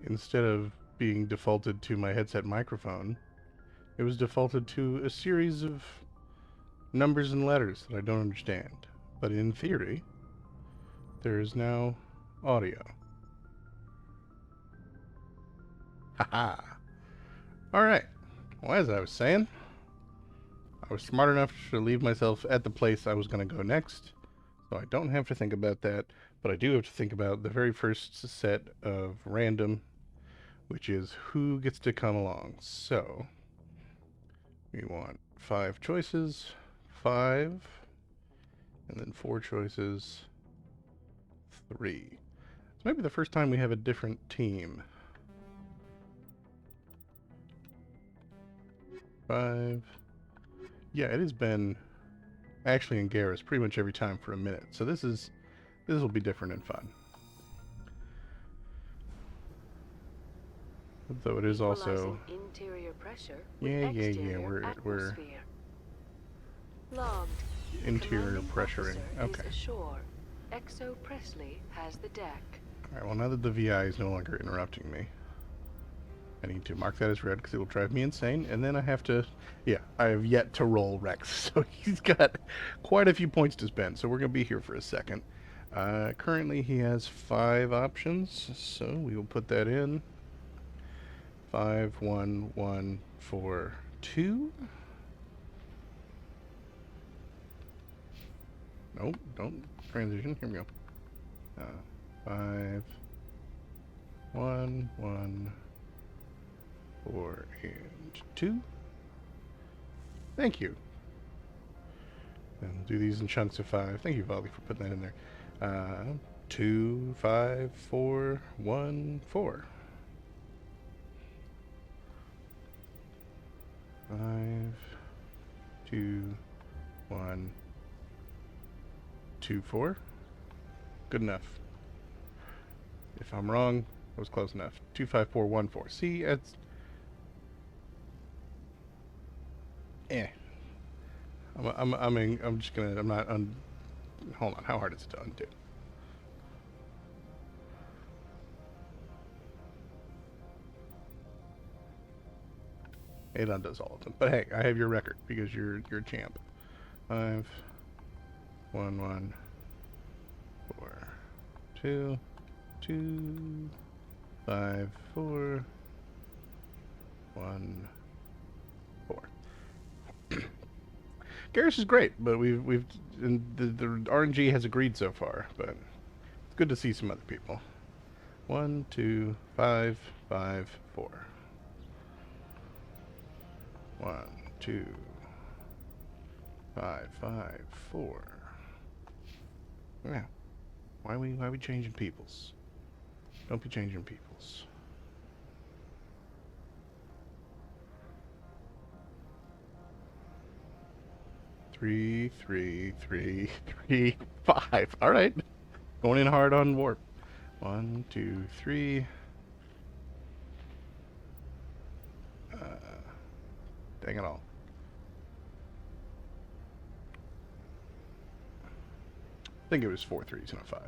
instead of being defaulted to my headset microphone, it was defaulted to a series of numbers and letters that I don't understand. But in theory, there is now audio. Haha. Alright. Well, as I was saying, I was smart enough to leave myself at the place I was going to go next, so I don't have to think about that, but I do have to think about the very first set of random, which is who gets to come along. So, we want 5 choices, 5, and then 4 choices, 3. So maybe the first time we have a different team. 5. Yeah, it has been Ashley and Garrus pretty much every time for a minute. So this will be different and fun. Though it is also interior pressure yeah. We're logged. Interior pressuring. Okay. Is ashore. Exo Presley has the deck. All right. Well, now that the VI is no longer interrupting me, I need to mark that as red because it will drive me insane. And then I have to, yeah, I have yet to roll Rex, so he's got quite a few points to spend. So we're gonna be here for a second. Currently, he has 5 options, so we will put that in. 5, 1, 1, 4, 2. Nope, don't transition. Here we go. 5, 1, 1, 4, and 2. Thank you. And we'll do these in chunks of 5. Thank you, Volley, for putting that in there. 2, 5, 4, 1, 4. 5, 2, 1, 2, 4. Good enough. If I'm wrong, I was close enough. 2, 5, 4, 1, 4. See, it's I'm just gonna. I'm not. Hold on. How hard is it to undo? It undoes all of them. But hey, I have your record because you're a champ. 5, 1, 1, 4, 2, 2, 5, 4, 1, 4. Garrus is great, but we've and the RNG has agreed so far, but it's good to see some other people. 1, 2, 5, 5, 4. 1, 2, 5, 5, 4. Yeah. Why are we changing peoples? Don't be changing peoples. Three, 3, 3, 3, 5. All right. Going in hard on warp. 1, 2, 3. Dang it all. I think it was 4 3s and a 5.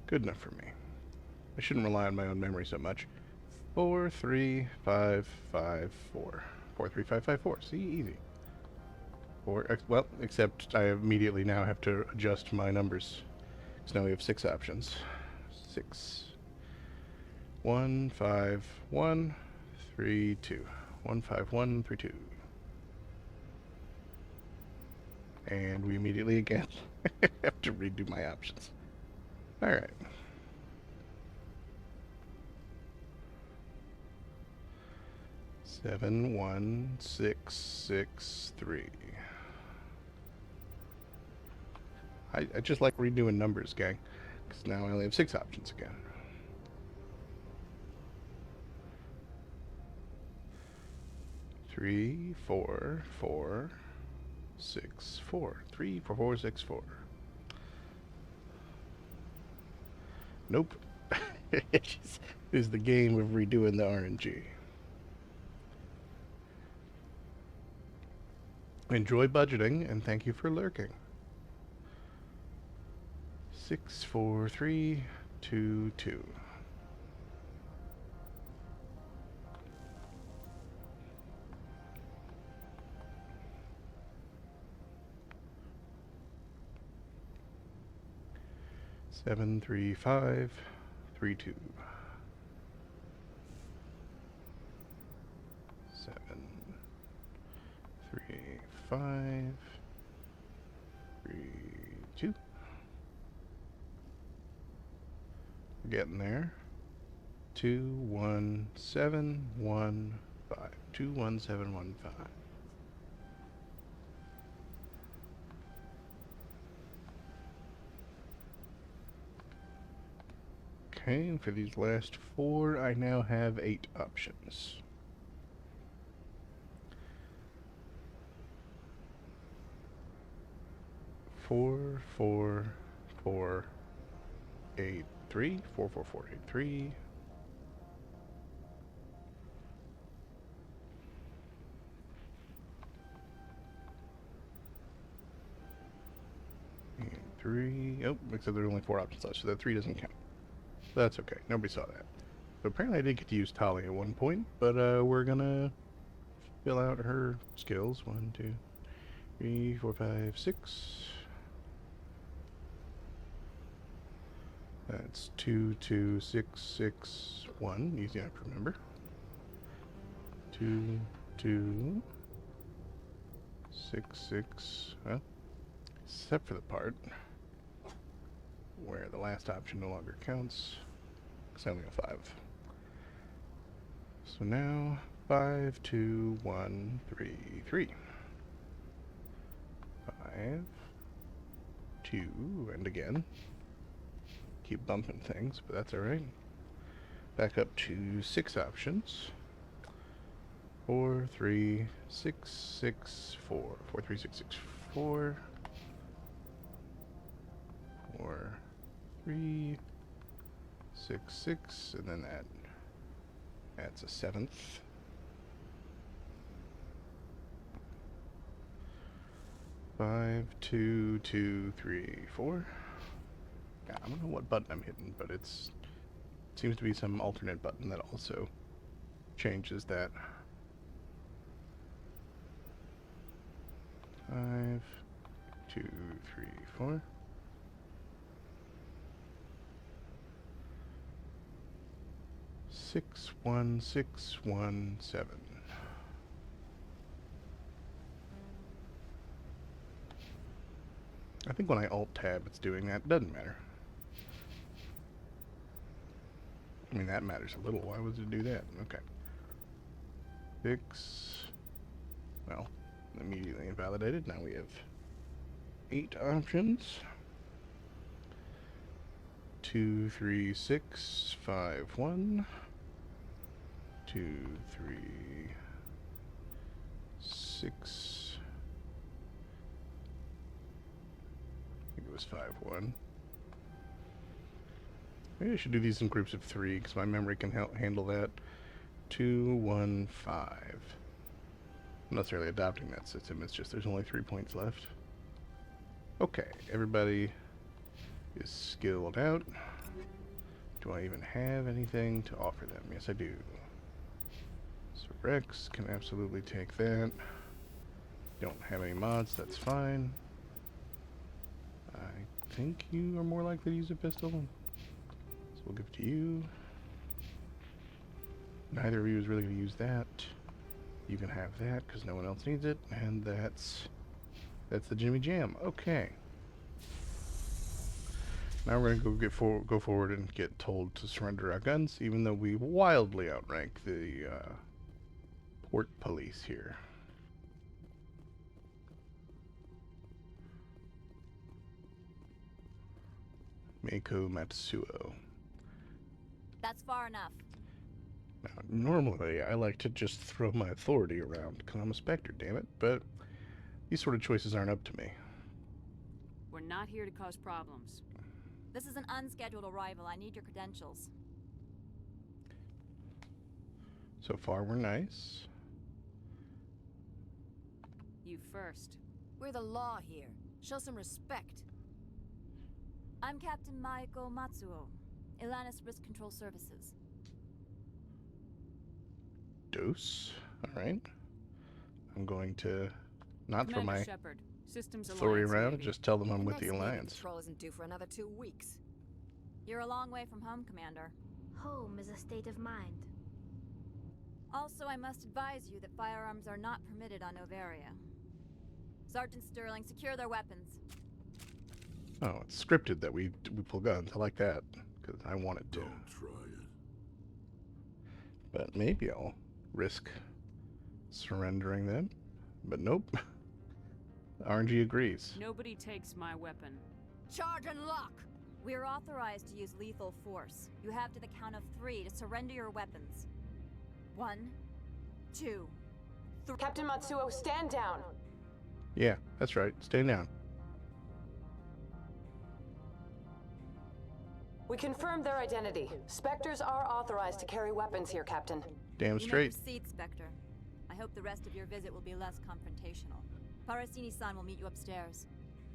Good enough for me. I shouldn't rely on my own memory so much. 4, 3, 5, 5, 4. 4, 3, 5, 5, 4. See, easy. 4, well, except I immediately now have to adjust my numbers. So now we have 6 options. 6. 1, 5, 1, 3, 2. 1, 5, 1, 3, 2. And we immediately again have to redo my options. Alright. Seven, 1, 6, 6, 3. I just like redoing numbers, gang. Because now I only have 6 options again. 3, 4, 4, 6, 4. 3, 4, 4, 6, 4. Nope. It is the game of redoing the RNG. Enjoy budgeting, and thank you for lurking. 6, 4, 3, 2, 2. 73532. 73532. We're getting there. 21715. 21715. Okay, and for these last 4, I now have 8 options. Four, 8, 3. 4, 4, 4, 8, 3. And 3. Oh, except there's only 4 options left, so that 3 doesn't count. That's okay. Nobody saw that. So apparently I did get to use Tali at one point, but we're gonna fill out her skills. 1, 2, 3, 4, 5, 6. That's 2, 2, 6, 6, 1. Easy enough to remember. 2, 2, 6, 6. Well, except for the part where the last option no longer counts, because I only have 5. So now 5, 2, 1, 3, 3. 5, 2, and again. Keep bumping things, but that's alright. Back up to 6 options. 4, 3, 6, 6, 4. 4, 3, 6, 6, 4. 4, 3, 6, 6, and then that adds a 7th. 5, 2, 2, 3, 4. I don't know what button I'm hitting, but it seems to be some alternate button that also changes that. 5, 2, 3, 4. 6, 1, 6, 1, 7. I think when I Alt-Tab, it's doing that. Doesn't matter. I mean, that matters a little. Why would it do that? Okay. 6. Well, immediately invalidated. Now we have 8 options. 2, 3, 6, 5, 1. 2, 3, 6. I think it was 5, 1. Maybe I should do these in groups of 3 because my memory can handle that. 2, 1, 5. I'm not necessarily adopting that system, it's just there's only 3 points left. Okay, everybody is skilled out. Do I even have anything to offer them? Yes, I do. So Rex can absolutely take that. Don't have any mods, that's fine. I think you are more likely to use a pistol. So we'll give it to you. Neither of you is really going to use that. You can have that because no one else needs it, and that's the Jimmy Jam. Okay. Now we're going to go forward and get told to surrender our guns, even though we wildly outrank the port police here. Meiko Matsuo. That's far enough. Now, normally I like to just throw my authority around because I'm a Spectre, damn it, but these sort of choices aren't up to me. We're not here to cause problems. This is an unscheduled arrival. I need your credentials. So far, we're nice. You first. We're the law here. Show some respect. I'm Captain Maiko Matsuo, Ilanis Risk Control Services. Dose. Alright. I'm going to not throw Commander my Shepard, Systems authority Alliance around, Navy. just tell them I'm The with the next Navy Alliance. patrol isn't due for another 2 weeks. You're a long way from home, Commander. Home is a state of mind. Also, I must advise you that firearms are not permitted on Noveria. Sergeant Sterling, secure their weapons. Oh, it's scripted that we pull guns. I like that, because I wanted to. Don't try it. But maybe I'll risk surrendering them. But nope. RNG agrees. Nobody takes my weapon. Charge and lock! We're authorized to use lethal force. You have to the count of 3 to surrender your weapons. 1, 2, 3. Captain Matsuo, stand down. Yeah, that's right. Stay down. We confirmed their identity. Spectres are authorized to carry weapons here, Captain. Damn You may straight. proceed, Spectre. I hope the rest of your visit will be less confrontational. Parasini-san will meet you upstairs.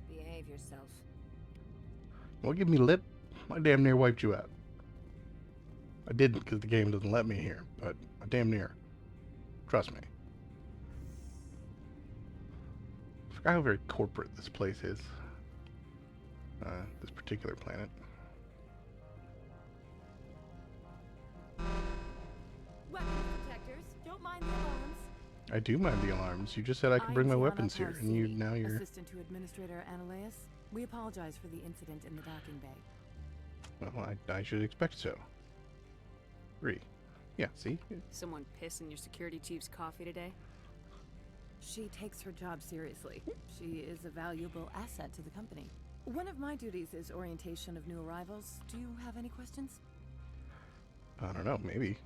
Behave yourself. Don't give me lip. I damn near wiped you out. I didn't because the game doesn't let me here, but I damn near. Trust me. I forgot how very corporate this place is. This particular planet. Weapons detectors. Don't mind the alarms. I do mind the alarms. You just said I could bring my I'm weapons Tiana here, and now Parsini, you're... Assistant to Administrator Ananias. We apologize for the incident in the docking bay. Well, I should expect so. 3. Yeah, see? Someone piss in your security chief's coffee today? She takes her job seriously. She is a valuable asset to the company. One of my duties is orientation of new arrivals. Do you have any questions? I don't know, maybe.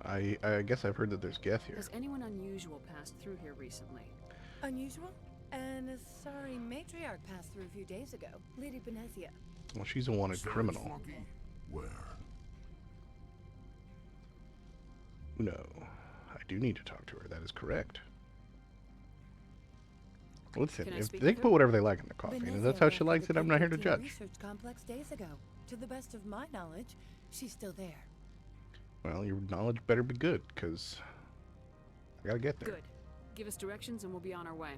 I guess I've heard that there's Geth here. Has anyone unusual passed through here recently? Unusual? An Asari matriarch passed through a few days ago. Lady Benezia. Well, she's a wanted Sarge criminal. Flunky? Where? No, I do need to talk to her. That is correct. Listen, Can I if speak they with can her? put whatever they like in their coffee, and if Benezia that's how she left likes the it, I'm not here to K-13 judge. Research complex days ago. To the best of my knowledge, she's still there. Well, your knowledge better be good, because I gotta get there. Good. Give us directions and we'll be on our way.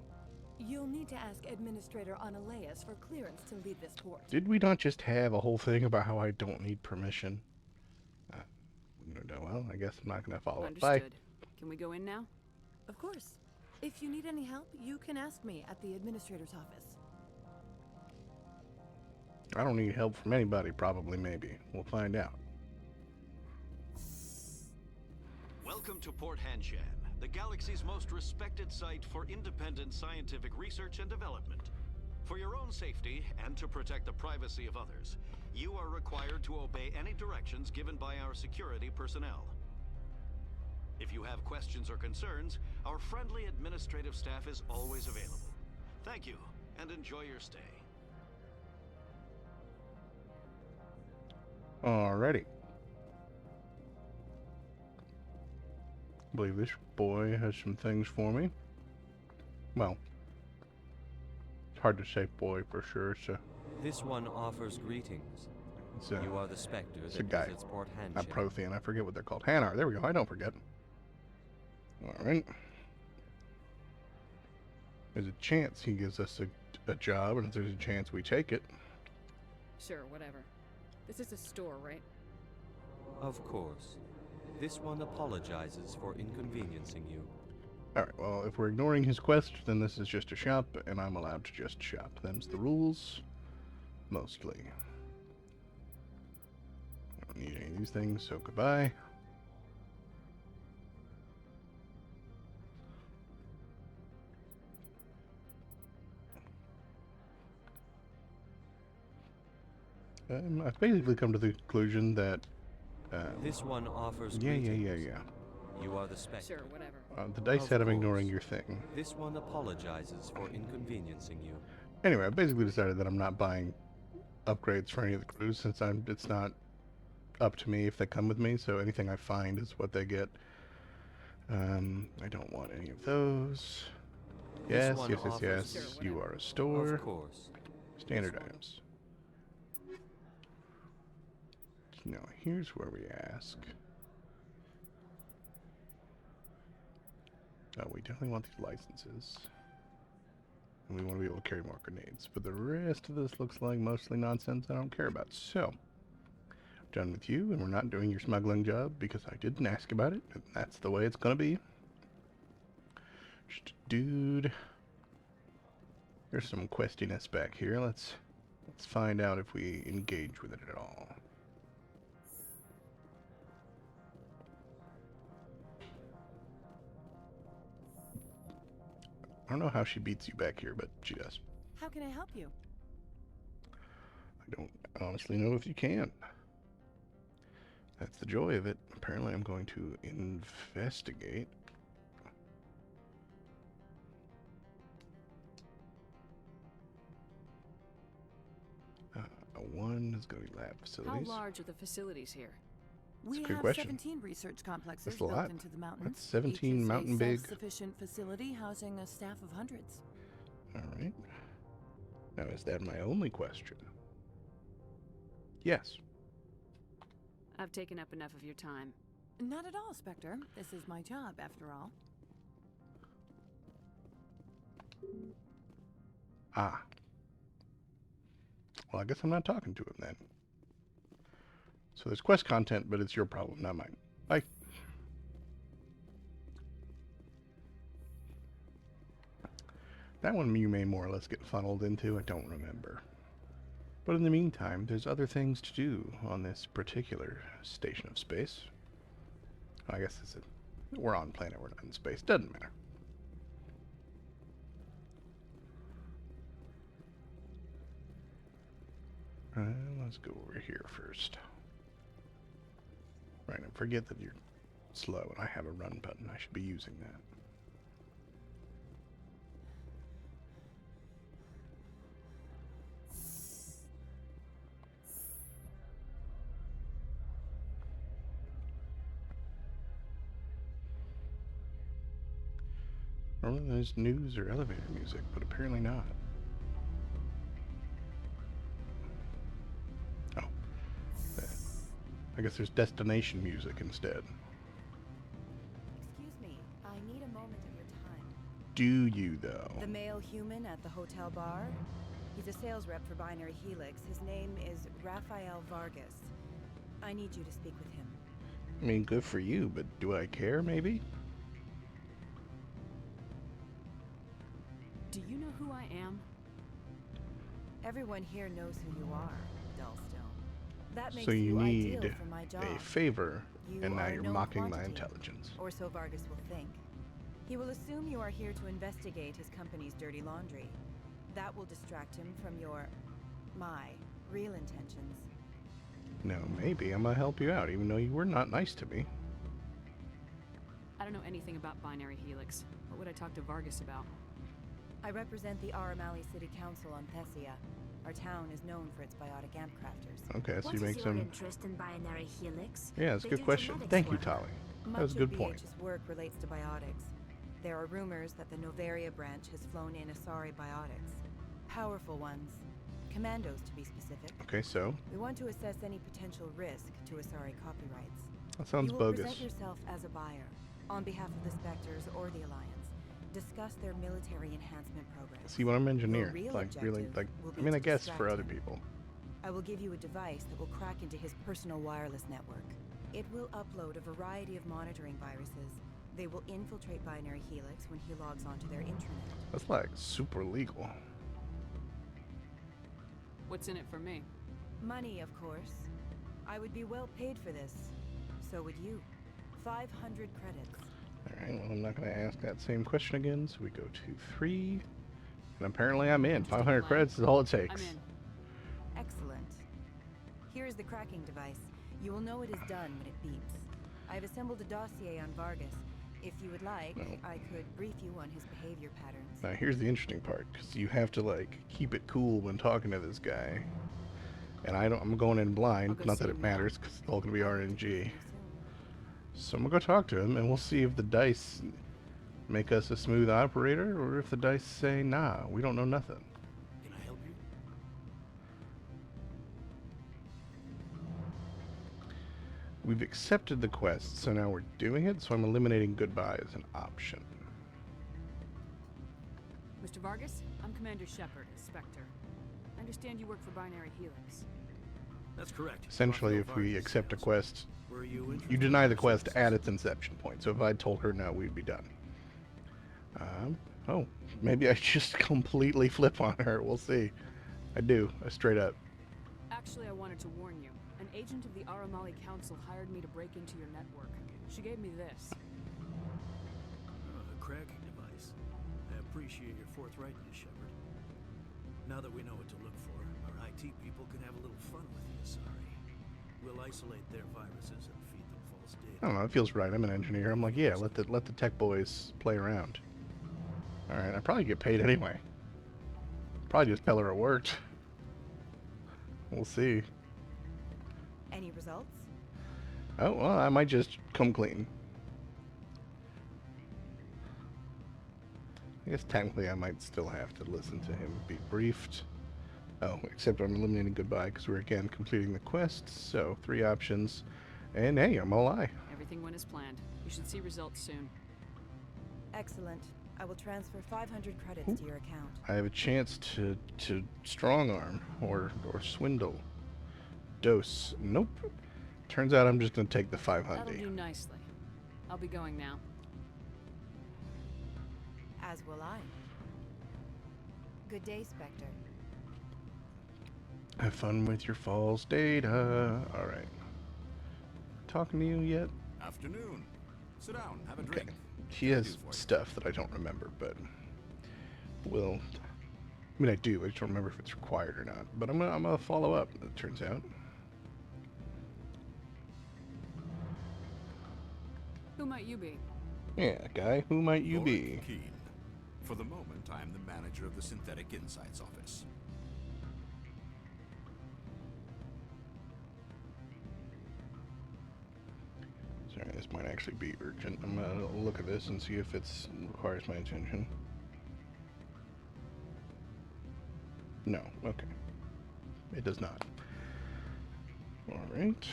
You'll need to ask Administrator Ananias for clearance to leave this port. Did we not just have a whole thing about how I don't need permission? Well, I guess I'm not gonna follow it. Bye. Understood. Can we go in now? Of course. If you need any help, you can ask me at the Administrator's office. I don't need help from anybody, probably, maybe. We'll find out. Welcome to Port Hanshan, the galaxy's most respected site for independent scientific research and development. For your own safety and to protect the privacy of others, you are required to obey any directions given by our security personnel. If you have questions or concerns, our friendly administrative staff is always available. Thank you, and enjoy your stay. Alrighty. I believe this boy has some things for me. Well, it's hard to say boy for sure, so This one offers greetings. it's You are the Spectre it's a that guy. visits Port Not Hanshan. Prothean, I forget what they're called. Hanar, there we go, I don't forget. Alright. There's a chance he gives us a job, and if there's a chance we take it. Sure, whatever. This is a store, right? Of course. This one apologizes for inconveniencing you. Alright, well, if we're ignoring his quest, then this is just a shop, and I'm allowed to just shop. Them's the rules. Mostly. I don't need any of these things, so goodbye. I've basically come to the conclusion that This one offers yeah. greetings. You are the Spectre. Sure, whatever. The dice Of said I'm ignoring course. your thing. This one apologizes for inconveniencing you. Anyway, I basically decided that I'm not buying upgrades for any of the crews since it's not up to me if they come with me, so anything I find is what they get. I don't want any of those. This Yes, one yes, yes, offers- yes. Sure, You whatever. are a store. Of course. Standard This one. items. Now, here's where we ask. Oh, we definitely want these licenses. and we want to be able to carry more grenades. But the rest of this looks like mostly nonsense I don't care about. So, done with you, and we're not doing your smuggling job because I didn't ask about it, and that's the way it's gonna be. Just a dude. There's some questiness back here. Let's find out if we engage with it at all. I don't know how she beats you back here, but she does. How can I help you? I don't honestly know if you can. That's the joy of it. Apparently I'm going to investigate. One is going to be lab How facilities. large are the facilities here? We a good have question. 17 research complexes That's a built lot. into the mountains. That's 17 Each is mountain a big. self-sufficient facility housing a staff of hundreds. All right. Now, is that my only question? Yes. I've taken up enough of your time. Not at all, Spectre. This is my job, after all. Ah. Well, I guess I'm not talking to him then. So there's quest content, but it's your problem, not mine. Bye. That one you may more or less get funneled into. I don't remember. But in the meantime, there's other things to do on this particular station of space. I guess we're on planet, we're not in space. Doesn't matter. Let's go over here first. Right, and forget that you're slow and I have a run button. I should be using that. Normally there's news or elevator music, but apparently not. Oh. I guess there's destination music instead. Excuse me, I need a moment of your time. Do you, though? The male human at the hotel bar? He's a sales rep for Binary Helix. His name is Rafael Vargas. I need you to speak with him. I mean, good for you, but do I care, maybe? Do you know who I am? Everyone here knows who you are, Dullstone. That makes So you ideal need for my job. a favor, You and now are a you're known mocking my quantity, intelligence. Or so Vargas will think. He will assume you are here to investigate his company's dirty laundry. That will distract him from my real intentions. No, maybe I'm gonna help you out, even though you were not nice to me. I don't know anything about Binary Helix. What would I talk to Vargas about? I represent the Aramali City Council on Thessia. Our town is known for its biotic amp crafters. Okay, so What you is make your some... interest in Binary Helix? Yeah, that's a They good do question. genetics Thank you, work. Tali. Much That was a good point. BH's work relates to biotics. There are rumors that the Novaria branch has flown in Asari biotics. Powerful ones. Commandos, to be specific. Okay, so We want to assess any potential risk to Asari copyrights. that sounds You will bogus. present yourself as a buyer, on behalf of the Spectres or the Alliance. Discuss their military enhancement program. See what I'm Your engineering, real like really, objective like will I be mean, to I guess for distract other him. people. I will give you a device that will crack into his personal wireless network. It will upload a variety of monitoring viruses. They will infiltrate Binary Helix when he logs onto their intranet. That's like super legal. What's in it for me? Money, of course. I would be well paid for this. So would you. 500 credits. All right, well, I'm not gonna ask that same question again. So we go to 3, and apparently I'm in. 500 credits is all it takes. I'm in. Excellent. Here is the cracking device. You will know it is done when it beeps. I have assembled a dossier on Vargas. If you would like, No. I could brief you on his behavior patterns. Now here's the interesting part, because you have to like keep it cool when talking to this guy. And I'm going in blind. I'll go Not see that it him now. matters, because it's all gonna be RNG. See you soon. So I'm gonna go talk to him, and we'll see if the dice make us a smooth operator, or if the dice say, nah, we don't know nothing. Can I help you? We've accepted the quest, so now we're doing it, so I'm eliminating goodbye as an option. Mr. Vargas, I'm Commander Shepard, Spectre. I understand you work for Binary Helix. That's correct. Essentially, if we accept a quest, you deny the quest at its inception point. So if I told her no, we'd be done. Oh, maybe I just completely flip on her. We'll see. I do, straight up. Actually, I wanted to warn you. An agent of the Aramali Council hired me to break into your network. She gave me this. A cracking device. I appreciate your forthrightness, Shepard. Now that we know what to look for, our IT people can have a little fun with the Asari. We'll isolate their viruses and feed them false data. I don't know, it feels right. I'm an engineer. I'm like, yeah, let the tech boys play around. Alright, I probably get paid anyway. Probably just tell her it worked. We'll see. Any results? Oh, well, I might just come clean. I guess technically I might still have to listen to him be briefed. Oh, except I'm eliminating goodbye because we're again completing the quests. So 3 options. And hey, I'm all eye. Everything went as planned. You should see results soon. Excellent. I will transfer 500 credits to your account. I have a chance to strong arm or swindle. Dose. Nope. Turns out I'm just going to take the 500. That'll do nicely. I'll be going now. As will I. Good day, Spectre. Have fun with your false data. Alright. Talking to you yet? Afternoon. Sit down, have a Okay. drink. He has stuff that I don't remember, but will. I mean, I do. I just don't remember if it's required or not. But I'm gonna follow up. It turns out. Who might you be? Yeah, guy. Who might you Lord be? Keene. For the moment, I am the manager of the Synthetic Insights Office. Sorry, this might actually be urgent. I'm gonna look at this and see if it requires my attention. No. Okay. It does not. All right.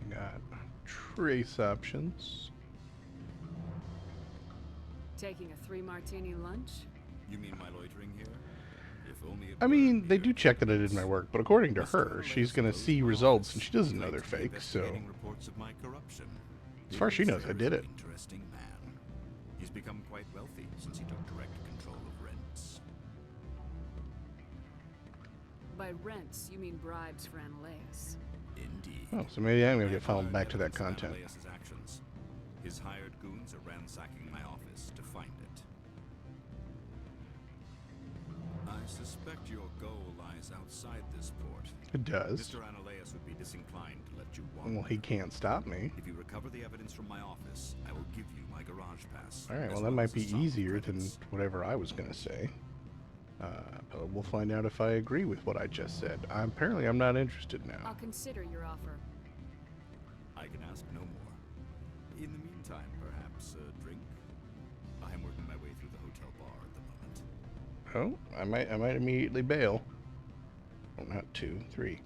Got trace options. Taking a 3-martini lunch? You mean my loitering here? If only it I were mean, they mere do check that I did my work, but according to Mr. her, Corleone she's gonna closed see my results office. and she doesn't know He they're likes me fake, so investigating reports of my corruption. as far as she knows, I Sarah's did an it. Interesting man. He's become quite wealthy since he took direct control of rents. By rents, you mean bribes for Analaeus. Indeed. Oh, so maybe I'm gonna I get funneled acquired back to that evidence of content. Analaeus' actions. His hired goons are ransacking my office to find it. I suspect your goal lies outside this port. It does. Mr. Analaeus would be disinclined to let you walk. Well, he can't stop me. If you recover the evidence from my office, I will give you my garage pass. All right, as well, that might as a be sum of easier than credits. whatever I was gonna say. But we'll find out if I agree with what I just said. Apparently, I'm not interested now. I'll consider your offer. I can ask no more. In the meantime, perhaps a drink? I am working my way through the hotel bar at the moment. Oh, I might immediately bail. Oh, not 2, 3.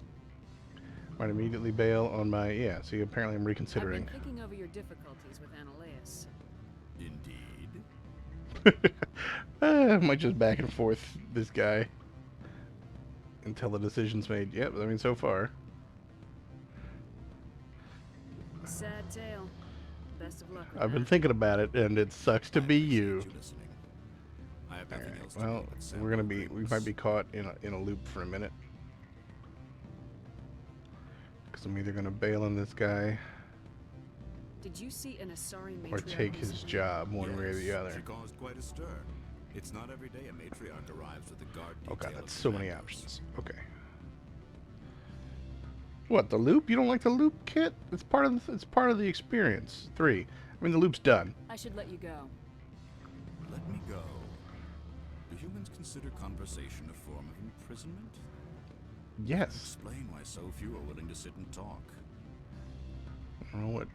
Might immediately bail on my, yeah, see, apparently I'm reconsidering. I've been thinking over your difficulties with Analaeus. Indeed. I might just back and forth this guy until the decision's made. Yep, I mean, so far. Sad tale. Best of luck with I've been that. thinking about it, and it sucks to be you. listening. I have All nothing right, else to well, do but sample we drinks. might be caught in a loop for a minute. Because I'm either gonna bail on this guy Did you see an Asari or matriarch take his recently? job one way or the Yes, other. She caused quite a stir. It's not every day a matriarch arrives with a guard Oh god, detail that's of so many commandos. options. Okay. What, the loop? You don't like the loop, Kit? It's part of the experience. 3. I mean, the loop's done. I should let you go. Let me go. Do humans consider conversation a form of imprisonment? Yes. Explain why so few are willing to sit and talk. I don't know what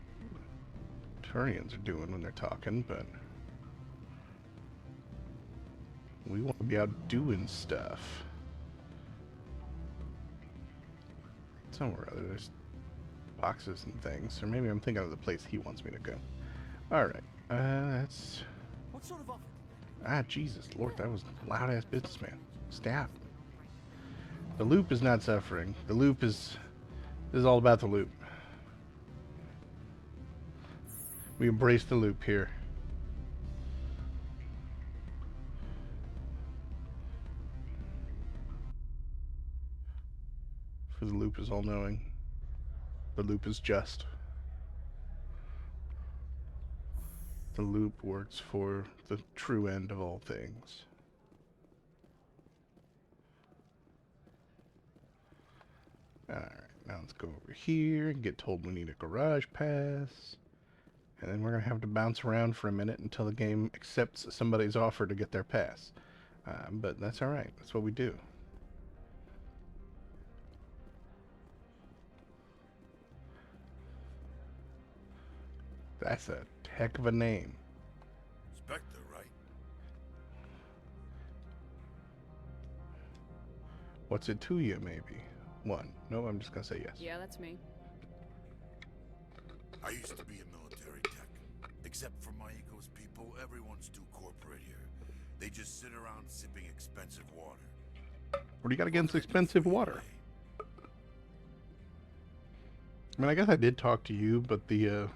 Turians are doing when they're talking, but we want to be out doing stuff. Somewhere or other, there's boxes and things, or maybe I'm thinking of the place he wants me to go. All right, that's What sort of offer? Ah, Jesus, Lord, that was a loud-ass businessman. Stop. The loop is not suffering. The loop is... This is all about the loop. We embrace the loop here. For the loop is all-knowing. The loop is just. The loop works for the true end of all things. Alright, now let's go over here and get told we need a garage pass. And then we're going to have to bounce around for a minute until the game accepts somebody's offer to get their pass. But that's alright, that's what we do. That's a heck of a name. Spectre, right? What's it to you, maybe? One. No, I'm just gonna say yes. Yeah, that's me. I used to be a military tech. Except for Maiko's people, everyone's too corporate here. They just sit around sipping expensive water. What do you got against expensive water? I mean, I guess I did talk to you, but the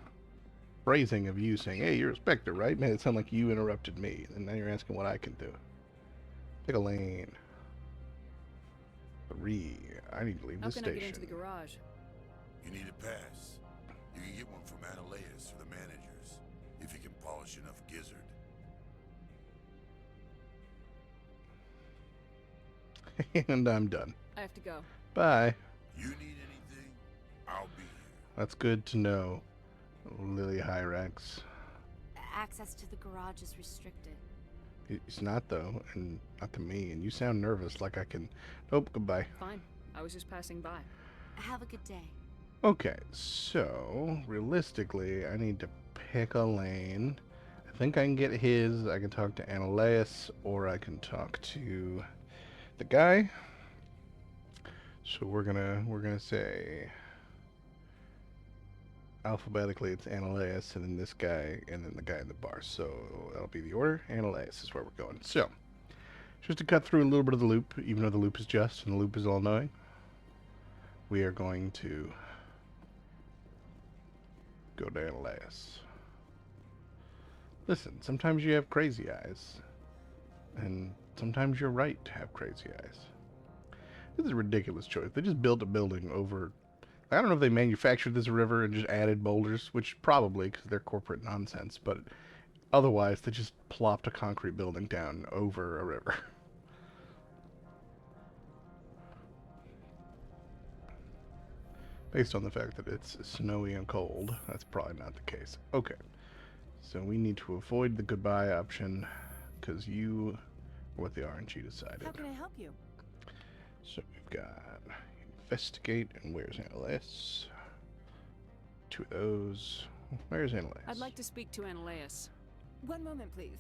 phrasing of you saying, "Hey, you're a Spectre, right?" made it sound like you interrupted me, and now you're asking what I can do. Take a lane. 3. I need to leave this station. How can I get into the garage? You need a pass. You can get one from Analeus or the managers, if you can polish enough gizzard. And I'm done. I have to go. Bye. You need anything? I'll be here. That's good to know, Lily Hyrax. Access to the garage is restricted. It's not, though, and not to me, and you sound nervous like I can... Nope, goodbye. Fine. I was just passing by. Have a good day. Okay, so, realistically, I need to pick a lane. I think I can get his, I can talk to Analeus, or I can talk to the guy. So we're gonna say... Alphabetically, it's Analeus, and then this guy, and then the guy in the bar. So that'll be the order. Analeus is where we're going. So, just to cut through a little bit of the loop, even though the loop is just, and the loop is all-knowing, we are going to go to Analeus. Listen, sometimes you have crazy eyes, and sometimes you're right to have crazy eyes. This is a ridiculous choice. They just built a building over... I don't know if they manufactured this river and just added boulders, which probably, because they're corporate nonsense, but otherwise they just plopped a concrete building down over a river. Based on the fact that it's snowy and cold, that's probably not the case. Okay, so we need to avoid the goodbye option, because you are what the RNG decided. How can I help you? So we've got... Investigate, and where's Analeus? 2 of those. Where's Analeus? I'd like to speak to Analeus. One moment, please.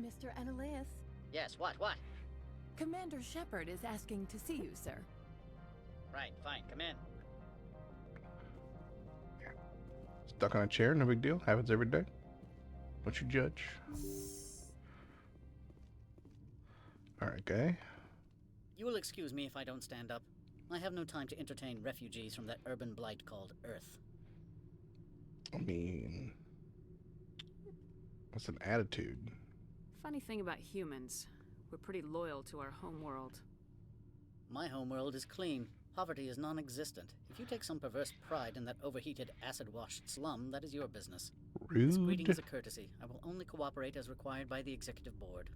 Mr. Analeus? Yes, what? Commander Shepard is asking to see you, sir. Right, fine, come in. Stuck on a chair, no big deal. Happens every day. Don't you judge. Alright, guy. You will excuse me if I don't stand up. I have no time to entertain refugees from that urban blight called Earth. I mean... What's an attitude? Funny thing about humans, we're pretty loyal to our homeworld. My homeworld is clean. Poverty is non-existent. If you take some perverse pride in that overheated, acid-washed slum, that is your business. Rude. This greeting is a courtesy. I will only cooperate as required by the Executive Board.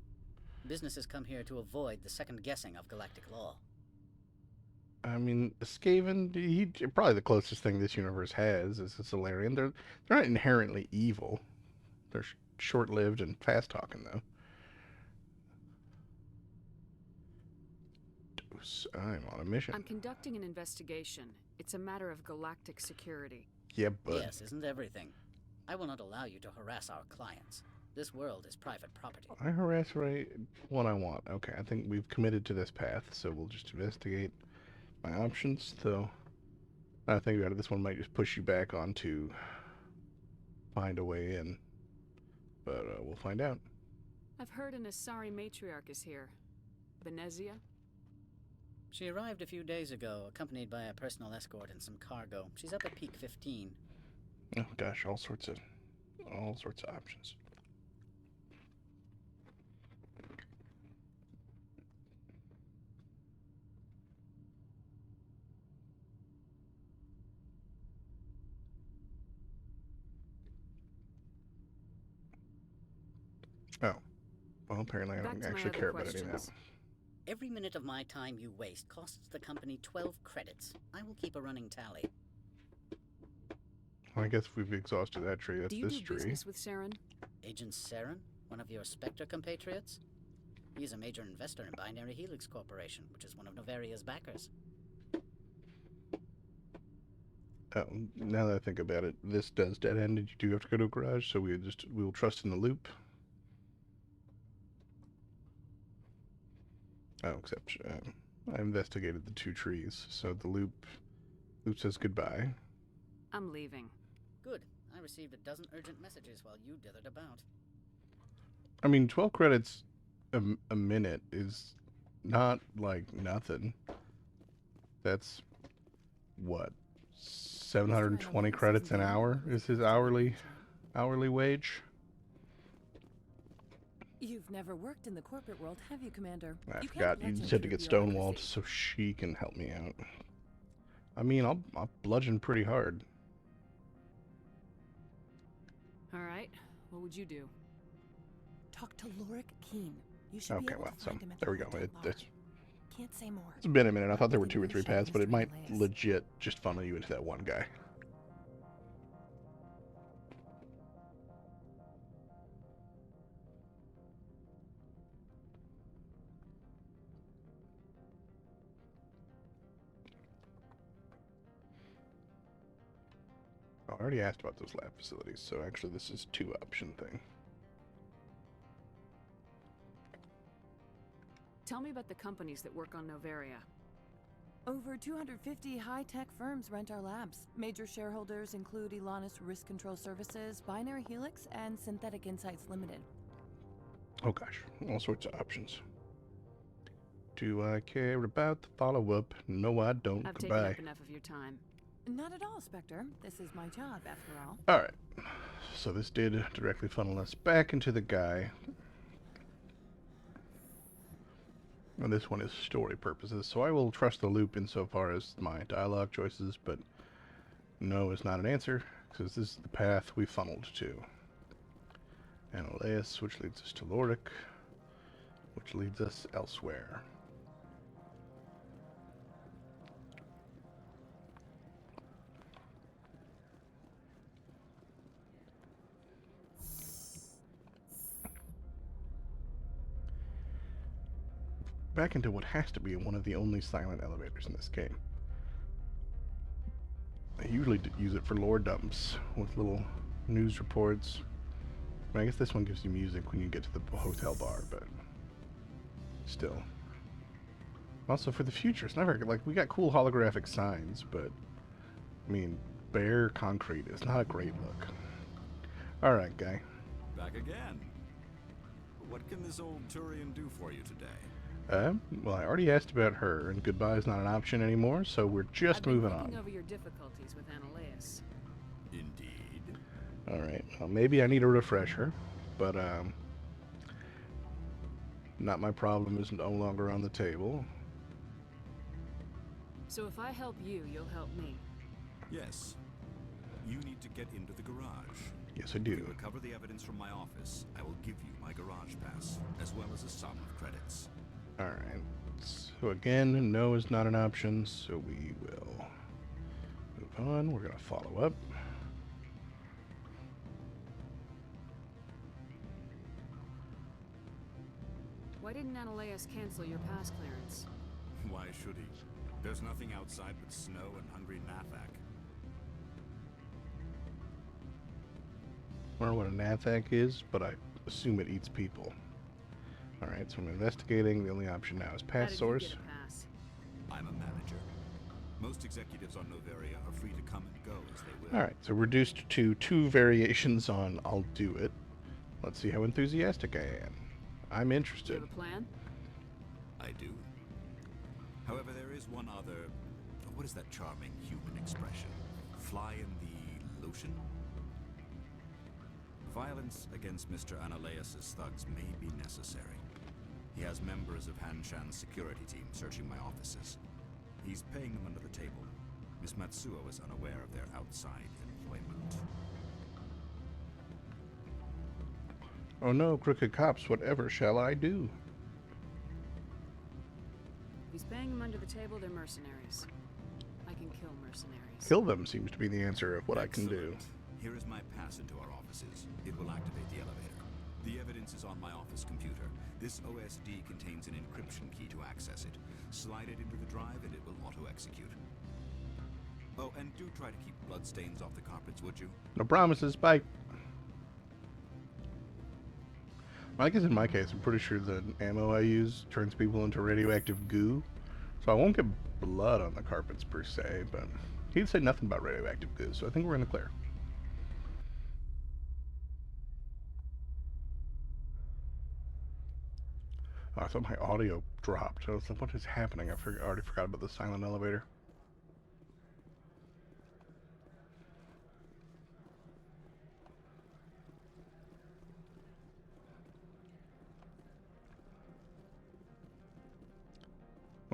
Businesses come here to avoid the second-guessing of galactic law. I mean, Skaven, probably the closest thing this universe has is a Solarian. They're not inherently evil. They're short-lived and fast-talking, though. I'm on a mission. I'm conducting an investigation. It's a matter of galactic security. Yeah, but... Yes, isn't everything? I will not allow you to harass our clients. This world is private property. I harass what I want. Okay, I think we've committed to this path, so we'll just investigate my options. So, I think about it, this one might just push you back onto find a way in. But we'll find out. I've heard an Asari matriarch is here. Benezia? She arrived a few days ago, accompanied by a personal escort and some cargo. She's up at Peak 15. Oh gosh, all sorts of options. Oh. Well, apparently I don't actually care about any of that. Every minute of my time you waste costs the company 12 credits. I will keep a running tally. Well, I guess we've exhausted that tree. That's do you this do tree. business with Saren? Agent Saren? One of your Spectre compatriots? He's a major investor in Binary Helix Corporation, which is one of Novaria's backers. Now that I think about it, this does dead end, and you do have to go to a garage, so we'll trust in the loop. Oh, except I investigated the 2 trees, so the loop says goodbye. I'm leaving. Good. I received a dozen urgent messages while you dithered about. I mean, 12 credits a minute is not like nothing. That's what, 720 credits an hour is his hourly wage. You've never worked in the corporate world, have you, Commander? I forgot you just had to get stonewalled so she can help me out. I mean, I'll bludgeon pretty hard. All right. What would you do? Talk to Lorik Keen. You should Okay, be able well, to so find him at there we the go. hotel bar. It's Can't say more. been a minute. I thought there were 2 or 3 paths, but it might legit just funnel you into that one guy. I already asked about those lab facilities, so actually this is 2 option thing. Tell me about the companies that work on Novaria. Over 250 high-tech firms rent our labs. Major shareholders include Elanus Risk Control Services, Binary Helix, and Synthetic Insights Limited. Oh gosh, all sorts of options. Do I care about the follow-up? No, I don't. I've Goodbye. taken up enough of your time. Not at all, Spectre. This is my job, after all. Alright, so this did directly funnel us back into the guy. And this one is story purposes, so I will trust the loop insofar as my dialogue choices, but no is not an answer, because this is the path we funneled to. Analeus, which leads us to Lorik, which leads us elsewhere. Back into what has to be one of the only silent elevators in this game. I usually use it for lore dumps with little news reports. I guess this one gives you music when you get to the hotel bar, but still. Also for the future, it's never like we got cool holographic signs, but I mean, bare concrete is not a great look. All right, guy. Back again. What can this old Turian do for you today? Well, I already asked about her, and goodbye is not an option anymore, so we're just moving on. Over your difficulties with Analeus. Indeed. All right. Well, maybe I need a refresher, but not my problem is no longer on the table. So if I help you, you'll help me. Yes. You need to get into the garage. Yes, I do. If you recover the evidence from my office, I will give you my garage pass, as well as a sum of credits. Alright, so again, no is not an option, so we will move on. We're going to follow up. Why didn't Analeus cancel your pass clearance? Why should he? There's nothing outside but snow and hungry Nathak. I don't know what a Nathak is, but I assume it eats people. Alright, so I'm investigating. The only option now is pass source. I'm a manager. Most executives on Novaria are free to come and go as they will. Alright, so reduced to 2 variations on I'll do it. Let's see how enthusiastic I am. I'm Do you interested. have a plan? I do. However, there is one other... What is that charming human expression? Fly in the lotion? Violence against Mr. Analaeus' thugs may be necessary. He has members of Hanshan's security team searching my offices. He's paying them under the table. Miss Matsuo is unaware of their outside employment. Oh no, crooked cops, whatever shall I do? If he's paying them under the table, they're mercenaries. I can kill mercenaries. Kill them seems to be the answer of what I can do. Here is my pass into our offices. It will activate the elevator. The evidence is on my office computer. This OSD contains an encryption key to access it. Slide it into the drive and it will auto-execute. Oh, and do try to keep bloodstains off the carpets, would you? No promises, bye. I guess in my case, I'm pretty sure the ammo I use turns people into radioactive goo. So I won't get blood on the carpets per se, but he'd say nothing about radioactive goo, so I think we're in the clear. Oh, I thought my audio dropped. I was like, what is happening? I already forgot about the silent elevator.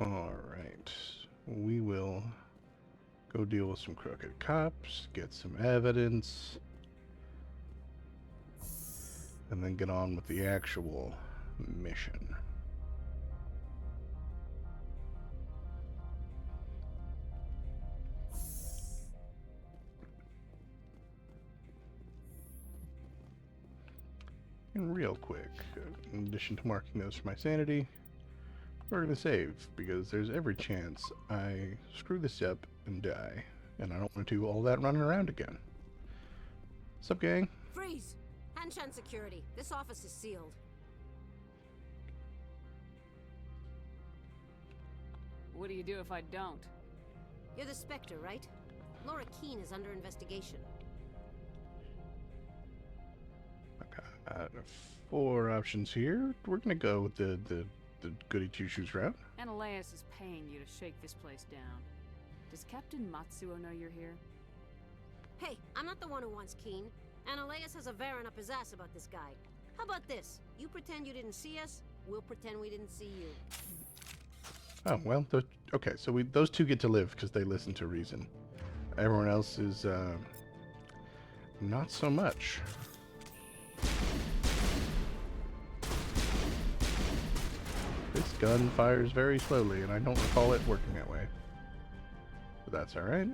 Alright. We will go deal with some crooked cops, get some evidence, and then get on with the actual mission. And real quick, in addition to marking those for my sanity, we're going to save, because there's every chance I screw this up and die, and I don't want to do all that running around again. What's up, gang? Freeze! Hanshan security. This office is sealed. What do you do if I don't? You're the Spectre, right? Laura Keene is under investigation. Okay, 4 options here. We're going to go with the goody two-shoes route. Analaeus is paying you to shake this place down. Does Captain Matsuo know you're here? Hey, I'm not the one who wants Keene. Analaeus has a Varen up his ass about this guy. How about this? You pretend you didn't see us, we'll pretend we didn't see you. Oh, well, okay, so those two get to live because they listen to reason. Everyone else is, not so much. This gun fires very slowly, and I don't recall it working that way. But that's alright.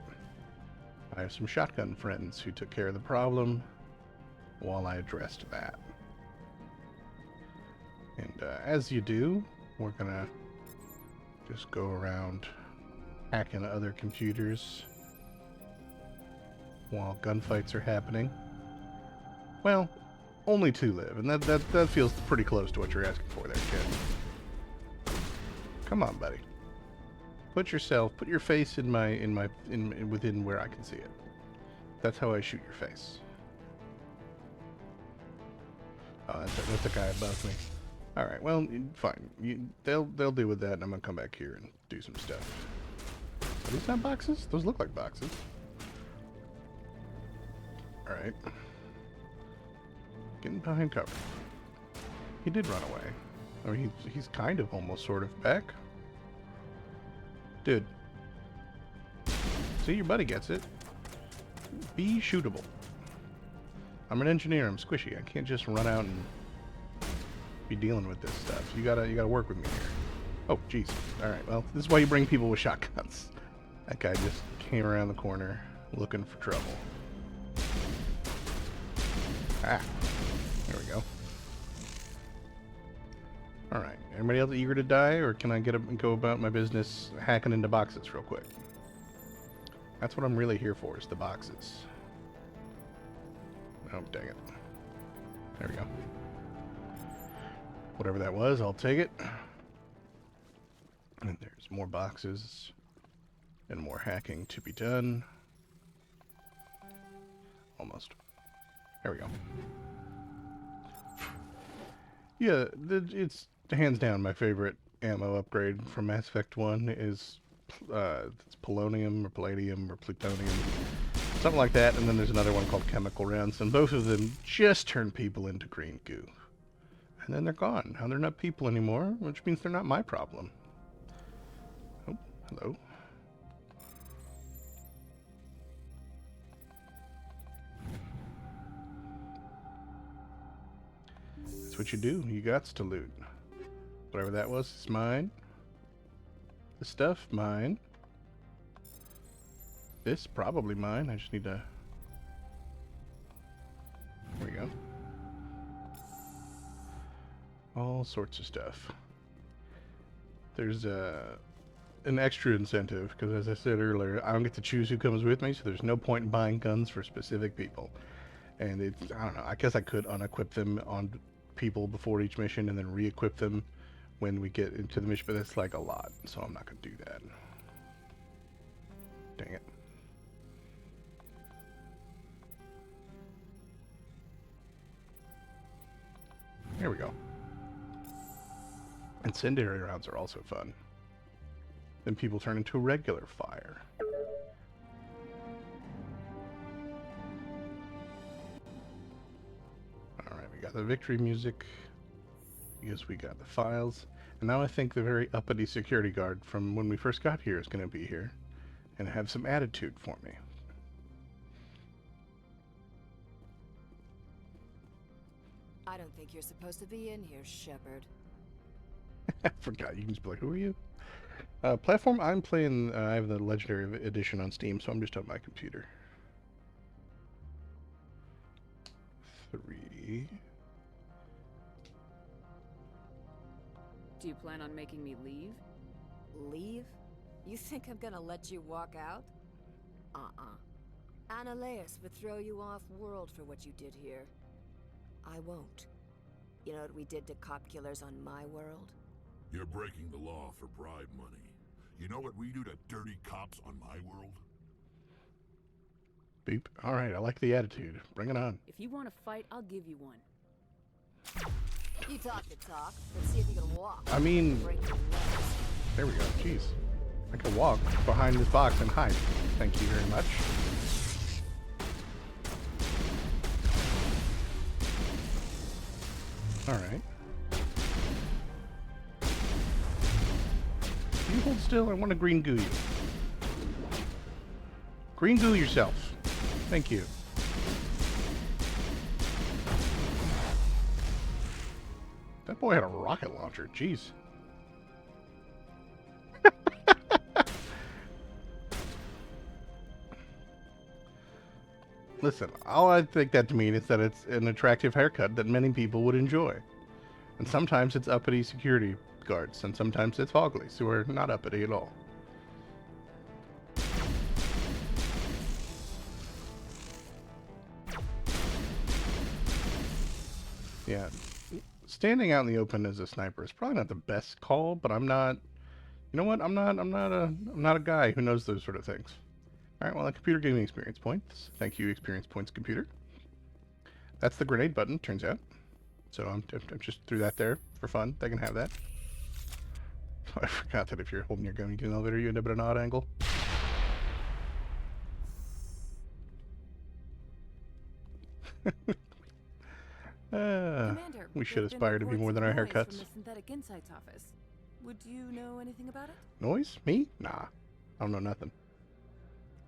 I have some shotgun friends who took care of the problem while I addressed that. And as you do, we're gonna just go around hacking other computers while gunfights are happening. Well, only 2 live, and that feels pretty close to what you're asking for there, kid. Come on, buddy. Put your face in within where I can see it. That's how I shoot your face. Oh, that's a guy above me. All right, well, fine. They'll deal with that, and I'm gonna come back here and do some stuff. Are these not boxes? Those look like boxes. All right. Getting behind cover. He did run away. I mean, he's kind of almost sort of back. Dude. See, your buddy gets it. Be shootable. I'm an engineer. I'm squishy. I can't just run out and be dealing with this stuff. You gotta work with me here. Oh, jeez. All right. Well, this is why you bring people with shotguns. That guy just came around the corner looking for trouble. Ah. There we go. All right. Everybody else eager to die, or can I get up and go about my business hacking into boxes real quick? That's what I'm really here for, is the boxes. Oh, dang it. There we go. Whatever that was, I'll take it. And there's more boxes and more hacking to be done. Almost. There we go. Yeah, it's hands down my favorite ammo upgrade from Mass Effect 1 is it's polonium or palladium or plutonium, something like that, and then there's another one called chemical rounds, and both of them just turn people into green goo. And then they're gone. Now they're not people anymore, which means they're not my problem. Oh, hello. That's what you do. You gots to loot. Whatever that was, it's mine. The stuff, mine. This, probably mine. I just need to... There we go. All sorts of stuff. There's an extra incentive, because as I said earlier, I don't get to choose who comes with me, so there's no point in buying guns for specific people. And it's, I don't know, I guess I could unequip them on people before each mission and then re-equip them when we get into the mission, but that's like a lot, so I'm not going to do that. Dang it. There we go. Incendiary rounds are also fun. Then people turn into regular fire. Alright, we got the victory music. Yes, we got the files. And now I think the very uppity security guard from when we first got here is going to be here and have some attitude for me. I don't think you're supposed to be in here, Shepard. I forgot. You can just be like, who are you? Platform, I'm playing, I have the Legendary Edition on Steam, so I'm just on my computer. 3. Do you plan on making me leave? Leave? You think I'm gonna let you walk out? Annaleus would throw you off world for what you did here. I won't. You know what we did to cop killers on my world? You're breaking the law for bribe money. You know what we do to dirty cops on my world? Beep. Alright, I like the attitude. Bring it on. If you want to fight, I'll give you one. You talk the talk. Let's see if you can walk. I mean... There we go. Jeez. I can walk behind this box and hide. Thank you very much. Alright. You hold still, I want to green goo you. Green goo yourself. Thank you. That boy had a rocket launcher, jeez. Listen, all I take that to mean is that it's an attractive haircut that many people would enjoy. And sometimes it's uppity security guards, and sometimes it's Foglies, who are not uppity at all. Yeah, standing out in the open as a sniper is probably not the best call, but I'm not, you know what, I'm not a guy who knows those sort of things. Alright, well, a computer gave me experience points. Thank you, experience points, computer. That's the grenade button, turns out. So I'm just threw that there for fun. They can have that. I forgot that if you're holding your gun in an elevator, you end up at an odd angle. Commander, we should there's been aspire to be reports more than of our noise haircuts. From the Synthetic Insights office. Would you know anything about it? Noise? Me? Nah. I don't know nothing.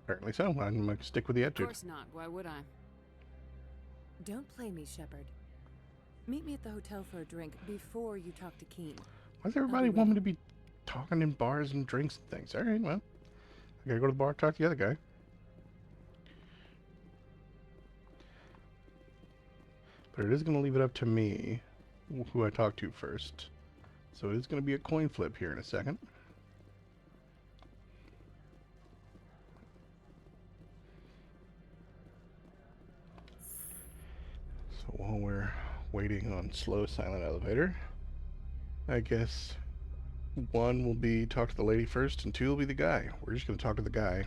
Apparently so. I'm gonna stick with the Of attitude. course not. Why would I? Don't play me, Shepard. Meet me at the hotel for a drink before you talk to Keen. Why does everybody want me to be talking in bars and drinks and things? Alright, well. I gotta go to the bar and talk to the other guy. But it is gonna leave it up to me who I talk to first. So it is gonna be a coin flip here in a second. So while we're waiting on slow silent elevator, I guess 1 will be talk to the lady first and 2 will be the guy. We're just going to talk to the guy.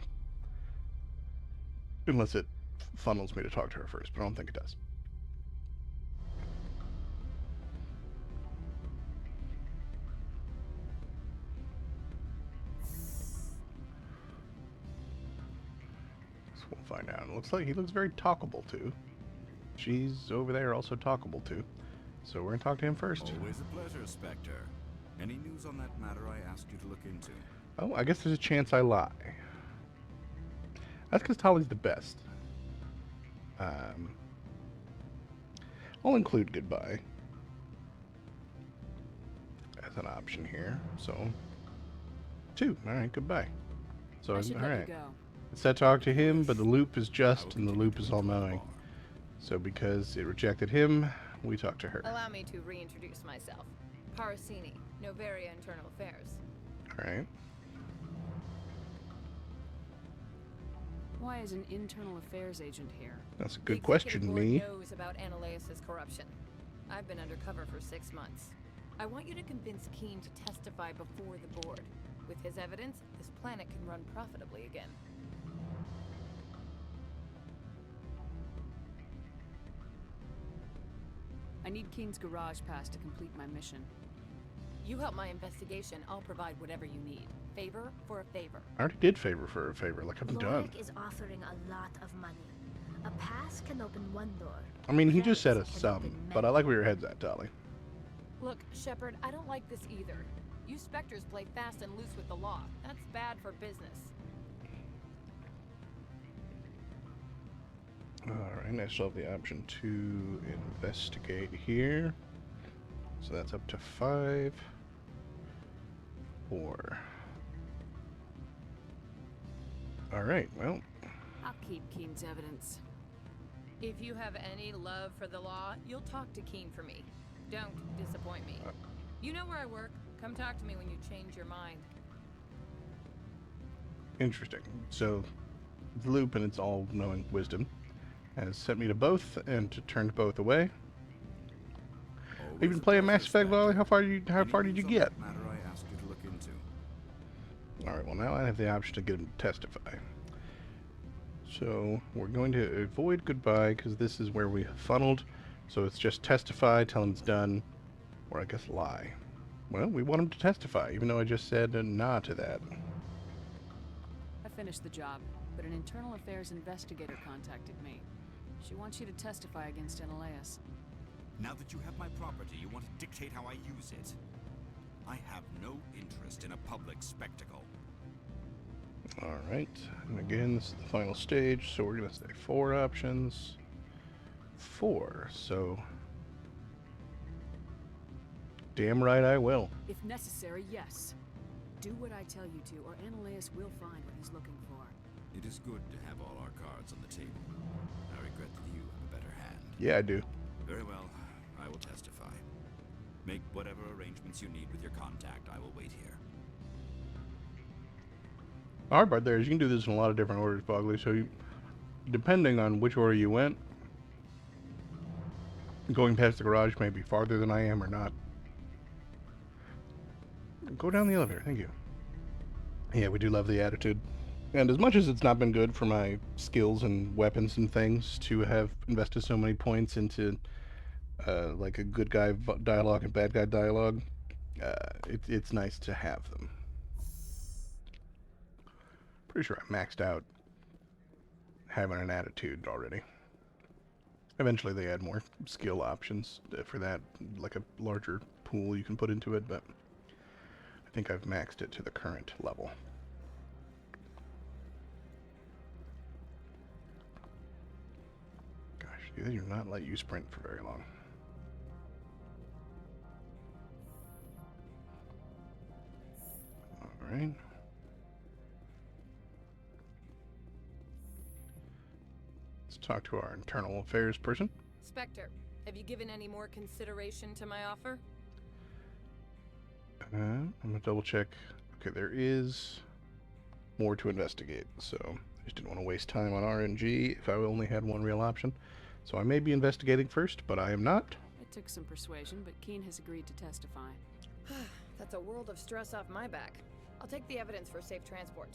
Unless it funnels me to talk to her first, but I don't think it does. So we'll find out. It looks like he looks very talkable too. She's over there also talkable too. So we're gonna talk to him first. Always a pleasure, Spectre. Any news on that matter I asked you to look into? Oh, I guess there's a chance I lie. That's because Tali's the best. I'll include goodbye as an option here. So, 2. All right, goodbye. So, all right. It's that talk to him, but the loop is just, and the loop is all-knowing. So, because it rejected him, we talk to her. Allow me to reintroduce myself. Parasini, Novaria Internal Affairs. All right. Why is an internal affairs agent here? That's a good question, The me. executive board knows about Ananias' corruption. I've been undercover for 6 months. I want you to convince Keen to testify before the board. With his evidence, this planet can run profitably again. I need Keen's garage pass to complete my mission. You help my investigation, I'll provide whatever you need. Favor for a favor. I already did favor for a favor, like I'm done. Lorik is offering a lot of money. A pass can open one door. I mean, he just said a sum, but I like where your head's at, Tali. Look, Shepard, I don't like this either. You Spectres play fast and loose with the law. That's bad for business. Alright, I still have the option to investigate here. So that's up to 5. 4. Alright, well. I'll keep Keen's evidence. If you have any love for the law, you'll talk to Keen for me. Don't disappoint me. You know where I work. Come talk to me when you change your mind. Interesting. So, the loop and its all-knowing wisdom has sent me to both and to turned both away. You've been playing Mass Effect Volley? How far did you get? Matter I asked you to look into. Alright, well now I have the option to get him to testify. So, we're going to avoid goodbye because this is where we have funneled. So it's just testify, tell him it's done, or I guess lie. Well, we want him to testify, even though I just said a nah to that. I finished the job, but an internal affairs investigator contacted me. She wants you to testify against Ananias. Now that you have my property, you want to dictate how I use it. I have no interest in a public spectacle. Alright, and again, this is the final stage, so we're going to say 4 options. 4, so... Damn right I will. If necessary, yes. Do what I tell you to, or Ananias will find what he's looking for. It is good to have all our cards on the table. I regret that you have a better hand. Yeah, I do. Very well, I will testify. Make whatever arrangements you need with your contact. I will wait here. The hard part there is you can do this in a lot of different orders, Bogley, so you, depending on which order you went, going past the garage may be farther than I am or not. Go down the elevator, thank you. Yeah, we do love the attitude. And as much as it's not been good for my skills and weapons and things to have invested so many points into like a good guy dialogue and bad guy dialogue, it's nice to have them. Pretty sure I maxed out having an attitude already. Eventually they add more skill options for that, like a larger pool you can put into it, but I think I've maxed it to the current level. Gosh, they do not let you sprint for very long. Alright. Let's talk to our internal affairs person. Spectre, have you given any more consideration to my offer? I'm gonna double check. Okay, there is more to investigate, so I just didn't want to waste time on RNG if I only had one real option. So I may be investigating first, but I am not. It took some persuasion, but Keen has agreed to testify. That's a world of stress off my back. I'll take the evidence for safe transport.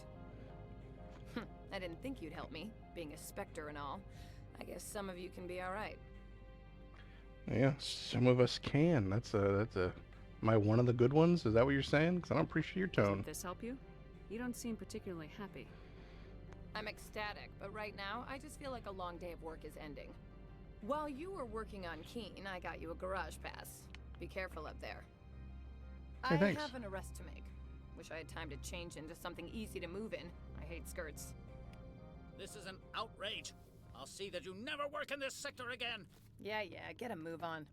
I didn't think you'd help me, being a Spectre and all. I guess some of you can be alright. Yeah, some of us can. That's a... Am I one of the good ones? Is that what you're saying? Because I don't appreciate your tone. Doesn't this help you? You don't seem particularly happy. I'm ecstatic, but right now, I just feel like a long day of work is ending. While you were working on Keen, I got you a garage pass. Be careful up there. Hey, thanks. I have an arrest to make. Wish I had time to change into something easy to move in. I hate skirts. This is an outrage. I'll see that you never work in this sector again. Yeah, get a move on.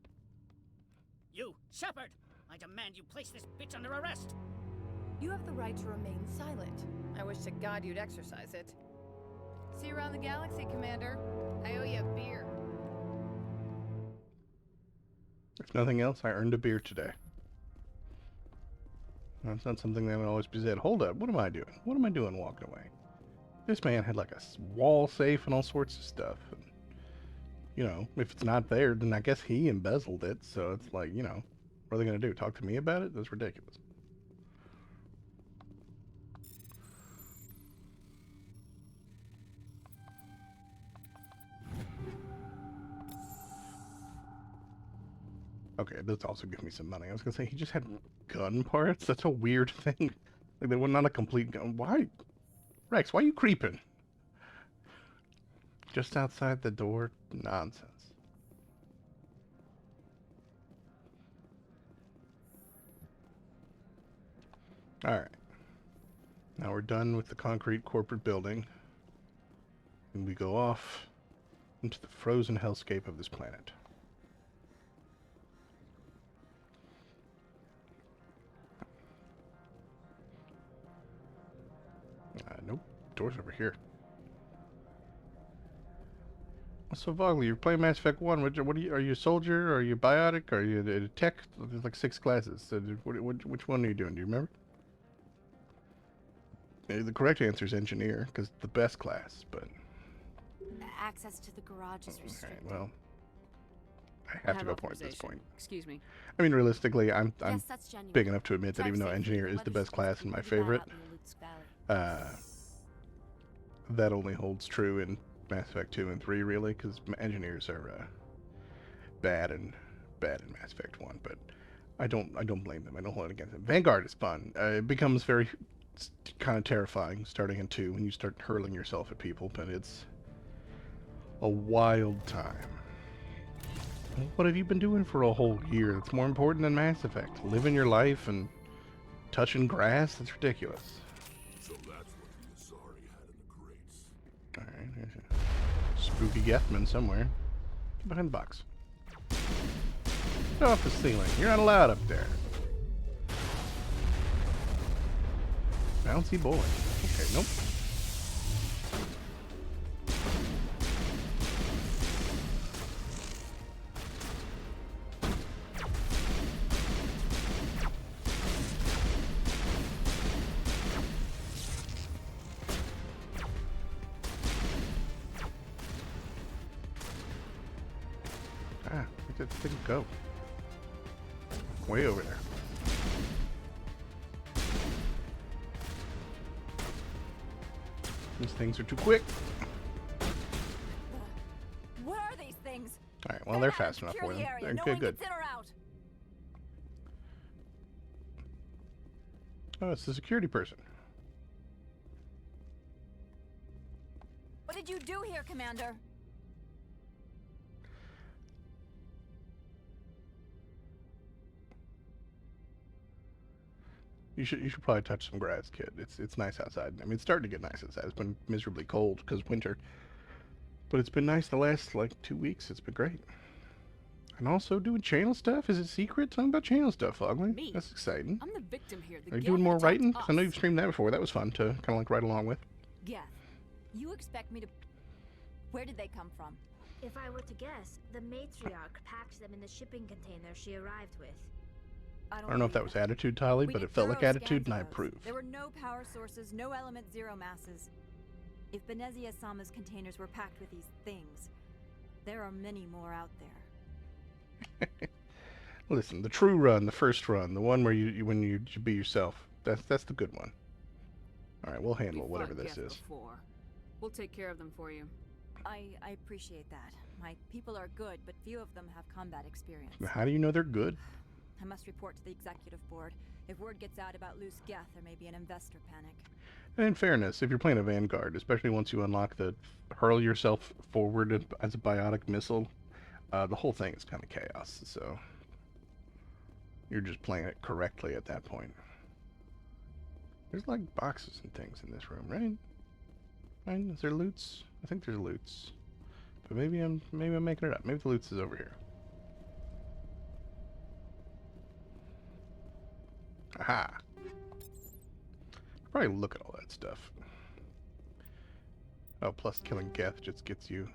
You, Shepard! I demand you place this bitch under arrest. You have the right to remain silent. I wish to God you'd exercise it. See you around the galaxy, Commander. I owe you a beer. If nothing else, I earned a beer today. That's not something that would always be said. Hold up, what am I doing? What am I doing walking away? This man had like a wall safe and all sorts of stuff. And, you know, if it's not there, then I guess he embezzled it. So it's like, you know, what are they going to do? Talk to me about it? That's ridiculous. Okay, it does also give me some money. I was gonna say, he just had gun parts? That's a weird thing. Like, they were not a complete gun. Why? Rex, why are you creeping? Just outside the door? Nonsense. Alright. Now we're done with the concrete corporate building. And we go off into the frozen hellscape of this planet. Nope. Door's over here. So, Vogley, you're playing Mass Effect 1. What are you? Are you a soldier? Are you biotic? Are you a tech? There's like 6 classes. So which one are you doing? Do you remember? The correct answer is engineer, because it's the best class, but... Access to the garage is restricted. Okay, well... I have to go point at this point. Excuse me. I mean, realistically, I'm Yes, that's genuine. big enough to admit that Drive even though safely. engineer is the Weather best class systems and my can be bad favorite, out in the Luke's Valley. that only holds true in Mass Effect 2 and 3, really, because engineers are bad in Mass Effect 1, but I don't blame them. I don't hold it against them. Vanguard is fun. It becomes very kind of terrifying starting in 2 when you start hurling yourself at people, but it's a wild time. What have you been doing for a whole year that's more important than Mass Effect? Living your life and touching grass? That's ridiculous. So that's what the Asari had in the crates. Alright, there's a spooky Gethman somewhere. Get behind the box. Get off the ceiling. You're not allowed up there. Bouncy boy. Okay, nope. Ah, where'd that thing go? Way over there. These things are too quick. What are these things? Alright, well, they're fast enough for them. They're no good, one good. gets in or out. Oh, it's the security person. What did you do here, Commander? You should probably touch some grass, kid. It's nice outside. I mean, it's starting to get nice outside. It's been miserably cold because winter, but it's been nice the last like 2 weeks. It's been great. And also doing channel stuff. Is it secret? Tell me about channel stuff, Ugly. Me? That's exciting. I'm the victim here. The Are you Geth doing more attacked writing? 'Cause I know us. you've streamed that before. That was fun to kind of like write along with. Geth, you expect me to... Where did they come from? If I were to guess, the matriarch packed them in the shipping container she arrived with. I don't know if that was attitude, Tali, We but did it felt like thorough attitude, and I scan photos. approve. There were no power sources, no element zero masses. If Benezia Sama's containers were packed with these things, there are many more out there. Listen, the true run, the first run, the one where you when you be yourself. That's the good one. All right, we'll handle We whatever fought this Geth is. before. We'll take care of them for you. I appreciate that. My people are good, but few of them have combat experience. How do you know they're good? I must report to the executive board. If word gets out about loose Geth, there may be an investor panic. And in fairness, if you're playing a Vanguard, especially once you unlock the hurl yourself forward as a biotic missile, the whole thing is kind of chaos, so you're just playing it correctly at that point. There's like boxes and things in this room, right? Right? Is there loots? I think there's loots. But maybe I'm making it up. Maybe the loots is over here. Aha! Probably look at all that stuff. Oh, plus killing Geth just gets you...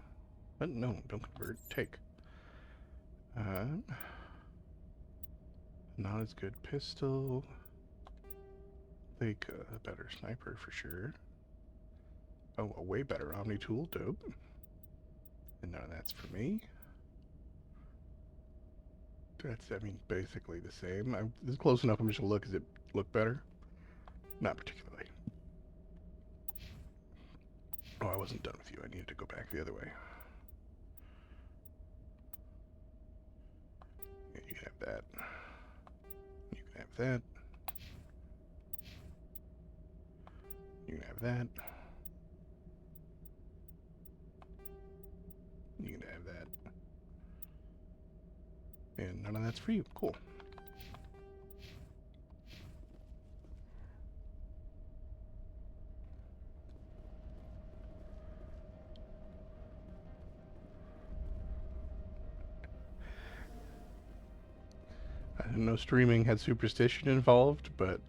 But no, don't convert. Take. Not as good pistol. Like a better sniper for sure. Oh, a way better Omni tool, dope. And none of that's for me. That's, I mean, basically the same. This is close enough. I'm just gonna look. Does it look better? Not particularly. Oh, I wasn't done with you. I needed to go back the other way. Yeah, you can have that. You can have that. You can have that. You can have that. And none of that's for you. Cool. I didn't know streaming had superstition involved, but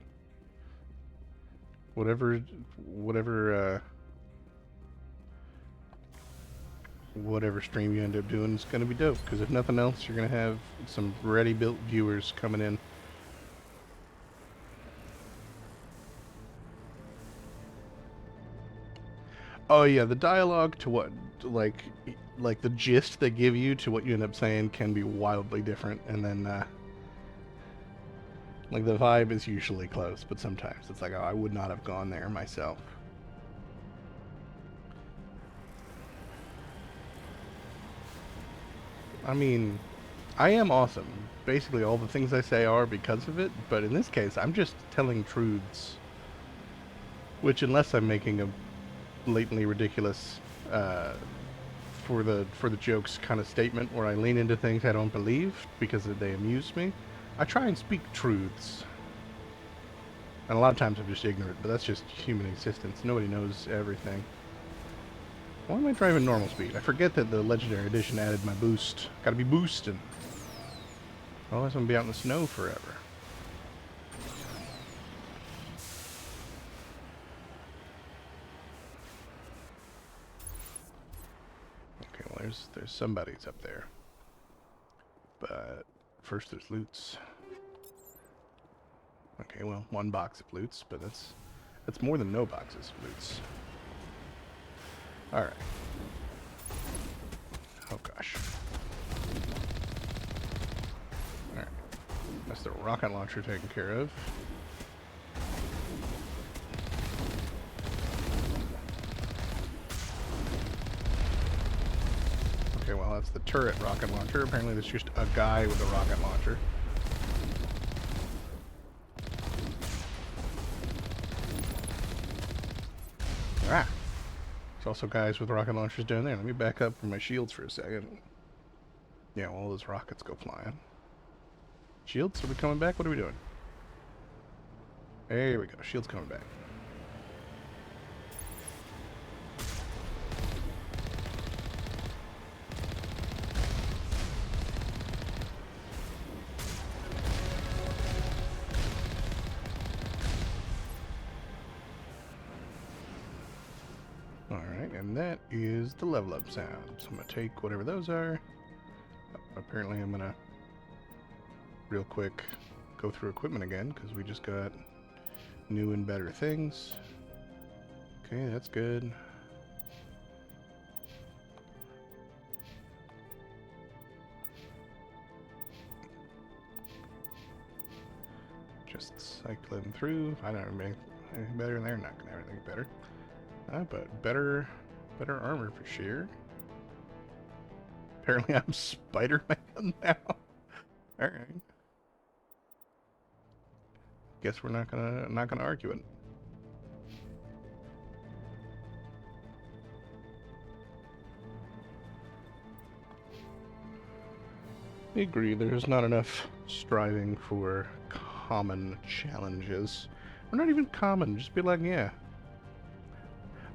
whatever stream you end up doing is going to be dope, because if nothing else, you're going to have some ready-built viewers coming in. Oh yeah, the dialogue to what, like the gist they give you to what you end up saying can be wildly different, and then like the vibe is usually close, but sometimes it's like, oh, I would not have gone there myself. I mean, I am awesome. Basically, all the things I say are because of it, but in this case, I'm just telling truths. Which, unless I'm making a blatantly ridiculous, for the jokes kind of statement where I lean into things I don't believe because they amuse me, I try and speak truths. And a lot of times I'm just ignorant, but that's just human existence. Nobody knows everything. Why am I driving normal speed? I forget that the Legendary Edition added my boost. Gotta be boosting. Otherwise I'm gonna be out in the snow forever. Okay, well there's somebody's up there. But first there's loots. Okay, well, one box of loots, but that's more than no boxes of loots. Alright. Oh gosh. Alright. That's the rocket launcher taken care of. Okay, well that's the turret rocket launcher. Apparently there's just a guy with a rocket launcher. Ah! There's also guys with rocket launchers down there. Let me back up from my shields for a second. Yeah, all those rockets go flying. Shields, are we coming back? What are we doing? There we go. Shields coming back. And that is the level up sound. So I'm going to take whatever those are. Apparently I'm going to real quick go through equipment again because we just got new and better things. Okay, that's good. Just cycling through. I don't have anything better in there. Not going to have anything better. But better armor for sure. Apparently I'm Spider-Man now. Alright. guess we're not gonna argue it. I agree, there's not enough striving for common challenges. Or not even common, just be like, yeah.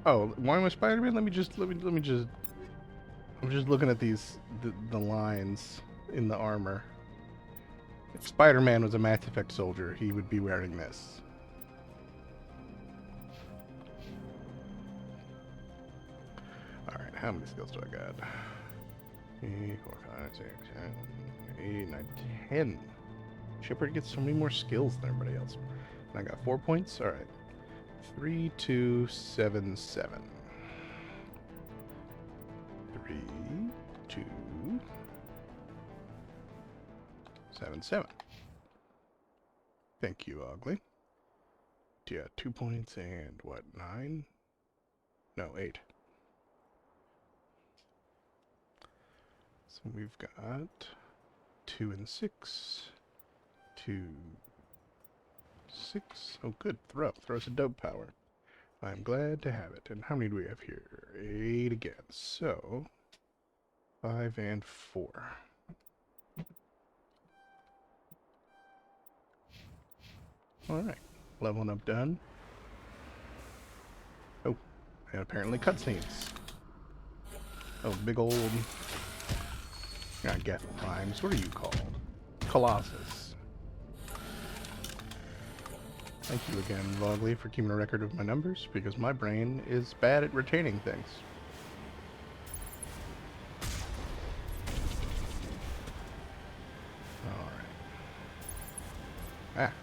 Oh, why am I Spider-Man? Let me just I'm just looking at the lines in the armor. If Spider-Man was a Mass Effect soldier, he would be wearing this. Alright, how many skills do I got? 3, 4, 5, 6, 7, 8, 9, 10. Shepard gets so many more skills than everybody else. And I got 4 points? Alright. 3, 2, 7, 7. 3, 2, 7, 7. Thank you, Ugly. Yeah, 2 points and what, 9? No, 8. So we've got 2 and 6. 2, 6. Oh, good. Throws a dope power. I'm glad to have it. And how many do we have here? 8 again. So 5 and 4. Alright. Leveling up done. Oh, and apparently cutscenes. Oh, big old... I guess Primes. What are you called? Colossus. Thank you again, Vogley, for keeping a record of my numbers, because my brain is bad at retaining things. Alright. Ah.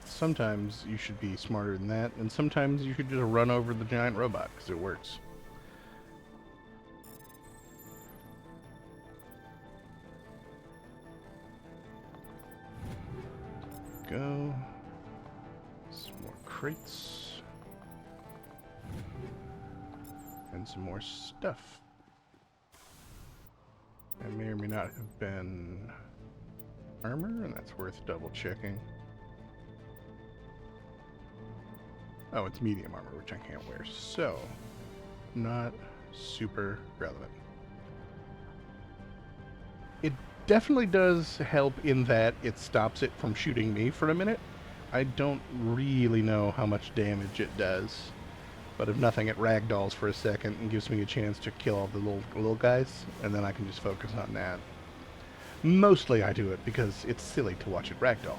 Sometimes you should be smarter than that, and sometimes you should just run over the giant robot, because it works. Go. Some more crates. And some more stuff. That may or may not have been armor, and that's worth double checking. Oh, it's medium armor, which I can't wear, so not super relevant. It definitely does help in that it stops it from shooting me for a minute. I don't really know how much damage it does, but if nothing, it ragdolls for a second and gives me a chance to kill all the little guys, and then I can just focus on that. Mostly I do it because it's silly to watch it ragdoll.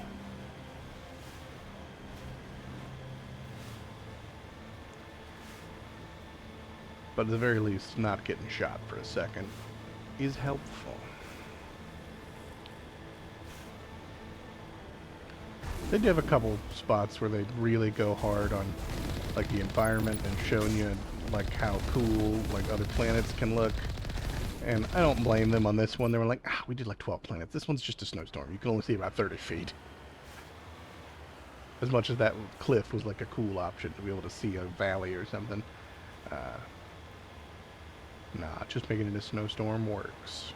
But at the very least, not getting shot for a second is helpful. They do have a couple spots where they really go hard on like the environment and showing you like how cool like other planets can look. And I don't blame them on this one. They were like, we did like 12 planets. This one's just a snowstorm. You can only see about 30 feet. As much as that cliff was like a cool option to be able to see a valley or something. Nah, just making it a snowstorm works.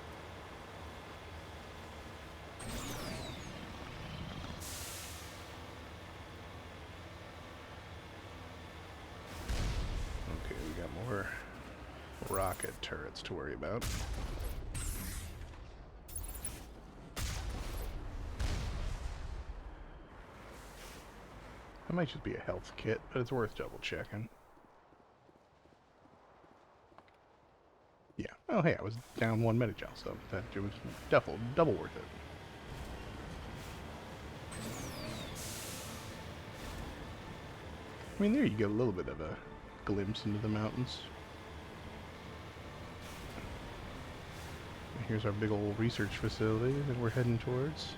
Okay, we got more rocket turrets to worry about. That might just be a health kit, but it's worth double checking. Yeah. Oh, hey, I was down 1 Medi-gel, so that it was double worth it. I mean, there you get a little bit of a glimpse into the mountains. Here's our big old research facility that we're heading towards.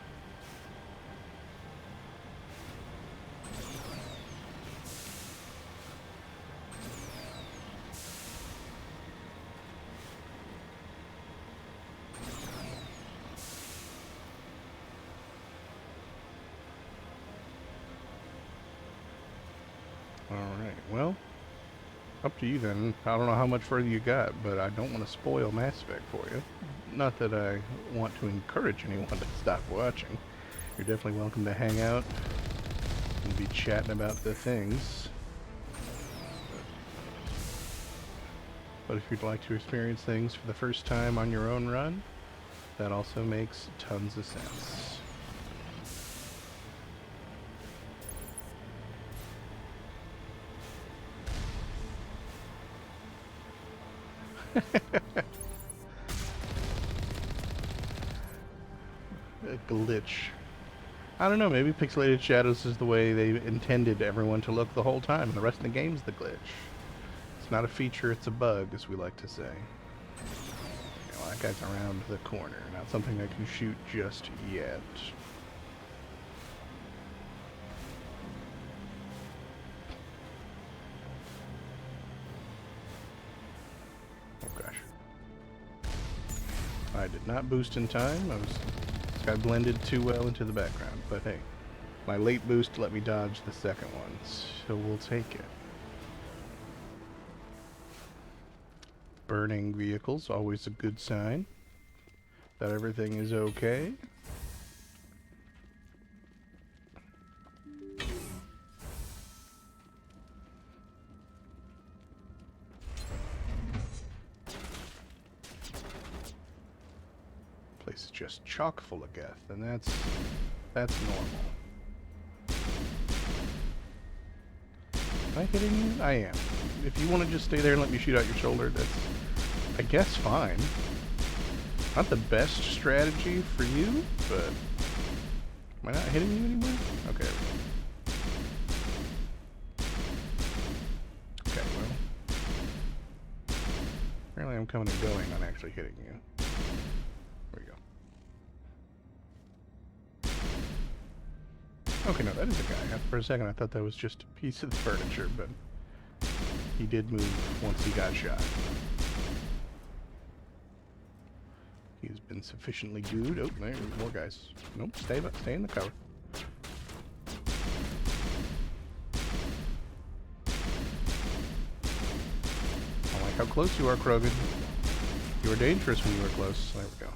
Up to you then. I don't know how much further you got, but I don't want to spoil Mass Effect for you. Not that I want to encourage anyone to stop watching. You're definitely welcome to hang out and be chatting about the things. But if you'd like to experience things for the first time on your own run, that also makes tons of sense. A glitch. I don't know, maybe Pixelated Shadows is the way they intended everyone to look the whole time, and the rest of the game's the glitch. It's not a feature, it's a bug, as we like to say. You know, that guy's around the corner, not something I can shoot just yet. Oh gosh. I did not boost in time. This guy blended too well into the background, but hey, my late boost let me dodge the second one, so we'll take it. Burning vehicles, always a good sign that everything is okay. Place is just chock full of Geth, and that's normal. Am I hitting you? I am. If you want to just stay there and let me shoot out your shoulder, that's, I guess, fine. Not the best strategy for you, but am I not hitting you anymore? Okay. Okay, well. Apparently I'm coming and going, not actually hitting you. There we go. Okay, no, that is a guy. For a second I thought that was just a piece of the furniture, but he did move once he got shot. He's been sufficiently gooed. Oh, there are more guys. Nope, stay in the cover. I like how close you are, Krogan. You were dangerous when you were close. There we go.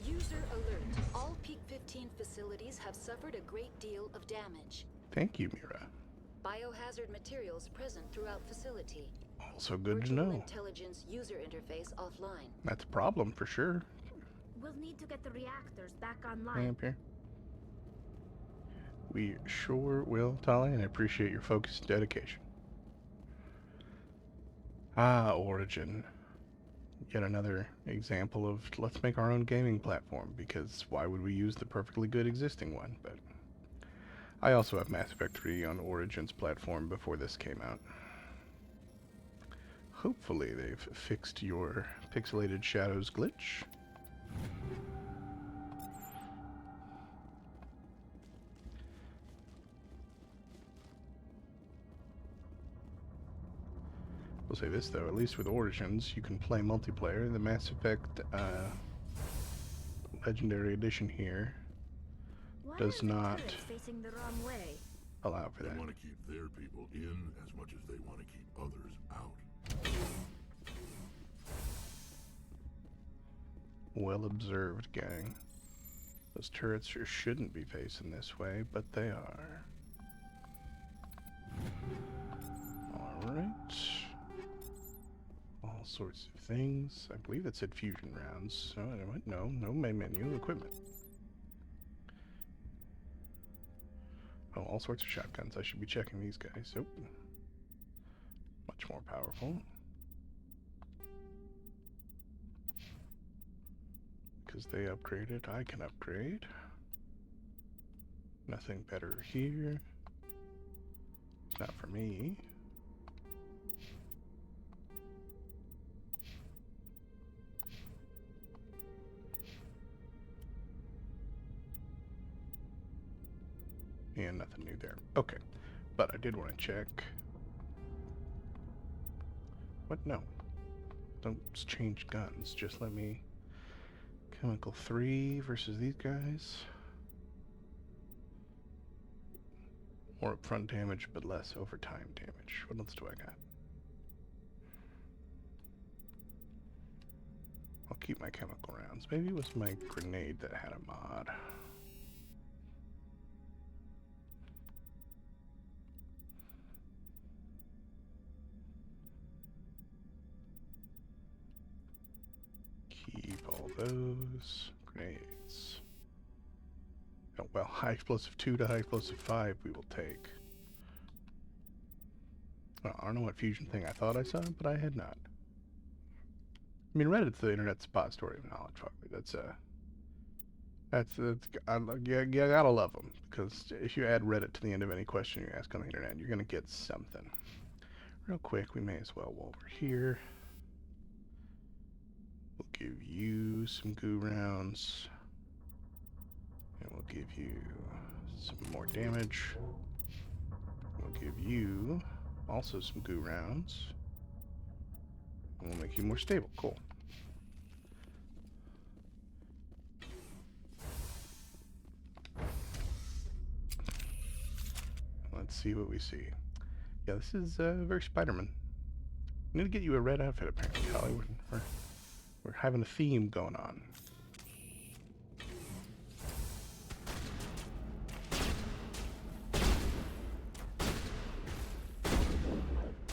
User alert. All Peak 15 facilities have suffered a great deal of damage. Thank you, Mira. Biohazard materials present throughout facility. Also good to Virtual know. Intelligence user interface offline. That's a problem for sure. We'll need to get the reactors back Hang online. up here. We sure will, Tali, and I appreciate your focus and dedication. Ah, Origin. Yet another example of let's make our own gaming platform, because why would we use the perfectly good existing one? But I also have Mass Effect 3 on Origin's platform before this came out. Hopefully they've fixed your Pixelated Shadows glitch. We'll say this though, at least with Origins, you can play multiplayer. The Mass Effect Legendary Edition here does not facing the wrong way. allow for that. They want to keep their people in as much as they want to keep others out. Well observed, gang. Those turrets sure shouldn't be facing this way, but they are. Alright. All sorts of things. I believe that said fusion rounds. So I went, no main menu, equipment. Oh, all sorts of shotguns. I should be checking these guys. Oh. Much more powerful. Because they upgraded, I can upgrade. Nothing better here. Not for me. And nothing new there. Okay. But I did want to check. What? No. Don't change guns. Just let me... Chemical 3 versus these guys. More upfront damage, but less overtime damage. What else do I got? I'll keep my chemical rounds. Maybe it was my grenade that had a mod. Keep all those grenades. Oh, well, high explosive 2 to high explosive 5 we will take. Well, I don't know what fusion thing I thought I saw, but I had not. I mean, Reddit's the internet suppository of knowledge. Fuck me. You gotta love them, because if you add Reddit to the end of any question you ask on the internet, you're gonna get something. Real quick, we may as well, while we're here, we'll give you some goo rounds, and we'll give you some more damage. We'll give you also some goo rounds. We'll make you more stable. Cool. Let's see what we see. Yeah, this is very Spider-Man. I need to get you a red outfit, apparently, Holly. We're having a theme going on.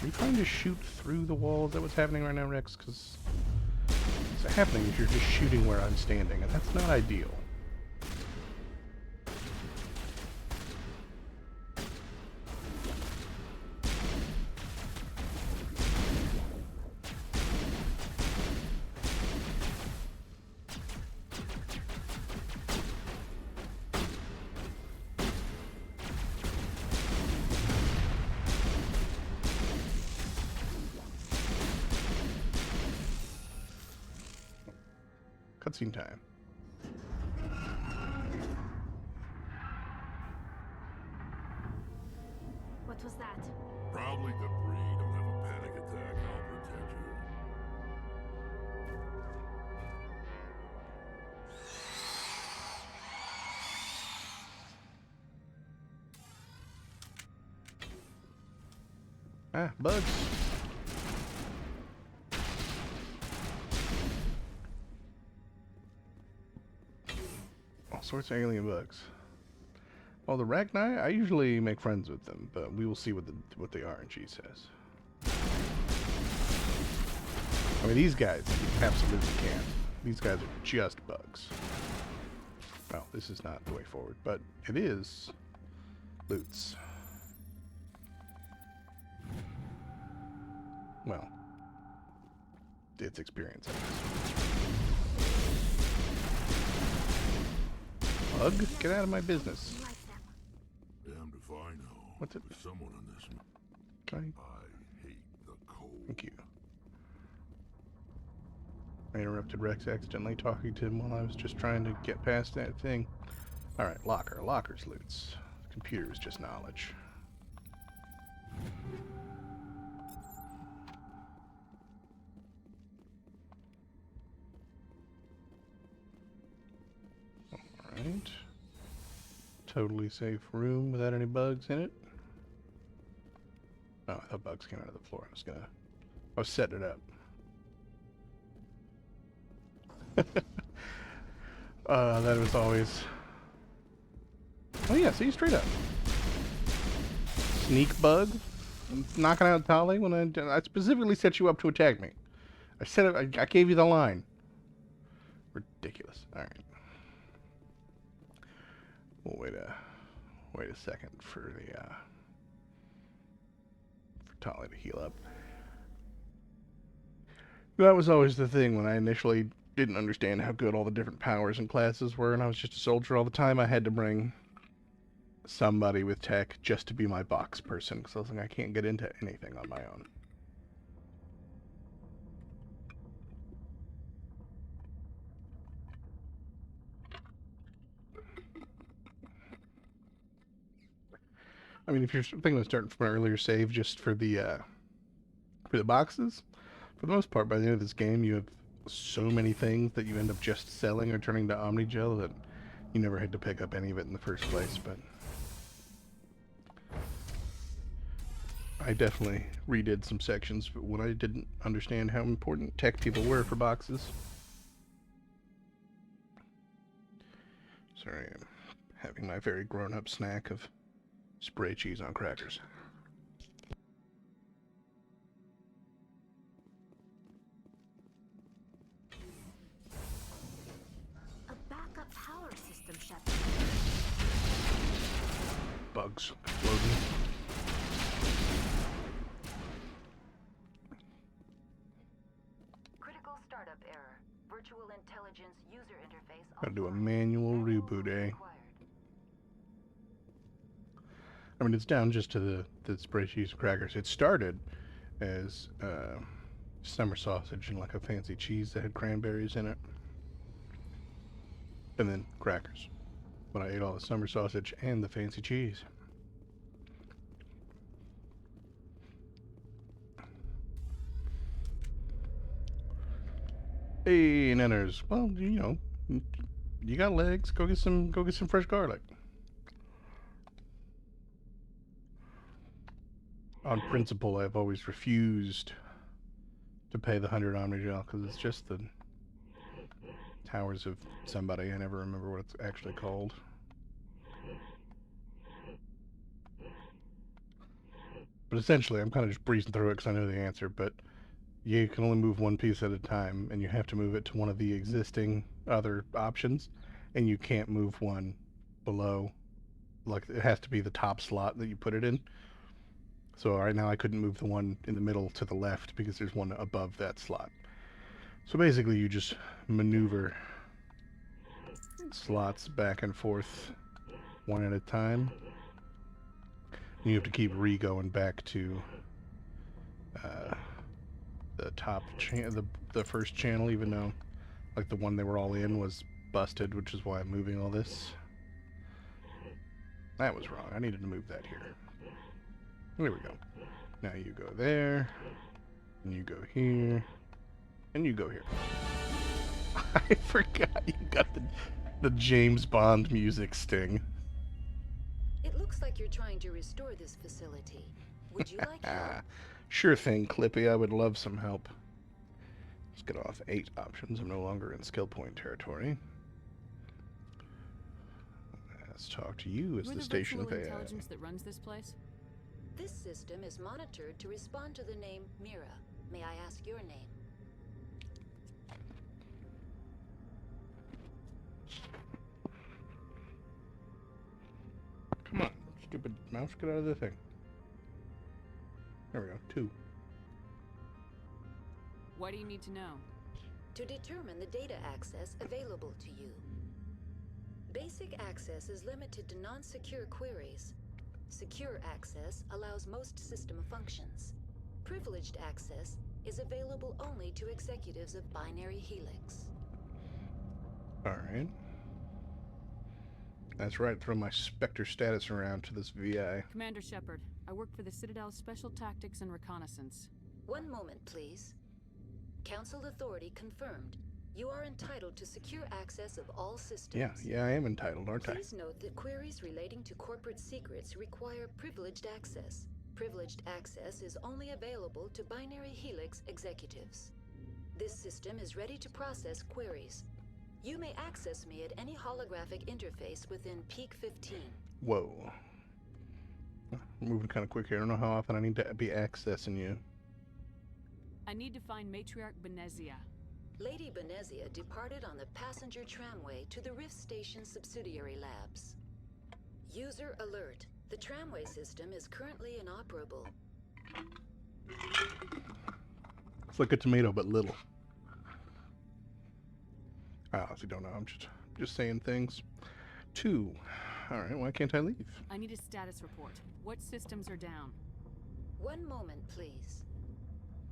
Are you trying to shoot through the wall? Is that what's happening right now, Rex? Because what's happening is you're just shooting where I'm standing, and that's not ideal. Cutscene time. What was that? Probably debris. Don't have a panic attack. I'll protect you. Ah, bugs. All sorts of alien bugs. Well, the Rachni, I usually make friends with them, but we will see what the RNG says. I mean, these guys, you absolutely can't. These guys are just bugs. Well, this is not the way forward, but it is loots. Well, it's experience, I guess. Bug, get out of my business. Damned if I know. What's it? There's someone in this. Okay. I hate the cold. Thank you. I interrupted Rex accidentally talking to him while I was just trying to get past that thing. Alright, locker. Locker's loots. The computer is just knowledge. Alright. Totally safe room without any bugs in it. Oh, I thought bugs came out of the floor. I was setting it up. That was always... Oh yeah, see, straight up. Sneak bug. Knocking out Tali when I specifically set you up to attack me. I gave you the line. Ridiculous. Alright. We'll wait a second for Tali to heal up. That was always the thing when I initially didn't understand how good all the different powers and classes were, and I was just a soldier all the time. I had to bring somebody with tech just to be my box person, because I was like, I can't get into anything on my own. I mean, if you're thinking of starting from an earlier save just for the boxes, for the most part, by the end of this game, you have so many things that you end up just selling or turning to Omnigel that you never had to pick up any of it in the first place. But I definitely redid some sections, but when I didn't understand how important tech people were for boxes. Sorry, I'm having my very grown-up snack of spray cheese on crackers. A backup power system, Shepard. Bugs exploding. Critical startup error. Virtual intelligence user interface. Gotta do a manual reboot, eh? I mean, it's down just to the spray cheese crackers. It started as summer sausage and like a fancy cheese that had cranberries in it. And then crackers. But I ate all the summer sausage and the fancy cheese. Hey, Nenners. Well, you know, you got legs. Go get some fresh garlic. On principle, I've always refused to pay the 100 Omnigel because it's just the Towers of somebody. I never remember what it's actually called. But essentially, I'm kind of just breezing through it because I know the answer, but you can only move one piece at a time, and you have to move it to one of the existing other options, and you can't move one below. Like, it has to be the top slot that you put it in. So right now I couldn't move the one in the middle to the left because there's one above that slot. So basically you just maneuver slots back and forth one at a time. And you have to keep re-going back to the top the first channel, even though like the one they were all in was busted, which is why I'm moving all this. That was wrong. I needed to move that here. There we go. Now you go there, and you go here, and you go here. I forgot you got the James Bond music sting. It looks like you're trying to restore this facility. Would you like help? Sure thing, Clippy. I would love some help. Let's get off 8 options. I'm no longer in skill point territory. Let's talk to you as the station virtual fan. intelligence that runs this place? This system is monitored to respond to the name Mira. May I ask your name? Come on, stupid mouse, get out of the thing. There we go, 2. What do you need to know? To determine the data access available to you. Basic access is limited to non-secure queries. Secure access allows most system functions. Privileged access is available only to executives of Binary Helix. Alright. That's right, throw my Spectre status around to this VI. Commander Shepard, I work for the Citadel's Special Tactics and Reconnaissance. One moment, please. Council authority confirmed. You are entitled to secure access of all systems. Yeah, I am entitled, aren't I? Please note that queries relating to corporate secrets require privileged access. Privileged access is only available to Binary Helix executives. This system is ready to process queries. You may access me at any holographic interface within Peak 15. Whoa. I'm moving kind of quick here. I don't know how often I need to be accessing you. I need to find Matriarch Benezia. Lady Benezia departed on the passenger tramway to the Rift Station subsidiary labs. User alert. The tramway system is currently inoperable. It's like a tomato, but little. I honestly don't know. I'm just saying things. 2. Alright, why can't I leave? I need a status report. What systems are down? One moment, please.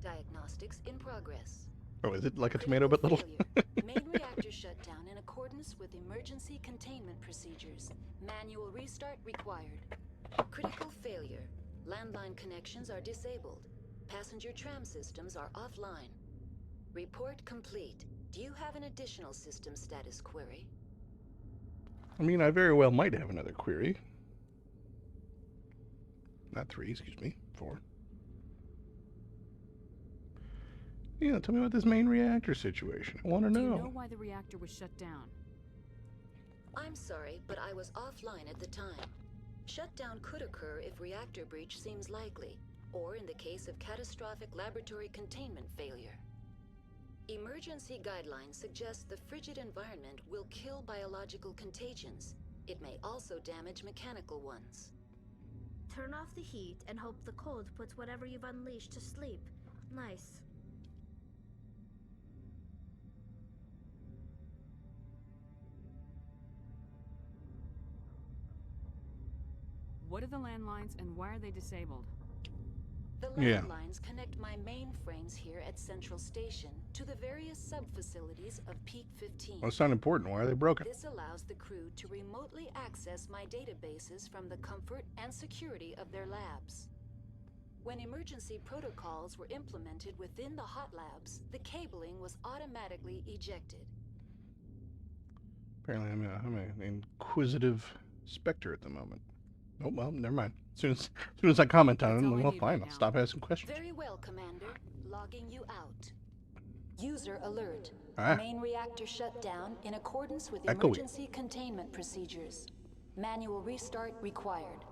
Diagnostics in progress. Oh, is it like a tomato, but little? Main reactor shut down in accordance with emergency containment procedures. Manual restart required. Critical failure. Landline connections are disabled. Passenger tram systems are offline. Report complete. Do you have an additional system status query? I mean, I very well might have another query. Not 3, excuse me. 4. Yeah, tell me about this main reactor situation. I want to Do you know. know why the reactor was shut down? I'm sorry, but I was offline at the time. Shutdown could occur if reactor breach seems likely, or in the case of catastrophic laboratory containment failure. Emergency guidelines suggest the frigid environment will kill biological contagions. It may also damage mechanical ones. Turn off the heat and hope the cold puts whatever you've unleashed to sleep. Nice. What are the landlines and why are they disabled? The Yeah. landlines connect my mainframes here at Central Station to the various sub-facilities of Peak 15. Well, it's not important. Why are they broken? This allows the crew to remotely access my databases from the comfort and security of their labs. When emergency protocols were implemented within the hot labs, the cabling was automatically ejected. Apparently, I'm an inquisitive Spectre at the moment. Oh, well, never mind. As soon as I comment on it, well, fine, I'll stop asking questions. Very well, Commander. Logging you out. User alert. Ah. Main reactor shut down in accordance with Echoey. emergency containment procedures. Manual restart required.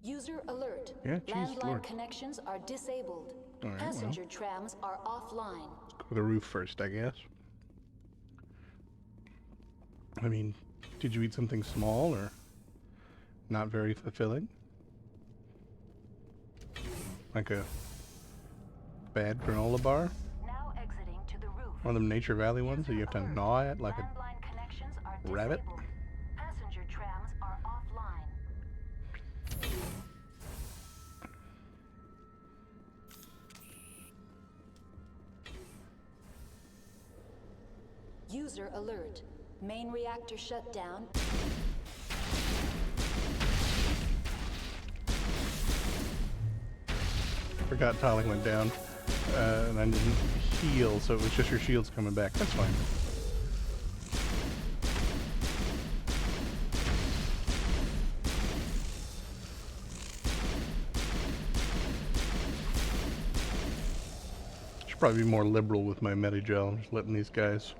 User alert. Yeah, geez, Landline Lord. connections are disabled. All right, Passenger trams are offline. Go to the roof first, I guess. I mean, did you eat something small or not very fulfilling? Like a bad granola bar? Now exiting to the roof. One of them Nature Valley ones that you have to gnaw at like a Landline connections are rabbit? disabled. Passenger trams are offline. User alert. Main reactor shut down. Forgot tiling went down, and I didn't heal, so it was just your shields coming back. That's fine. Should probably be more liberal with my Medigel. I'm just letting these guys.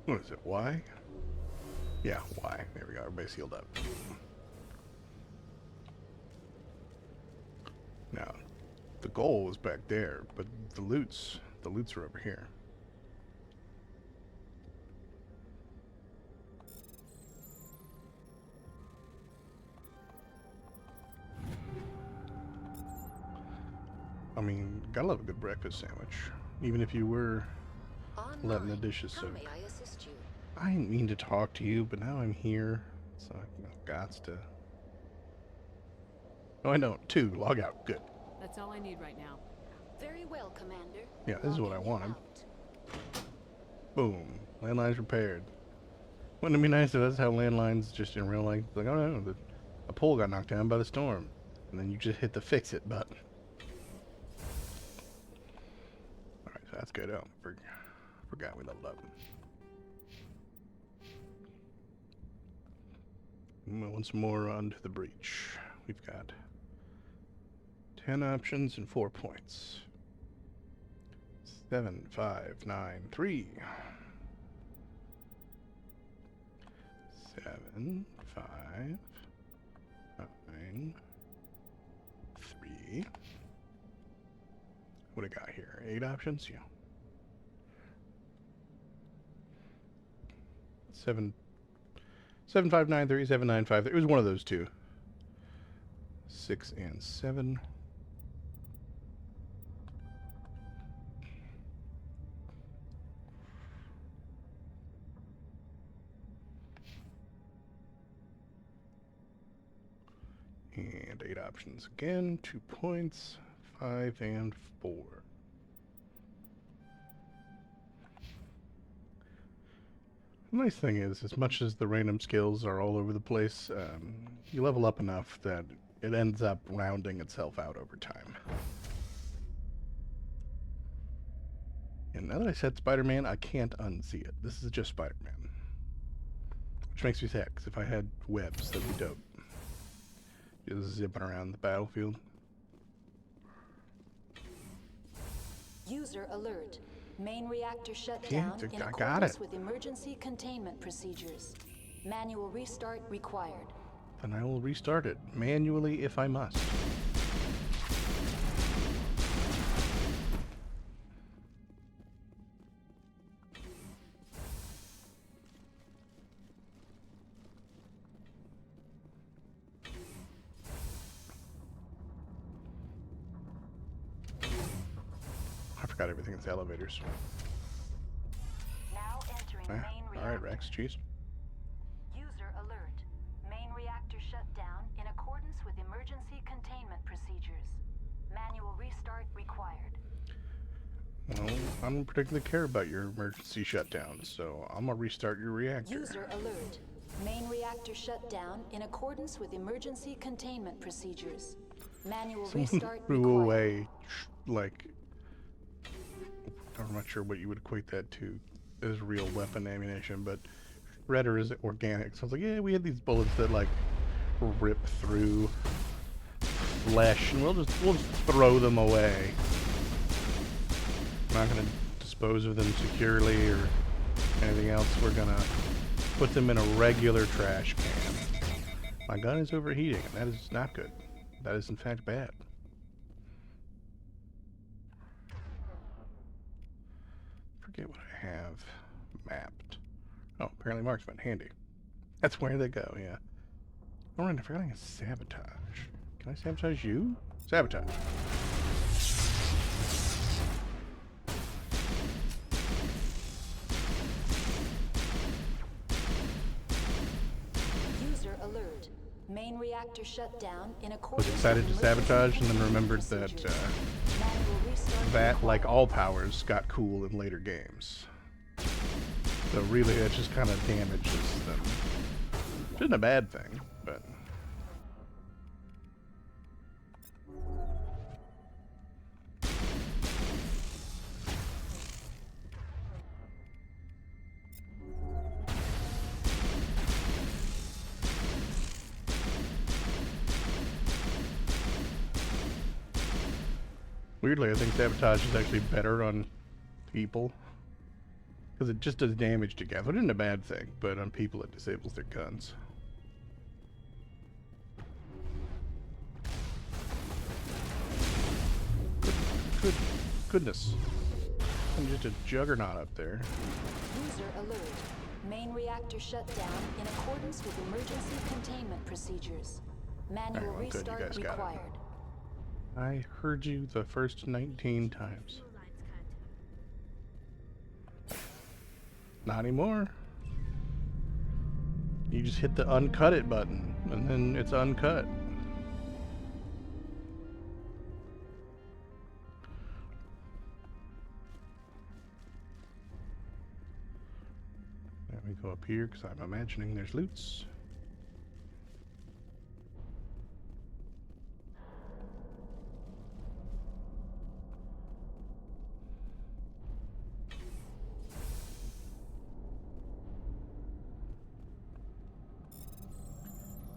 What is it? Y? Yeah, Y. There we go. Everybody's healed up. Now, the goal was back there, but the loots are over here. I mean, gotta love a good breakfast sandwich, even if you were letting the dishes soak. How may I assist you? I didn't mean to talk to you, but now I'm here, so I've got to. No, I don't. 2. Log out. Good. That's all I need right now. Very well, Commander. Yeah, this is what I wanted. Boom. Landlines repaired. Wouldn't it be nice if that's how landlines just in real life, like, oh no, a pole got knocked down by the storm, and then you just hit the fix it button. Alright, so that's good. Oh, forgot we leveled up. Once more onto the breach. We've got 10 options and 4 points. 7, 5, 9, 3. 7, 5, 9, 3. What do I got here? 8 options? Yeah. 7, 5, 9, 3, 7, 9, 5. It was one of those two. 6 and 7. And 8 options again. 2 points. 5 and 4. The nice thing is, as much as the random skills are all over the place, you level up enough that it ends up rounding itself out over time. And now that I said Spider-Man, I can't unsee it. This is just Spider-Man. Which makes me sad, because if I had webs, that'd be dope. Just zipping around the battlefield. User alert. Main reactor shut Yeah, down in I got accordance it. with emergency containment procedures. Manual restart required. Then I will restart it manually if I must. I forgot everything's elevators. Now entering main reactor. Alright, Rex, cheese. User alert. Main reactor shut down in accordance with emergency containment procedures. Manual restart required. Well, I don't particularly care about your emergency shutdown, so I'm gonna restart your reactor. User alert. Main reactor shut down in accordance with emergency containment procedures. Manual Someone restart threw required. away, like, I'm not sure what you would equate that to as real weapon ammunition, but Shredder is organic. So I was like, yeah, we had these bullets that like rip through flesh, and we'll just throw them away. We're not gonna dispose of them securely or anything else. We're gonna put them in a regular trash can. My gun is overheating, and that is not good. That is in fact bad. Forget what I have mapped. Oh, apparently marksman, handy. That's where they go, yeah. Oh, right, I forgot I can sabotage. Can I sabotage you? Sabotage. User alert. Main reactor shut down in Was accordance excited to with sabotage and then emergency remembered containment that procedures. Manual restart that, like all powers, got cool in later games. So really, that just kind of damages them. Which isn't a bad thing, but... Weirdly, I think sabotage is actually better on people. Because it just does damage to gas. It isn't a bad thing, but on people it disables their guns. Goodness. I'm just a juggernaut up there. User alert. Main reactor shut down in accordance with emergency containment procedures. Manual Alright, well, good, you restart guys got it. required. I heard you the first 19 times. Not anymore. You just hit the uncut it button, and then it's uncut. Let me go up here, because I'm imagining there's loots.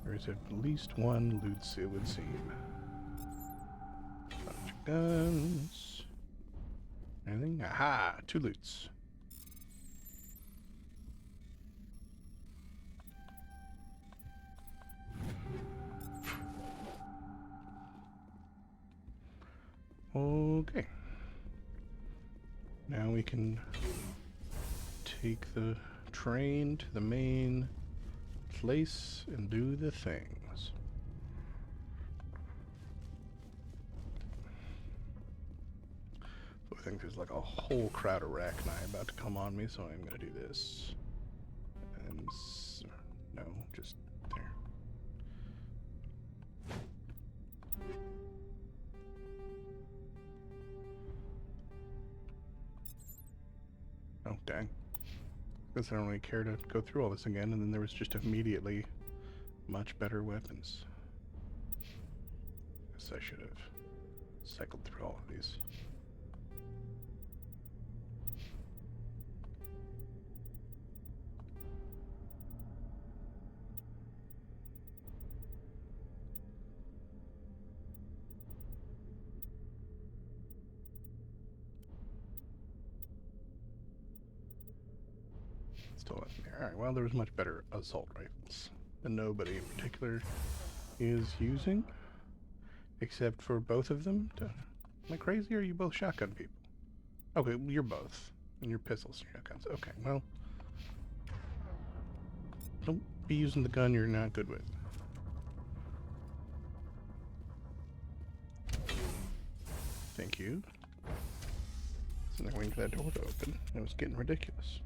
There's at least one loot, it would seem. Bunch of guns. Anything? Aha! 2 loots. Okay. Now we can take the train to the main place and do the things. So I think there's like a whole crowd of Rachni about to come on me, so I'm gonna do this. And no, just there. Oh, dang. Guess I don't really care to go through all this again, and then there was just immediately much better weapons. Guess I should have cycled through all of these. Still nothing there. Alright, well, there was much better assault rifles that nobody in particular is using. Except for both of them. Am I crazy, or are you both shotgun people? Okay, you're both. And your pistols and shotguns. Okay, well. Don't be using the gun you're not good with. Thank you. So I'm waiting for that door to open. It was getting ridiculous.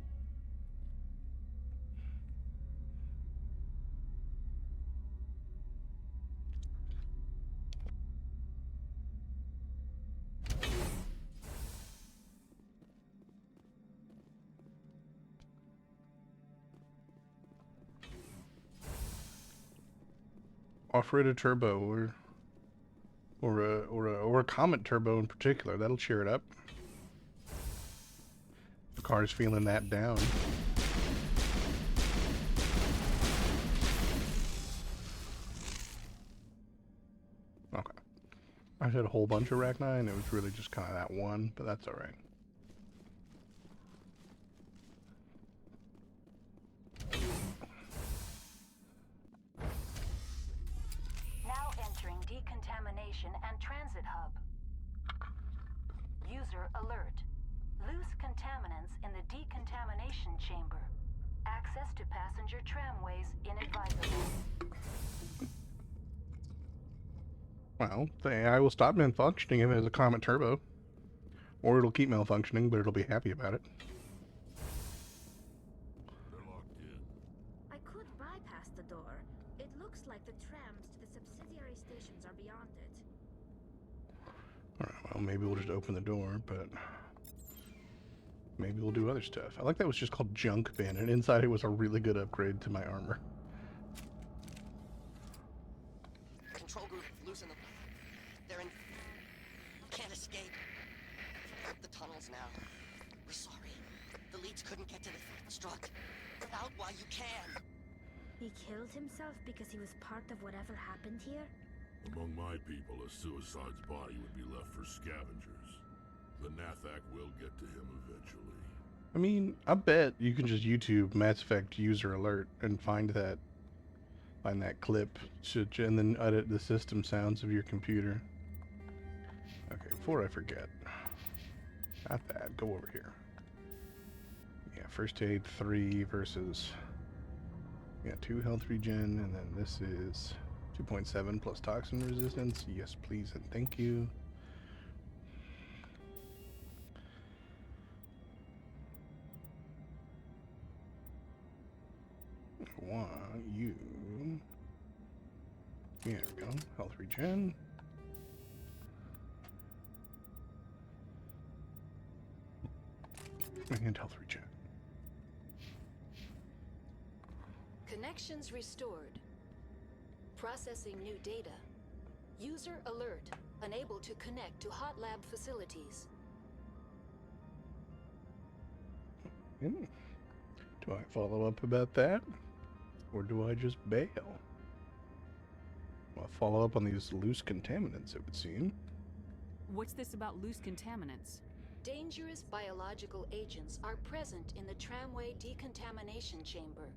Offer it a turbo or a Comet turbo in particular. That'll cheer it up. The car's feeling that down. Okay. I had a whole bunch of Rachni, and it was really just kind of that one, but that's all right. Decontamination and transit hub. User alert. Loose contaminants in the decontamination chamber. Access to passenger tramways inadvisable. Well, the AI will stop malfunctioning if it has a Comet turbo. Or it'll keep malfunctioning, but it'll be happy about it. I could bypass the door. It looks like the trams to the subsidiary stations are beyond it. Alright, well, maybe we'll just open the door, but maybe we'll do other stuff. I like that it was just called Junk Bin, and inside it was a really good upgrade to my armor. Control group, loosen them. They're in... Can't escape. Up the tunnels now. We're sorry. The leads couldn't get to the struck. Get out while you can. He killed himself because he was part of whatever happened here? Among my people, a suicide's body would be left for scavengers. The Nathak will get to him eventually. I mean, I bet you can just YouTube Mass Effect user alert and find that clip, and then edit the system sounds of your computer. Okay, before I forget, not that, go over here. Yeah, first aid 3 versus, yeah, 2 health regen, and then this is 2.7 plus toxin resistance. Yes, please, and thank you. I want you. There we go. Health regen. And health regen. Connections restored. Processing new data. User alert. Unable to connect to hot lab facilities. Do I follow up about that? Or do I just bail? I'll follow up on these loose contaminants, it would seem. What's this about loose contaminants? Dangerous biological agents are present in the tramway decontamination chamber.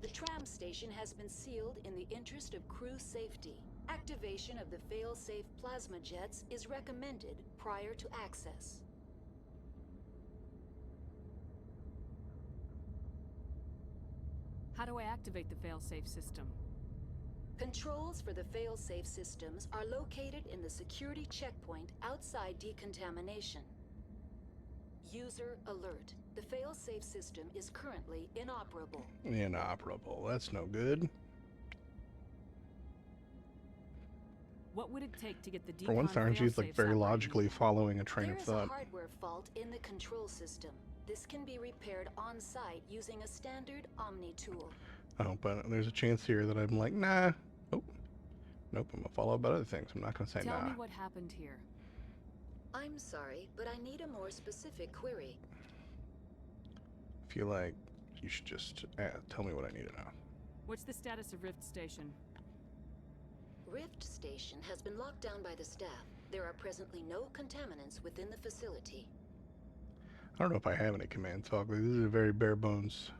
The tram station has been sealed in the interest of crew safety. Activation of the fail-safe plasma jets is recommended prior to access. How do I activate the fail-safe system? Controls for the fail-safe systems are located in the security checkpoint outside decontamination. User alert. The fail-safe system is currently inoperable. Inoperable. That's no good. What would it take to get the For once, RNG's like very logically following a train of thought. There is a hardware fault in the control system. This can be repaired on-site using a standard Omni tool. Oh, but there's a chance here that I'm like, nah. Oh. Nope, I'm gonna follow up about other things. I'm not gonna say nah. Tell me what happened here. I'm sorry, but I need a more specific query. I feel like you should just tell me what I need to know. What's the status of Rift Station? Rift Station has been locked down by the staff. There are presently no contaminants within the facility. I don't know if I have any command talk. This is a very bare bones.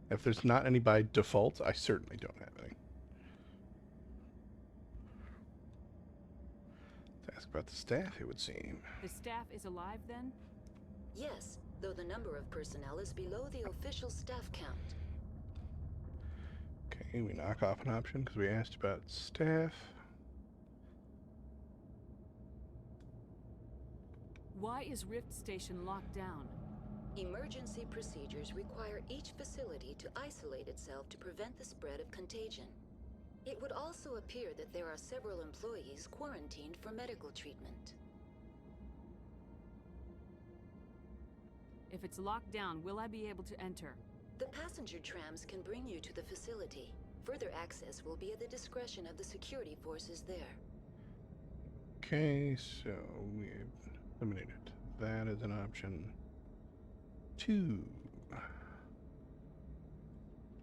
If there's not any by default, I certainly don't have any. Let's ask about the staff, it would seem. The staff is alive then? Yes, though the number of personnel is below the official staff count. Okay, we knock off an option because we asked about staff. Why is Rift Station locked down? Emergency procedures require each facility to isolate itself to prevent the spread of contagion. It would also appear that there are several employees quarantined for medical treatment. If it's locked down, will I be able to enter? The passenger trams can bring you to the facility. Further access will be at the discretion of the security forces there. Okay, so we've eliminated that as an option 2.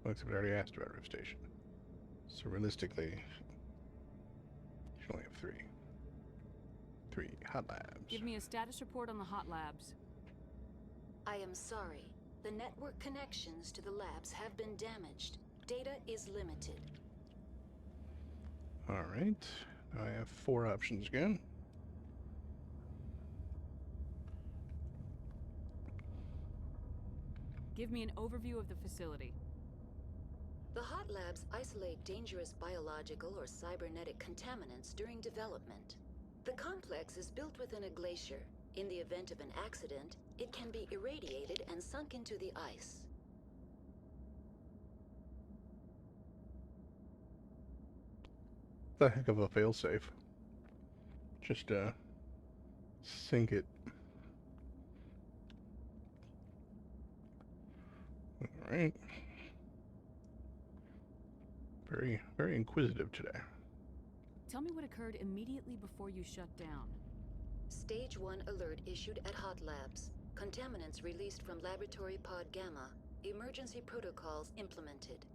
Looks like we already asked about Rift Station. So realistically, you should only have 3. 3 hot labs. Give me a status report on the hot labs. I am sorry. The network connections to the labs have been damaged. Data is limited. Alright. I have 4 options again. Give me an overview of the facility. The hot labs isolate dangerous biological or cybernetic contaminants during development. The complex is built within a glacier. In the event of an accident, it can be irradiated and sunk into the ice. The heck of a failsafe. Just sink it. Alright. Very, very inquisitive today. Tell me what occurred immediately before you shut down. Stage 1 alert issued at Hot Labs. Contaminants released from Laboratory Pod Gamma. Emergency protocols implemented.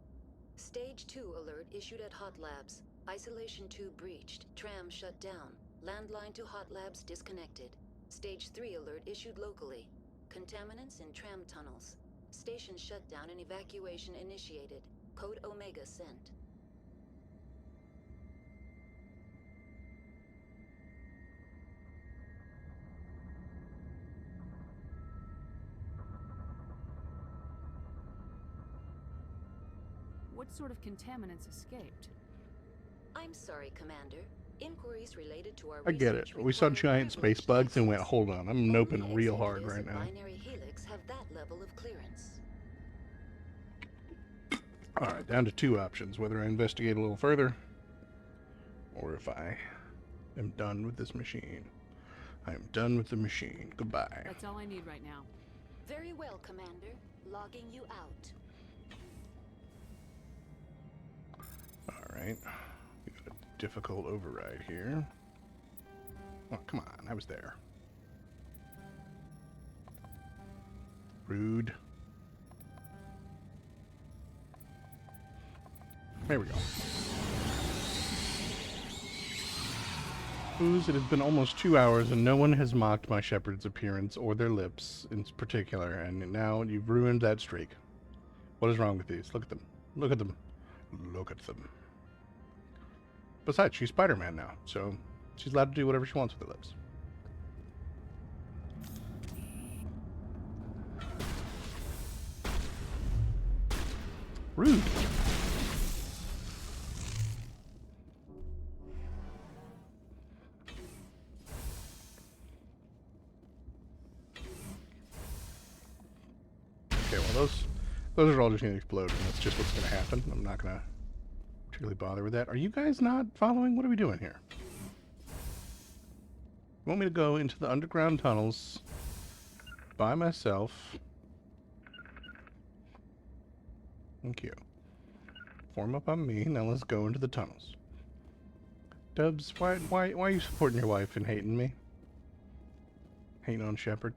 Stage 2 alert issued at Hot Labs. Isolation 2 breached. Tram shut down. Landline to Hot Labs disconnected. Stage 3 alert issued locally. Contaminants in tram tunnels. Station shutdown and evacuation initiated. Code Omega sent. What sort of contaminants escaped? I'm sorry, Commander. Inquiries related to our I get it. We saw giant space bugs and went, hold on, I'm noping real hard right now. Binary Helix have that level of clearance. Alright, down to 2 options. Whether I investigate a little further, or if I am done with this machine. I am done with the machine. Goodbye. That's all I need right now. Very well, Commander. Logging you out. Alright. We got a difficult override here. Oh, come on. I was there. Rude. There we go. Ooze, it has been almost 2 hours and no one has mocked my shepherd's appearance or their lips in particular, and now you've ruined that streak. What is wrong with these? Look at them. Look at them. Look at them. Besides, she's Spider-Man now, so she's allowed to do whatever she wants with her lips. Rude. Okay, well those are all just going to explode, and that's just what's going to happen. I'm not going to particularly bother with that. Are you guys not following? What are we doing here? You want me to go into the underground tunnels by myself? Thank you. Form up on me. Now let's go into the tunnels. Dubs, why are you supporting your wife and hating me? Hating on Shepard?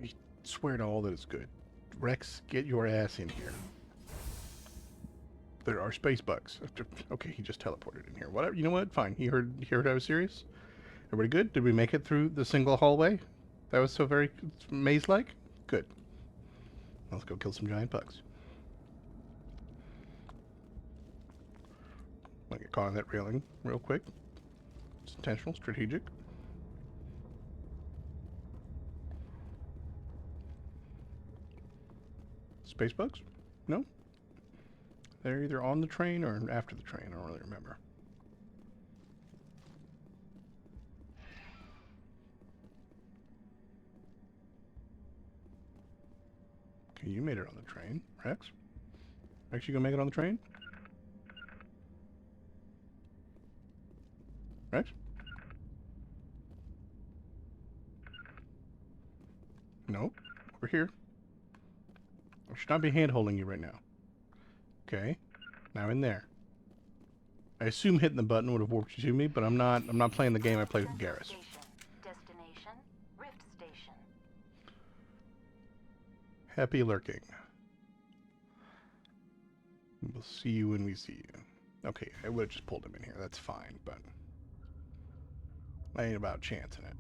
You swear to all that it's good. Rex, get your ass in here. There are space bugs. Okay, he just teleported in here. Whatever. You know what? Fine. He heard I was serious. Everybody good? Did we make it through the single hallway? That was so very maze-like? Good. Let's go kill some giant bugs. I'll get caught on that railing real quick. It's intentional, strategic. Space bugs? No? They're either on the train or after the train. I don't really remember. Okay, you made it on the train, Rex. Rex, you gonna make it on the train? Rex? Nope. We're here. I should not be hand-holding you right now. Okay. Now in there. I assume hitting the button would have warped you to me, but I'm not playing the game I played with Garrus. Destination, Rift Station. Happy lurking. We'll see you when we see you. Okay, I would have just pulled him in here. That's fine, but I ain't about chancing it.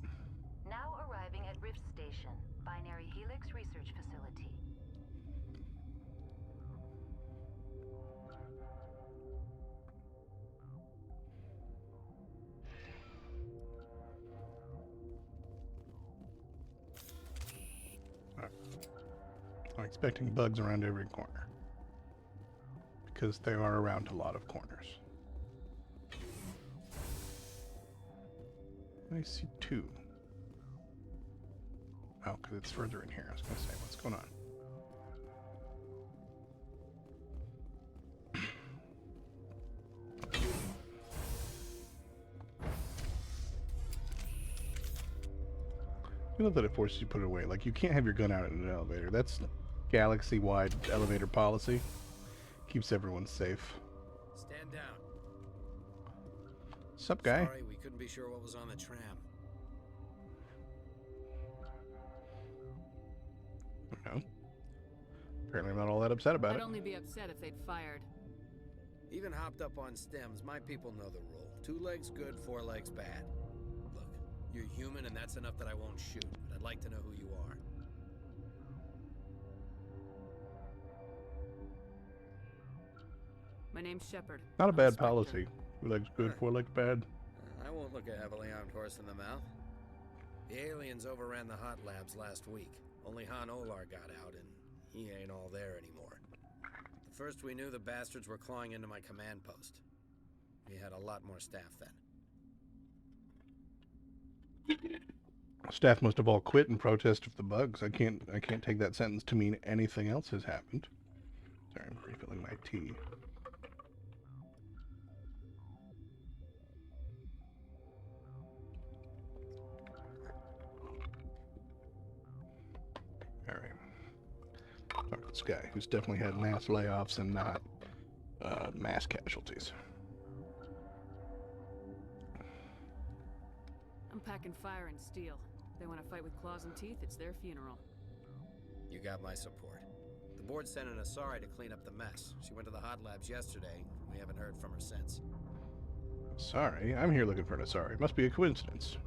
Now arriving at Rift Station, Binary Helix Research Facility. I'm expecting bugs around every corner. Because they are around a lot of corners. I see two. Oh, because it's further in here. I was going to say, what's going on? You love that it forces you to put it away. Like, you can't have your gun out in an elevator. That's galaxy-wide elevator policy. Keeps everyone safe. Stand down. Sup, guy? Sorry, we couldn't be sure what was on the tram. No. Apparently I'm not all that upset about I'd it. only be upset if they'd fired. Even hopped up on stems, my people know the rule. 2 legs good, 4 legs bad. Look, you're human and that's enough that I won't shoot, but I'd like to know who you are. My name's Shepard. Not a bad policy. 2 legs good, 4 legs bad. I won't look a heavily armed horse in the mouth. The aliens overran the hot labs last week. Only Han Olar got out, and he ain't all there anymore. The first we knew, the bastards were clawing into my command post. We had a lot more staff then. Staff must have all quit in protest of the bugs. I can't take that sentence to mean anything else has happened. Sorry, I'm refilling my tea. Alright. Talk to this guy who's definitely had mass layoffs and not mass casualties. I'm packing fire and steel. They want to fight with claws and teeth, it's their funeral. You got my support. The board sent an Asari to clean up the mess. She went to the hot labs yesterday. We haven't heard from her since. Sorry, I'm here looking for an Asari. It must be a coincidence.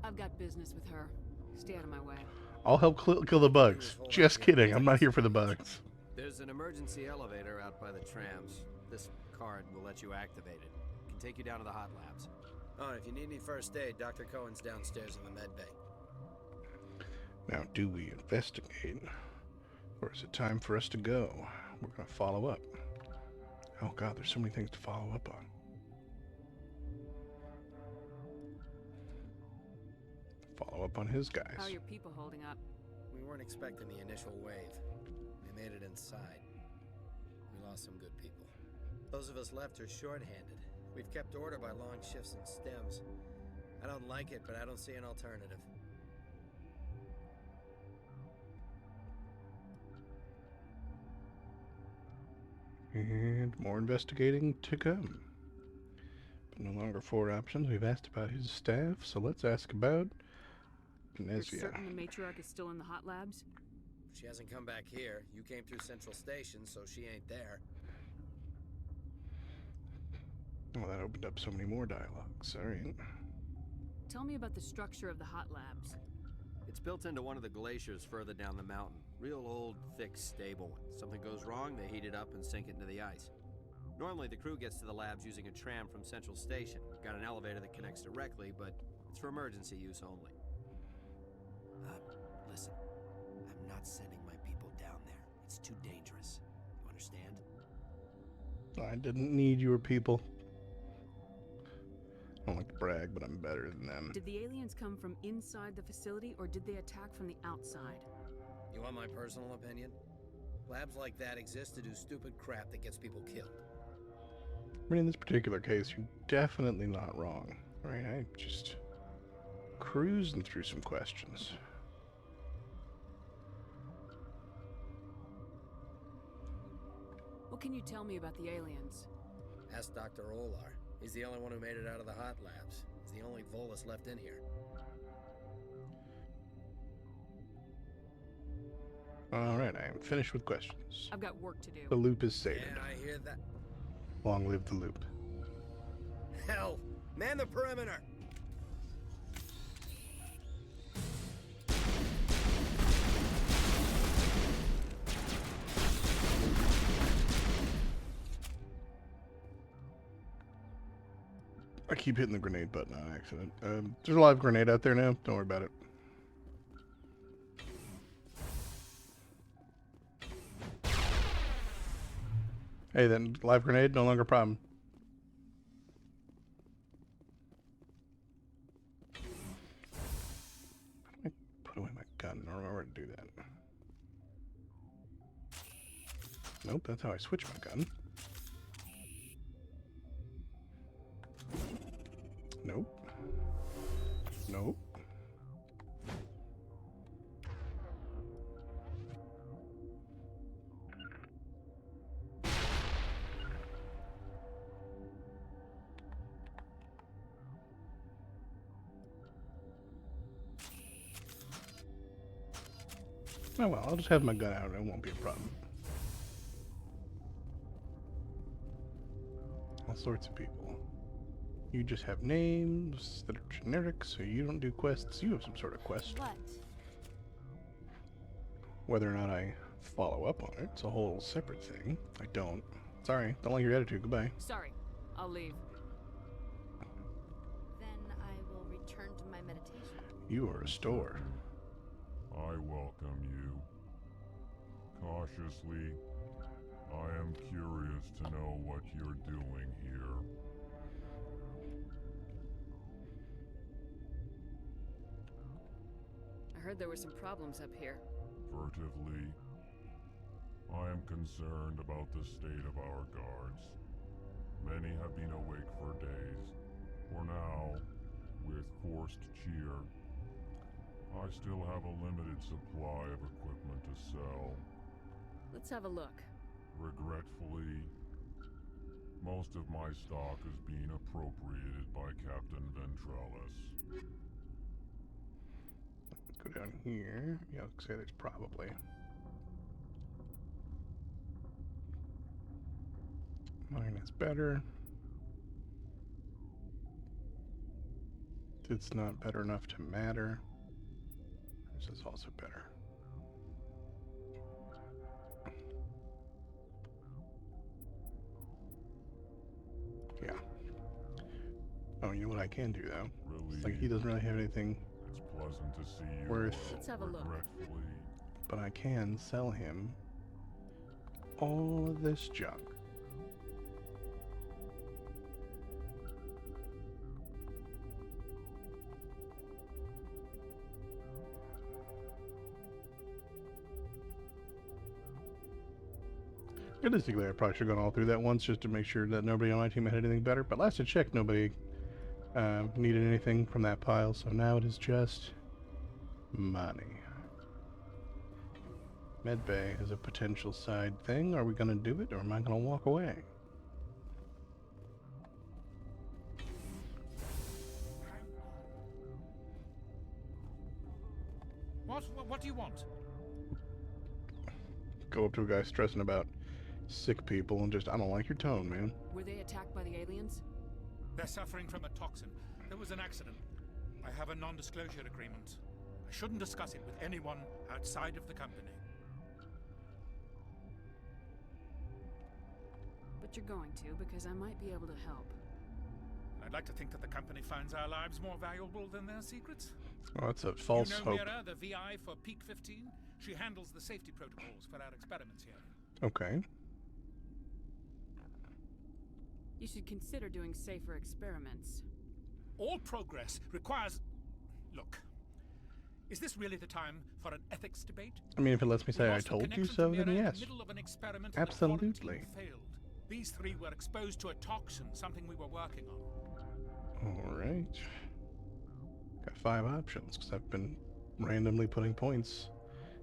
I've got business with her. Stay out of my way. I'll help kill the bugs. Just kidding. I'm not here for the bugs. There's an emergency elevator out by the trams. This card will let you activate it. It can take you down to the hot labs. Oh, and if you need any first aid, Dr. Cohen's downstairs in the med bay. Now, do we investigate? Or is it time for us to go? We're going to follow up. Oh god, there's so many things to follow up on. Follow up on his guys. How are your people holding up? We weren't expecting the initial wave. They made it inside. We lost some good people. Those of us left are short-handed. We've kept order by long shifts and stems. I don't like it, but I don't see an alternative. And more investigating to come. But no longer 4 options. We've asked about his staff, so let's ask about You're Benezia. certain the matriarch is still in the hot labs? She hasn't come back here. You came through Central Station, so she ain't there. Well, that opened up so many more dialogues. All right. Tell me about the structure of the hot labs. It's built into one of the glaciers further down the mountain. Real old, thick, stable one. Something goes wrong, they heat it up and sink it into the ice. Normally, the crew gets to the labs using a tram from Central Station. Got an elevator that connects directly, but it's for emergency use only. Listen. I'm not sending my people down there. It's too dangerous. You understand? I didn't need your people. I don't like to brag, but I'm better than them. Did the aliens come from inside the facility, or did they attack from the outside? You want my personal opinion? Labs like that exist to do stupid crap that gets people killed. I mean, in this particular case, you're definitely not wrong. Right? I'm just cruising through some questions. What can you tell me about the aliens? Ask Dr. Olar. He's the only one who made it out of the hot labs. He's the only Volus left in here. Alright, I am finished with questions. I've got work to do. The loop is sated. Yeah, I hear that. Long live the loop. Hell! Man the perimeter! I keep hitting the grenade button on accident. There's a live grenade out there now. Don't worry about it. Hey, then live grenade, no longer a problem. How do I put away my gun? I don't remember to do that. Nope, that's how I switch my gun. Nope. Nope. Oh well, I'll just have my gun out and it won't be a problem. All sorts of people. You just have names that are generic, so you don't do quests. You have some sort of quest. What? Whether or not I follow up on it, it's a whole separate thing. I don't. Sorry, don't like your attitude. Goodbye. Sorry, I'll leave. Then I will return to my meditation. You are a store. I welcome you. Cautiously, I am curious to know what you're doing here. I heard there were some problems up here. Furtively, I am concerned about the state of our guards. Many have been awake for days. For now, with forced cheer, I still have a limited supply of equipment to sell. Let's have a look. Regretfully, most of my stock is being appropriated by Captain Ventralis. Go down here. Yeah, I'll say there's probably. Mine is better. It's not better enough to matter. This is also better. Yeah. Oh, you know what I can do though? It's like he doesn't really have anything It's pleasant to see you. worth. Let's have a look. Regretfully, But I can sell him all of this junk. Realistically, I probably should have gone all through that once just to make sure that nobody on my team had anything better. But last I checked, nobody needed anything from that pile. So now it is just money. Medbay is a potential side thing. Are we going to do it or am I going to walk away? What do you want? Go up to a guy stressing about sick people and just, I don't like your tone, man. Were they attacked by the aliens? They're suffering from a toxin. There was an accident. I have a non-disclosure agreement. I shouldn't discuss it with anyone outside of the company. But you're going to, because I might be able to help. I'd like to think that the company finds our lives more valuable than their secrets. Well, that's a false you know hope. Mira, the VI for Peak 15? She handles the safety protocols for our experiments here. Okay. You should consider doing safer experiments. All progress requires... Look, is this really the time for an ethics debate? I mean, if it lets me We say I lost the told you connection so, to then Mira in yes. the middle of an experiment and the Absolutely. quarantine failed. These three were exposed to a toxin, something we were working on. Alright. Got 5 options, because I've been randomly putting points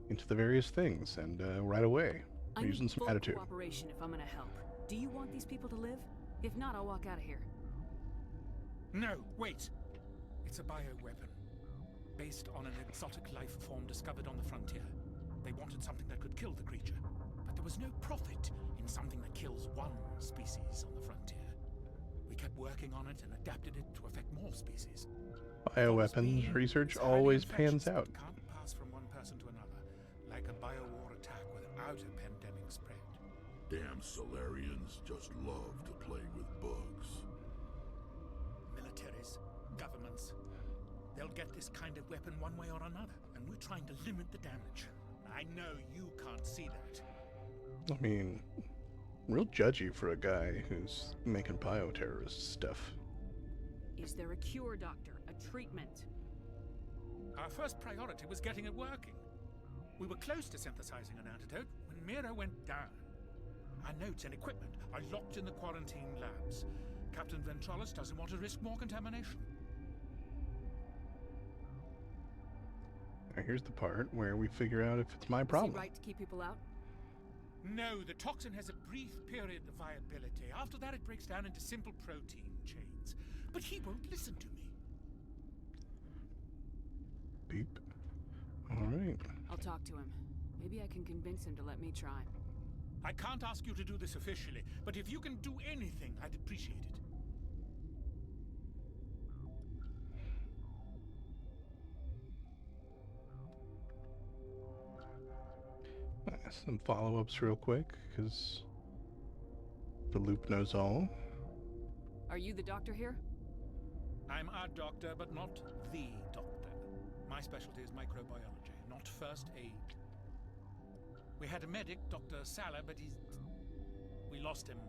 into the various things, and right away, I we're need using some full attitude. cooperation if I'm gonna help. Do you want these people to live? If not, I'll walk out of here. No, wait. It's a bioweapon. Based on an exotic life form discovered on the frontier. They wanted something that could kill the creature. But there was no profit in something that kills one species on the frontier. We kept working on it and adapted it to affect more species. Bioweapons research always pans out. Can't pass from one person to another, like a biowar attack without a pandemic spread. Damn Solarians just love to play with bugs. Militaries, governments, they'll get this kind of weapon one way or another, and we're trying to limit the damage. I know you can't see that. I mean, real judgy for a guy who's making bioterrorist stuff. Is there a cure, Doctor? A treatment? Our first priority was getting it working. We were close to synthesizing an antidote when Mira went down. Our notes and equipment are locked in the quarantine labs. Captain Ventralis doesn't want to risk more contamination. Now here's the part where we figure out if it's my problem. Is he right to keep people out? No, the toxin has a brief period of viability. After that, it breaks down into simple protein chains. But he won't listen to me. Beep. Alright. I'll talk to him. Maybe I can convince him to let me try. I can't ask you to do this officially, but if you can do anything, I'd appreciate it. Some follow-ups real quick, because the loop knows all. Are you the doctor here? I'm a doctor, but not the doctor. My specialty is microbiology, not first aid. We had a medic, Dr. Salah, but we lost him.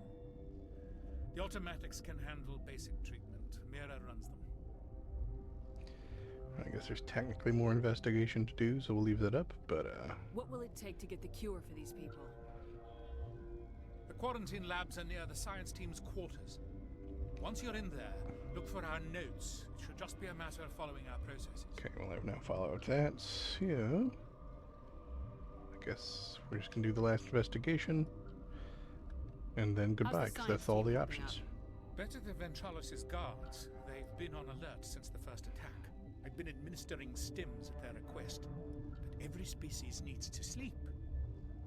The automatics can handle basic treatment. Mira runs them. I guess there's technically more investigation to do, so we'll leave that up, but What will it take to get the cure for these people? The quarantine labs are near the science team's quarters. Once you're in there, look for our notes. It should just be a matter of following our processes. okay, well I've now followed that, so I guess we're just gonna do the last investigation, and then goodbye, because that's all the options. Better than Ventralis' guards. They've been on alert since the first attack. I've been administering stims at their request. But every species needs to sleep.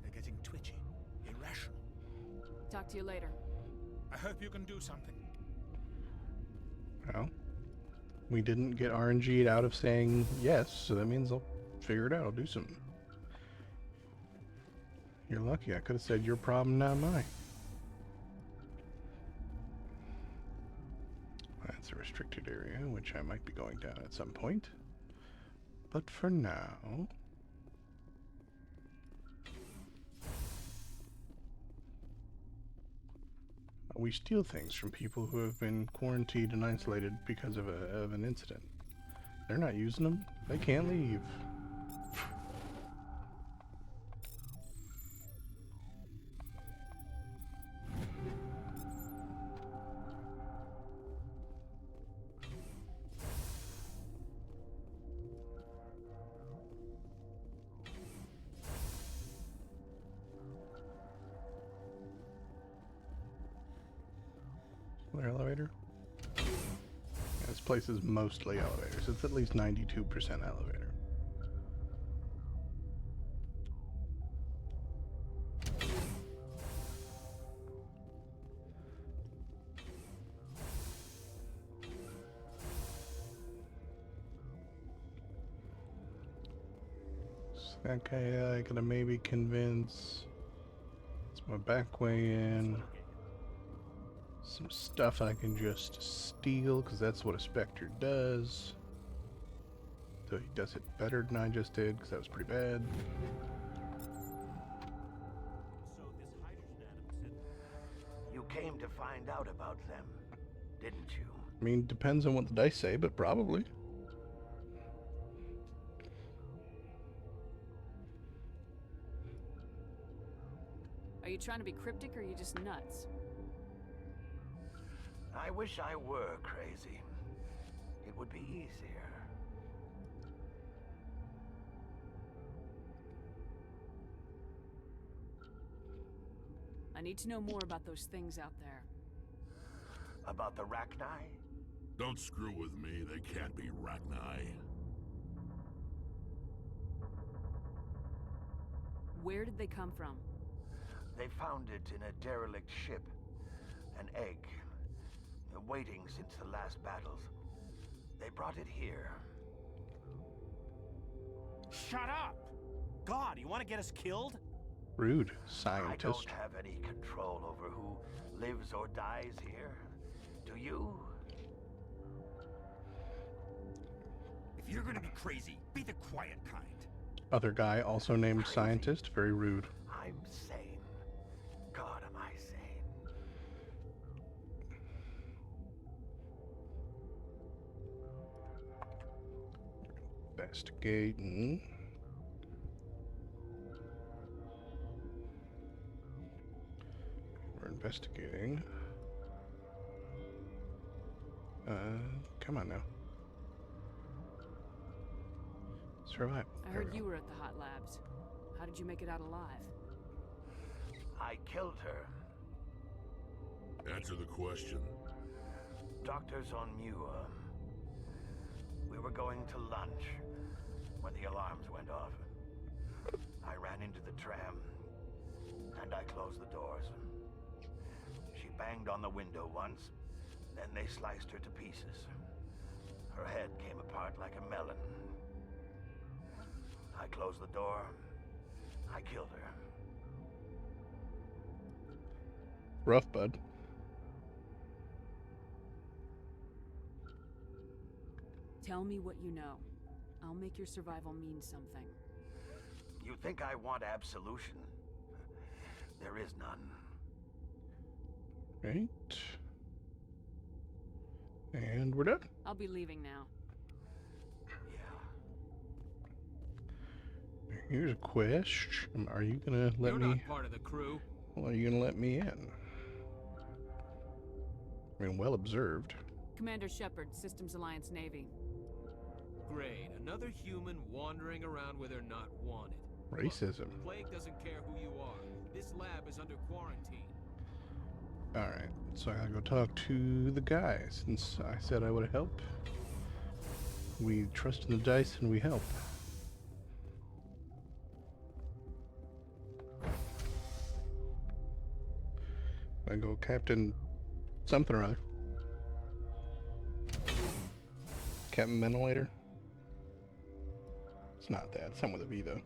They're getting twitchy, irrational. Talk to you later. I hope you can do something. Well, we didn't get RNG'd out of saying yes, so that means I'll figure it out. I'll do something. You're lucky. I could have said your problem, not mine. That's a restricted area, which I might be going down at some point. But for now... we steal things from people who have been quarantined and isolated because of an incident. They're not using them. They can't leave. Another elevator? Yeah, this place is mostly elevators. It's at least 92% elevator. Okay, I gotta maybe convince. It's my back way in. Some stuff I can just steal, because that's what a Spectre does. Though he does it better than I just did, because that was pretty bad. You came to find out about them, didn't you? I mean, depends on what the dice say, but probably. Are you trying to be cryptic, or are you just nuts? I wish I were crazy. It would be easier. I need to know more about those things out there. About the Rachni? Don't screw with me. They can't be Rachni. Where did they come from? They found it in a derelict ship. An egg. Waiting since the last battles. They brought it here. Shut up! God, you want to get us killed? Rude, I scientist. don't have any control over who lives or dies here. Do you? If you're gonna be crazy, be the quiet kind. Other guy, also named scientist, very rude. I'm sane. God, am I sane? Investigating. We're investigating. Come on now. Survive. I heard you were at the Hot Labs. How did you make it out alive? I killed her. Answer the question. Doctors on Muir. We were going to lunch when the alarms went off. I ran into the tram, and I closed the doors. She banged on the window once, then they sliced her to pieces. Her head came apart like a melon. I closed the door. I killed her. Rough, bud. Tell me what you know. I'll make your survival mean something. You think I want absolution? There is none. Right. And we're done. I'll be leaving now. Here's a question. Are you gonna let You're me? not part of the crew. Well, are you gonna let me in? I mean, well observed. Commander Shepard, Systems Alliance Navy. Great. Another human wandering around where they're not wanted. Racism. Look, Plague doesn't care who you are. This lab is under quarantine. All right, so I gotta go talk to the guy since I said I would help. We trust in the dice and we help. I go Captain something or other. Captain Ventilator? It's not that. It's something with a V though.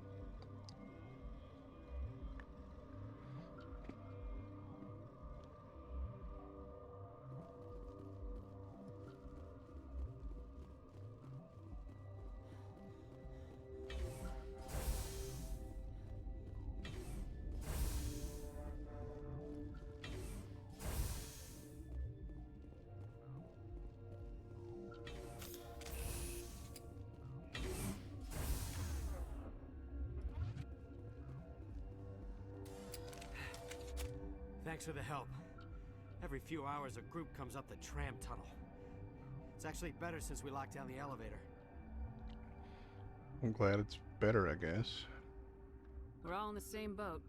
Thanks for the help. Every few hours, a group comes up the tram tunnel. It's actually better since we locked down the elevator. I'm glad it's better, I guess. We're all in the same boat.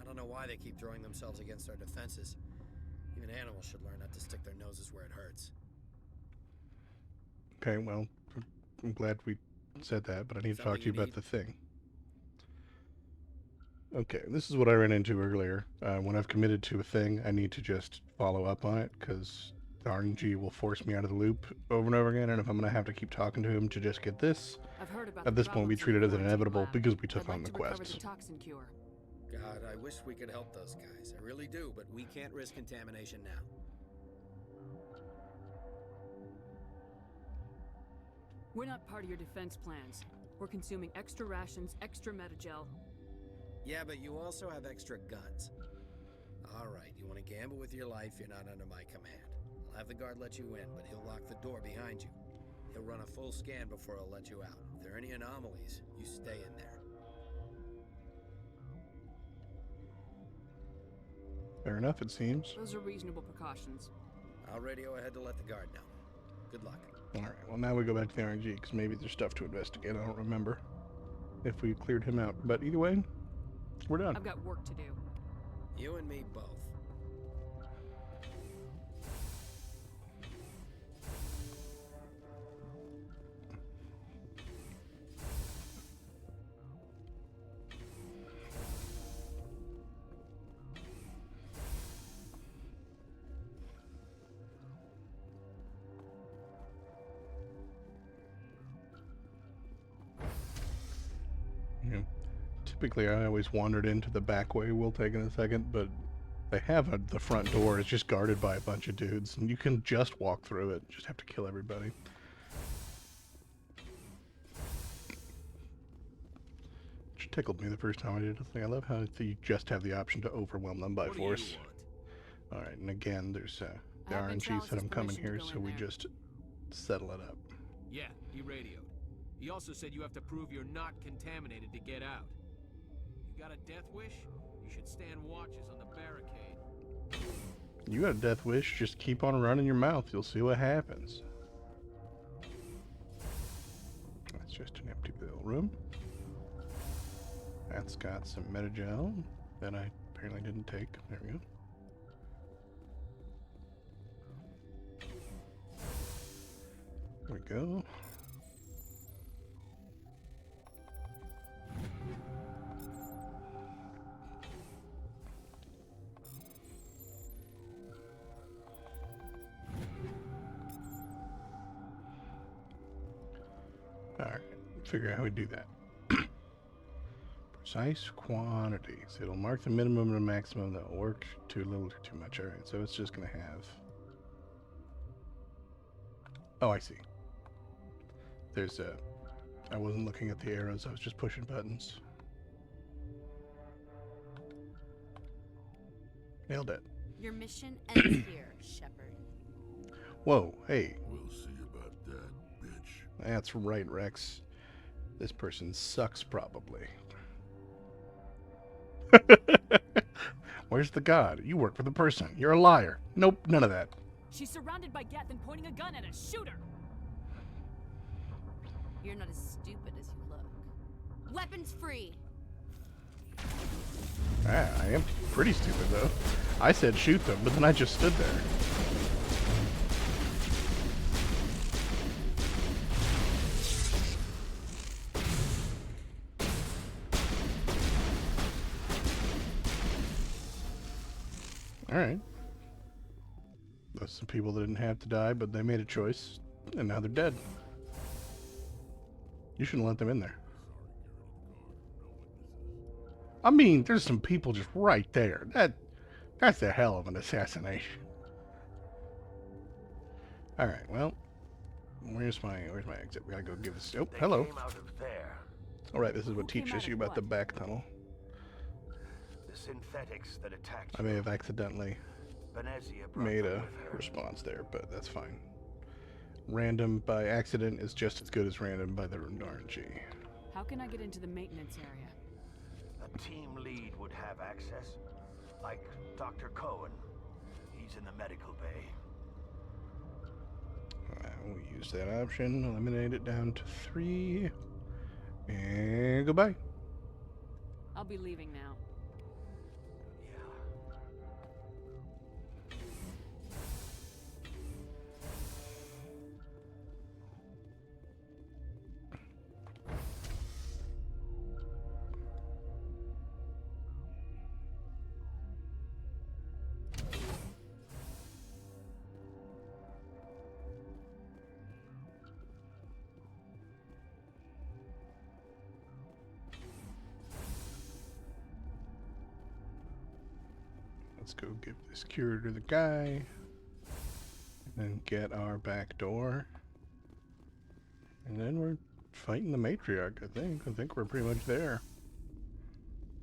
I don't know why they keep throwing themselves against our defenses. Even animals should learn not to stick their noses where it hurts. Okay, well, I'm glad we said that, but I need to talk to you about the thing. Okay, this is what I ran into earlier. When I've committed to a thing, I need to just follow up on it, because the RNG will force me out of the loop over and over again, and if I'm going to have to keep talking to him to just get this, I've heard about at the this point we problems treat in it the as an quarantine inevitable lab. because we took I'd on like the to recover quests. the toxin cure. God, I wish we could help those guys. I really do, but We can't risk contamination now. We're not part of your defense plans. We're consuming extra rations, extra Metagel. yeah, but you also have extra guns. All right, you want to gamble with your life, you're not under my command. I'll have the guard let you in, but he'll lock the door behind you. He'll run a full scan before he'll let you out. If there are any anomalies, you stay in there. Fair enough, it seems. Those are reasonable precautions. I'll radio ahead to let the guard know. Good luck. Alright, well now we go back to the RNG, because maybe there's stuff to investigate. I don't remember if we cleared him out. But either way, we're done. I've got work to do. You and me both. You know, typically I always wandered into the back way. We'll take in a second, but they have the front door is just guarded by a bunch of dudes, and you can just walk through it. Just have to kill everybody. Which tickled me the first time I did the thing. I love how you just have the option to overwhelm them by force. All right, and again, there's the RNG said I'm coming here, so we just settle it up. Yeah, he radioed. He also said you have to prove you're not contaminated to get out. You got a death wish? You should stand watches on the barricade. You got a death wish, just keep on running your mouth. You'll see what happens. That's just an empty bill room. That's got some Metagel that I apparently didn't take. There we go. There we go. Alright, figure out how we do that. Precise quantities. It'll mark the minimum and the maximum that will work too little or too much. Alright, so it's just going to have... Oh, I see. There's a... I wasn't looking at the arrows, I was just pushing buttons. Nailed it. Your mission ends here, Shepard. Whoa, hey. We'll see about that, bitch. That's right, Rex. This person sucks, probably. Where's the god? You work for the person. You're a liar. Nope, none of that. She's surrounded by Geth and pointing a gun at us. Shoot her! You're not as stupid as you look. Weapons free! Ah, I am pretty stupid, though. I said shoot them, but then I just stood there. Alright. That's some people that didn't have to die, but they made a choice, and now they're dead. You shouldn't let them in there. I mean, there's some people just right there. That's a hell of an assassination. Alright, well, where's my exit? We gotta go give this. Oh, hello. Came out of there. Alright, this is what teaches you about the back tunnel. The synthetics that attacked I may have accidentally Venezia brought made them a with her. response there, but that's fine. Random by accident is just as good as random by the RNG. How can I get into the maintenance area? A team lead would have access, like Dr. Cohen. He's in the medical bay. We'll use that option, eliminate it down to 3, and goodbye. I'll be leaving now. Let's go give this cure to the guy. And then get our back door. And then we're fighting the matriarch, I think. I think we're pretty much there.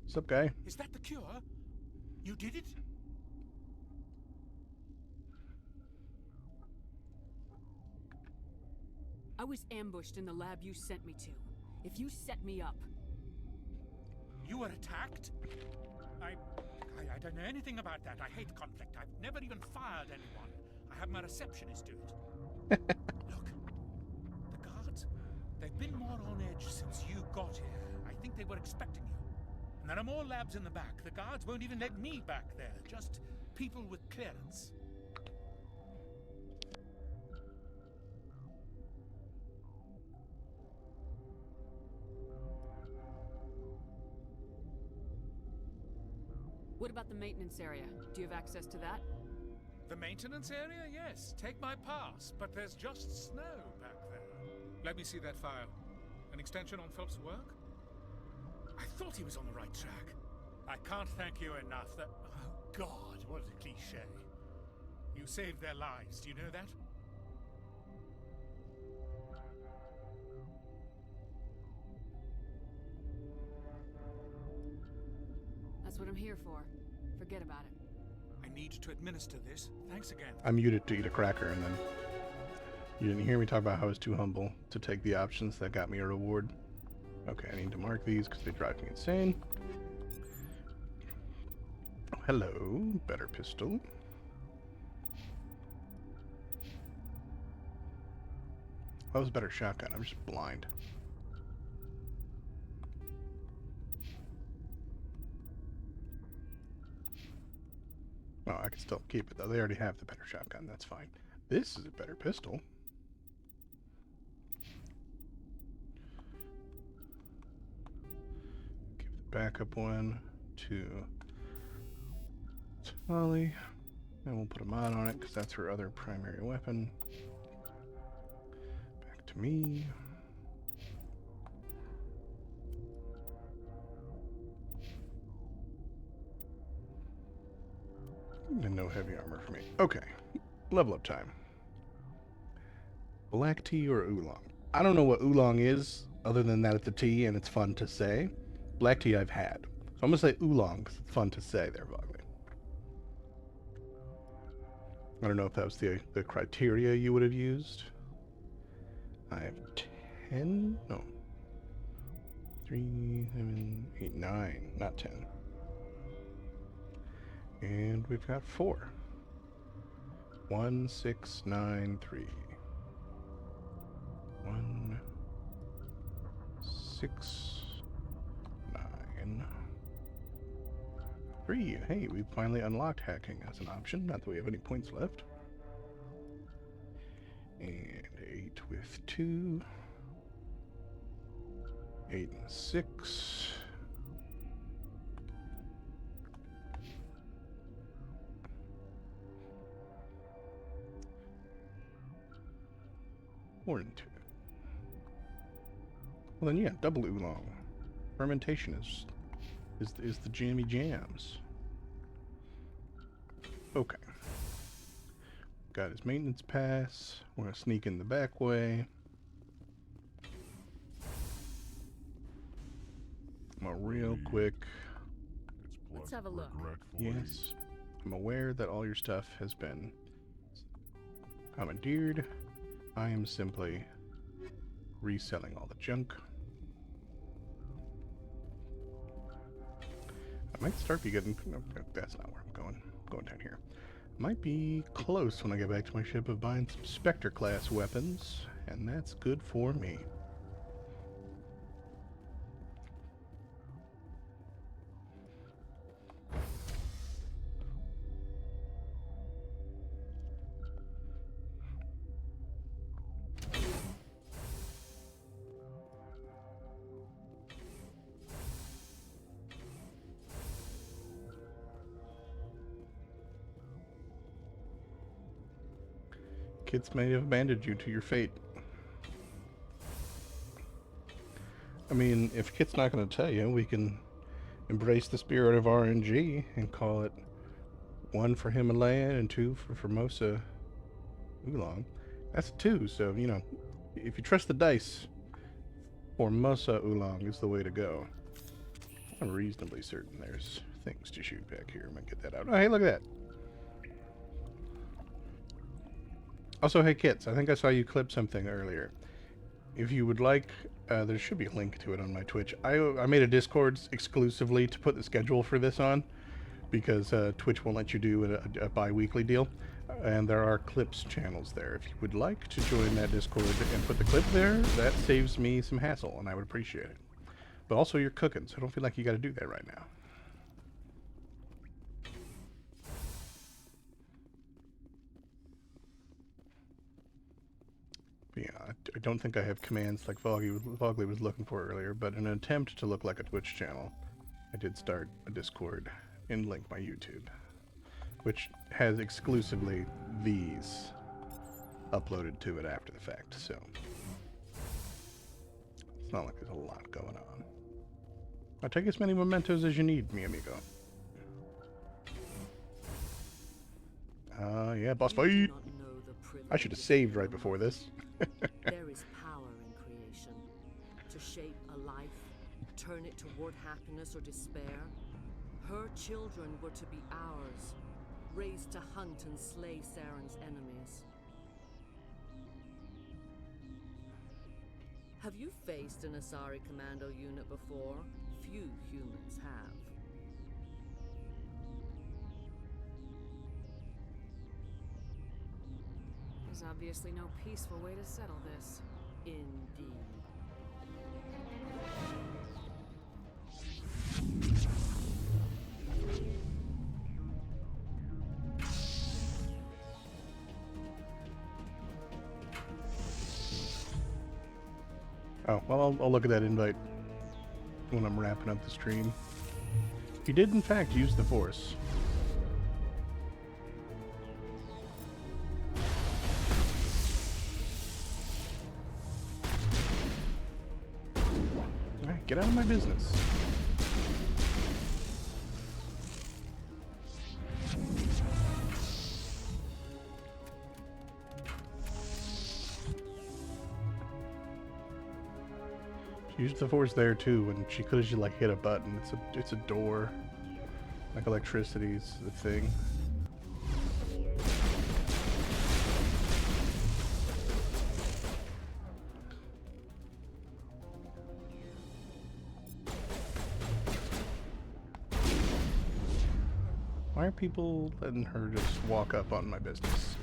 What's up, guy? Is that the cure? You did it? I was ambushed in the lab you sent me to. If you set me up... You were attacked? I don't know anything about that. I hate conflict. I've never even fired anyone. I have my receptionist do it. Look, the guards, they've been more on edge since you got here. I think they were expecting you. And there are more labs in the back. The guards won't even let me back there. Just people with clearance. What about the maintenance area? Do you have access to that? The maintenance area? Yes. Take my pass. But there's just snow back there. Let me see that file. An extension on Phelps' work? I thought he was on the right track. I can't thank you enough that... Oh, God, what a cliché. You saved their lives. Do you know that? That's what I'm here for. Forget about it. I need to administer this. Thanks again. I muted to eat a cracker, and then you didn't hear me talk about how I was too humble to take the options that got me a reward. Okay, I need to mark these because they drive me insane. Hello, better pistol. That was better shotgun. I'm just blind. Oh, I can still keep it though. They already have the better shotgun. That's fine. This is a better pistol. Give the backup one to Tali. And we'll put a mod on it because that's her other primary weapon. Back to me. And no heavy armor for me. Okay. Level up time. Black tea or oolong? I don't know what oolong is other than that it's a tea and it's fun to say. Black tea I've had. So I'm going to say oolong because it's fun to say there, Vogley. I don't know if that was the criteria you would have used. I have 10? No. 3, 7, 8, 9. Not 10. And we've got 4. 1, 6, 9, 3. 1, 6, 9, 3. Hey, we finally unlocked hacking as an option. Not that we have any points left. And 8 with 2. 8 and 6. More than 2. Well then, yeah, double oolong. Fermentation is the jammy jams. Okay. Got his maintenance pass. We're gonna sneak in the back way. Real quick. Let's have a look. Yes. I'm aware that all your stuff has been commandeered. I am simply reselling all the junk. I might start be getting... No, that's not where I'm going. I'm going down here. Might be close when I get back to my ship of buying some Spectre class weapons, and that's good for me. Kits may have abandoned you to your fate. I mean, if Kit's not going to tell you, we can embrace the spirit of RNG and call it 1 for Himalayan and 2 for Formosa Oolong. That's 2, so, you know, if you trust the dice, Formosa Oolong is the way to go. I'm reasonably certain there's things to shoot back here. I'm gonna get that out. Oh, hey, look at that. Also, hey, Kits, I think I saw you clip something earlier. If you would like, there should be a link to it on my Twitch. I made a Discord exclusively to put the schedule for this on, because Twitch won't let you do a bi-weekly deal. And there are clips channels there. If you would like to join that Discord and put the clip there, that saves me some hassle, and I would appreciate it. But also, you're cooking, so I don't feel like you got to do that right now. But yeah, I don't think I have commands like Vogley was looking for earlier, but in an attempt to look like a Twitch channel, I did start a Discord and link my YouTube, which has exclusively these uploaded to it after the fact, so it's not like there's a lot going on. I'll take as many mementos as you need, mi amigo. Yeah, boss fight! I should have saved right before this. There is power in creation. To shape a life, turn it toward happiness or despair. Her children were to be ours, raised to hunt and slay Saren's enemies. Have you faced an Asari commando unit before? Few humans have. There's obviously no peaceful way to settle this. Indeed. Oh, well, I'll look at that invite when I'm wrapping up the stream. He did, in fact, use the Force. Alright, get out of my business. She used the Force there too, and she could have just like hit a button. It's a door. Like electricity's the thing. Why are people letting her just walk up on my business?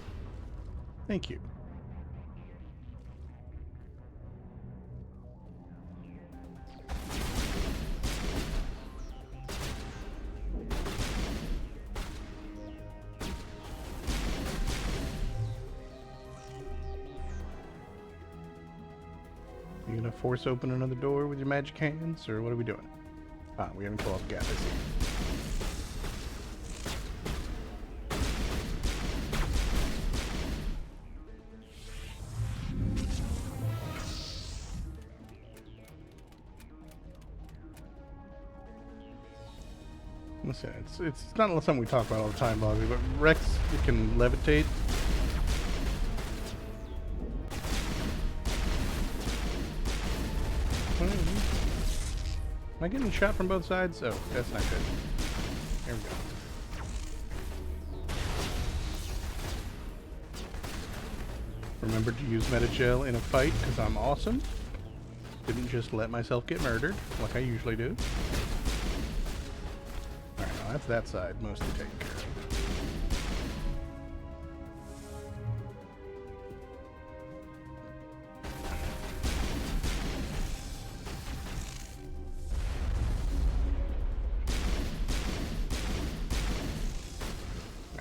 Thank you. You gonna force open another door with your magic hands, or what are we doing? Ah, we haven't closed the gap, I see. Listen, it's not something we talk about all the time, Bobby, but Rex, it can levitate. Am I getting shot from both sides? Oh, that's not good. There we go. Remembered to use Metagel in a fight because I'm awesome. Didn't just let myself get murdered like I usually do. Alright, now that's that side mostly taken care of.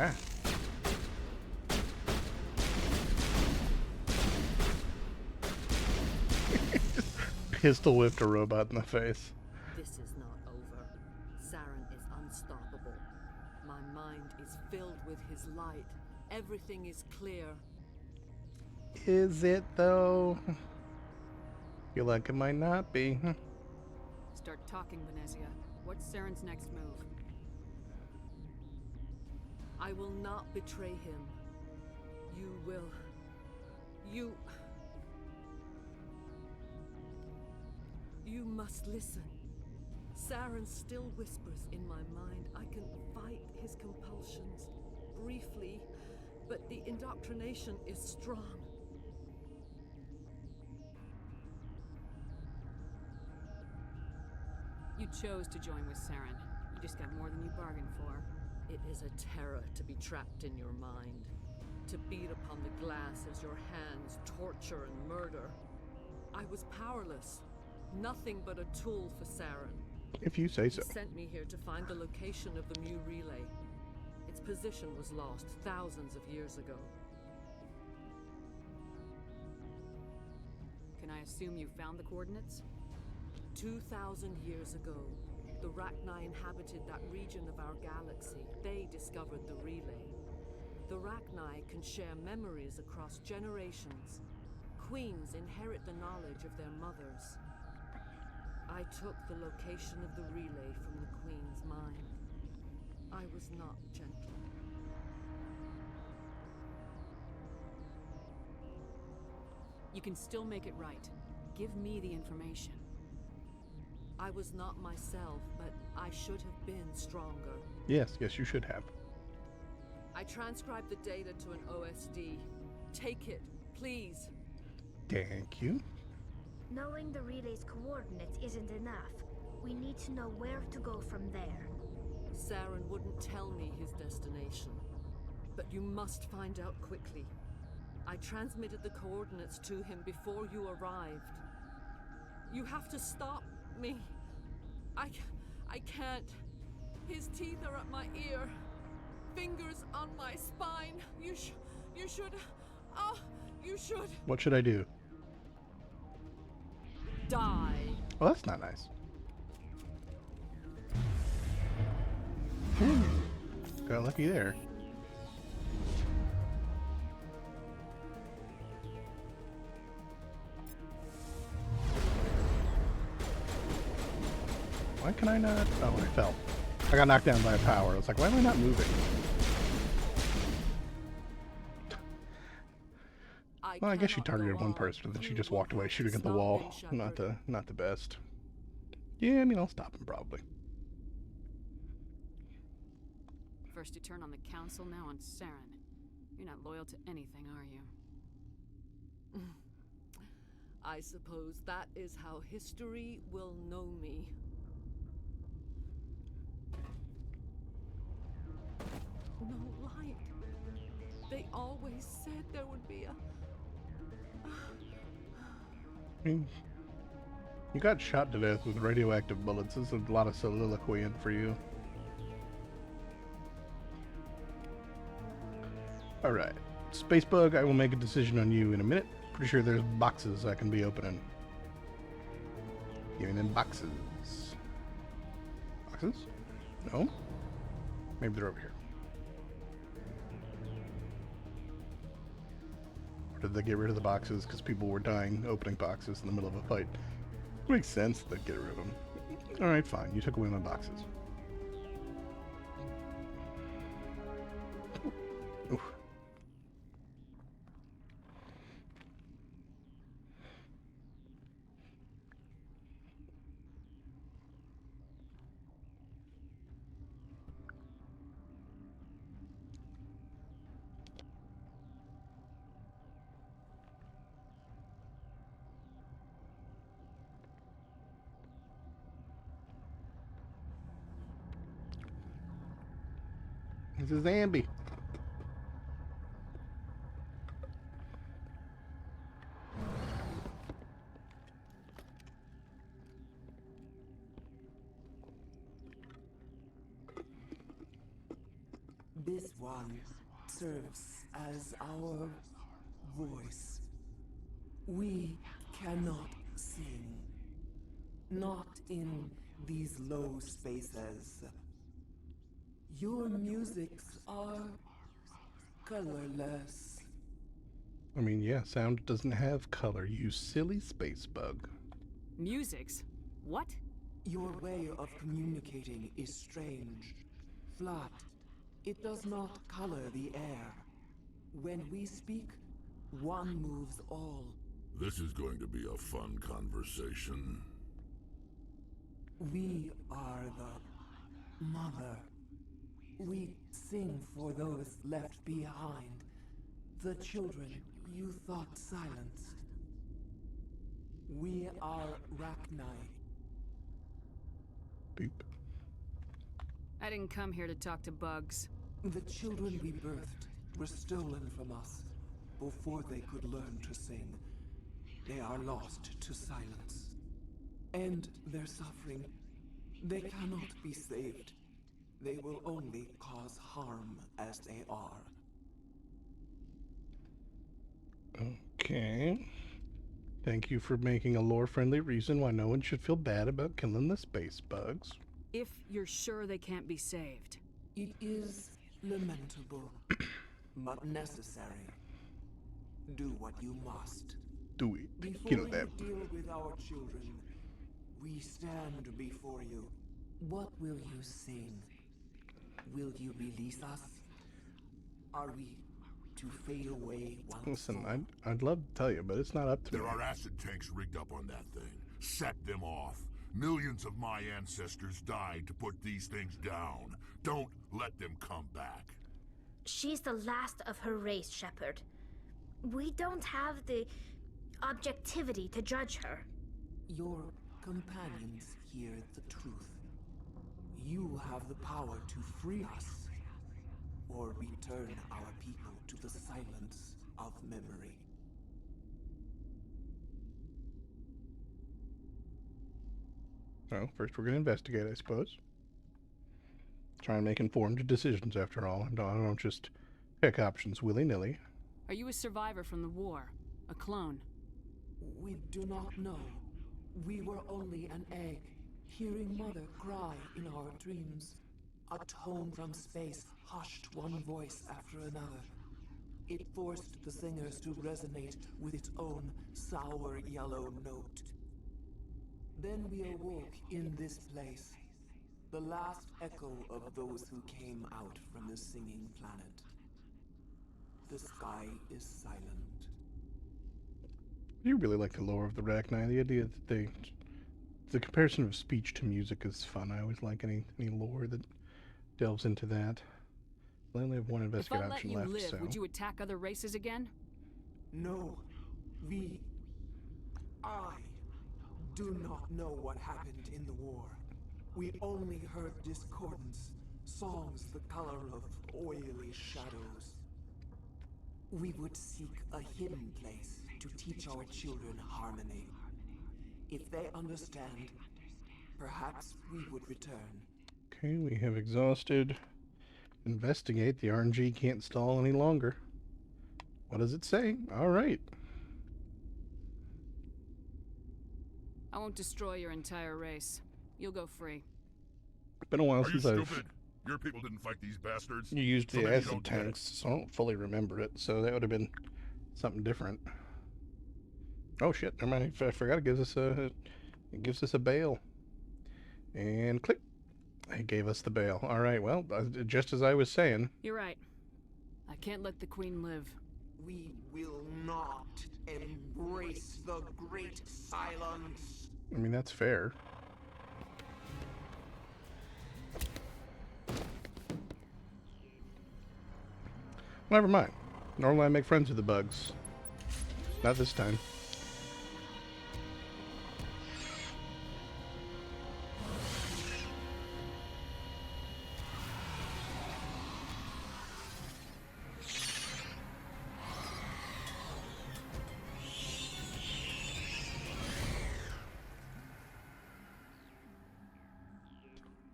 Ah. Pistol whipped a robot in the face. This is not over. Saren is unstoppable. My mind is filled with his light. Everything is clear. Is it though? Feel like it might not be. Start talking, Venezia. What's Saren's next move? I will not betray him. You will. You must listen. Saren still whispers in my mind. I can fight his compulsions briefly, but the indoctrination is strong. You chose to join with Saren. You just got more than you bargained for. It is a terror to be trapped in your mind. To beat upon the glass as your hands torture and murder. I was powerless. Nothing but a tool for Saren. If you say so. He sent me here to find the location of the Mu relay. Its position was lost thousands of years ago. Can I assume you found the coordinates? 2,000 years ago, the Rachni inhabited that region of our galaxy. They discovered the relay. The Rachni can share memories across generations. Queens inherit the knowledge of their mothers. I took the location of the relay from the Queen's mind. I was not gentle. You can still make it right. Give me the information. I was not myself, but I should have been stronger. Yes, you should have. I transcribed the data to an OSD. Take it, please. Thank you. Knowing the relay's coordinates isn't enough. We need to know where to go from there. Saren wouldn't tell me his destination. But you must find out quickly. I transmitted the coordinates to him before you arrived. You have to stop me. I can't. His teeth are at my ear. Fingers on my spine. You should. What should I do? Die. Well, that's not nice. Got lucky there. Why can I not? Oh, I fell. I got knocked down by a power. I was like, why am I not moving? Well, I guess she targeted one person, and then she just walked away shooting at the wall. Not the best. Yeah, I mean, I'll stop him probably. First you turn on the Council, now on Saren. You're not loyal to anything, are you? I suppose that is how history will know me. No light. They always said there would be a... You got shot to death with radioactive bullets. There's a lot of soliloquy in for you. Alright. Spacebug, I will make a decision on you in a minute. Pretty sure there's boxes I can be opening. Give me them boxes. Boxes? No? Maybe they're over here. Or did they get rid of the boxes because people were dying opening boxes in the middle of a fight? Makes sense to get rid of them. Alright, fine. You took away my boxes. Oof. This is Ambi. This one serves as our voice. We cannot sing. Not in these low spaces. Your musics are colorless. I mean, yeah, sound doesn't have color, you silly space bug. Musics? What? Your way of communicating is strange, flat, It does not color the air. When we speak, one moves all. This is going to be a fun conversation. We are the mother. We sing for those left behind. The children you thought silenced. We are Rachni. Beep. I didn't come here to talk to bugs. The children we birthed were stolen from us before they could learn to sing. They are lost to silence. And their suffering, they cannot be saved. They will only cause harm as they are. Okay. Thank you for making a lore-friendly reason why no one should feel bad about killing the space bugs. If you're sure they can't be saved. It is lamentable, but necessary. Do what you must. Do it. Before Kill them. you deal with our children, we stand before you. What will you sing? Will you release us? Are we to fade away once Listen, I'd love to tell you, but it's not up to me. There are acid tanks rigged up on that thing. Set them off. Millions of my ancestors died to put these things down. Don't let them come back. She's the last of her race, Shepard. We don't have the objectivity to judge her. Your companions hear the truth. You have the power to free us, or return our people to the silence of memory. Well, first we're going to investigate, I suppose. Try and make informed decisions, after all. I don't just pick options willy-nilly. Are you a survivor from the war? A clone? We do not know. We were only an egg, hearing Mother cry in our dreams. A tone from space hushed one voice after another. It forced the singers to resonate with its own sour yellow note. Then we awoke in this place, the last echo of those who came out from the singing planet. The sky is silent. You really like the lore of the Rachni. The idea that the comparison of speech to music is fun. I always like any lore that delves into that. I only have one If investigate I let option you left, live, so. would you attack other races again? No, I do not know what happened in the war. We only heard discordance, songs the color of oily shadows. We would seek a hidden place to teach our children harmony. If they understand, perhaps we would return. Okay, we have exhausted. Investigate. The RNG can't stall any longer. What does it say? All right. I won't destroy your entire race. You'll go free. Been a while Are you since I've stupid? Your people didn't fight these bastards. You used So the maybe you acid don't get it. tanks, so I don't fully remember it. So that would have been something different. Oh shit! Never mind. I forgot it gives us a bail. And click. It gave us the bail. All right. Well, just as I was saying. You're right. I can't let the Queen live. We will not embrace the great silence. I mean, that's fair. Never mind. Normally I make friends with the bugs. Not this time.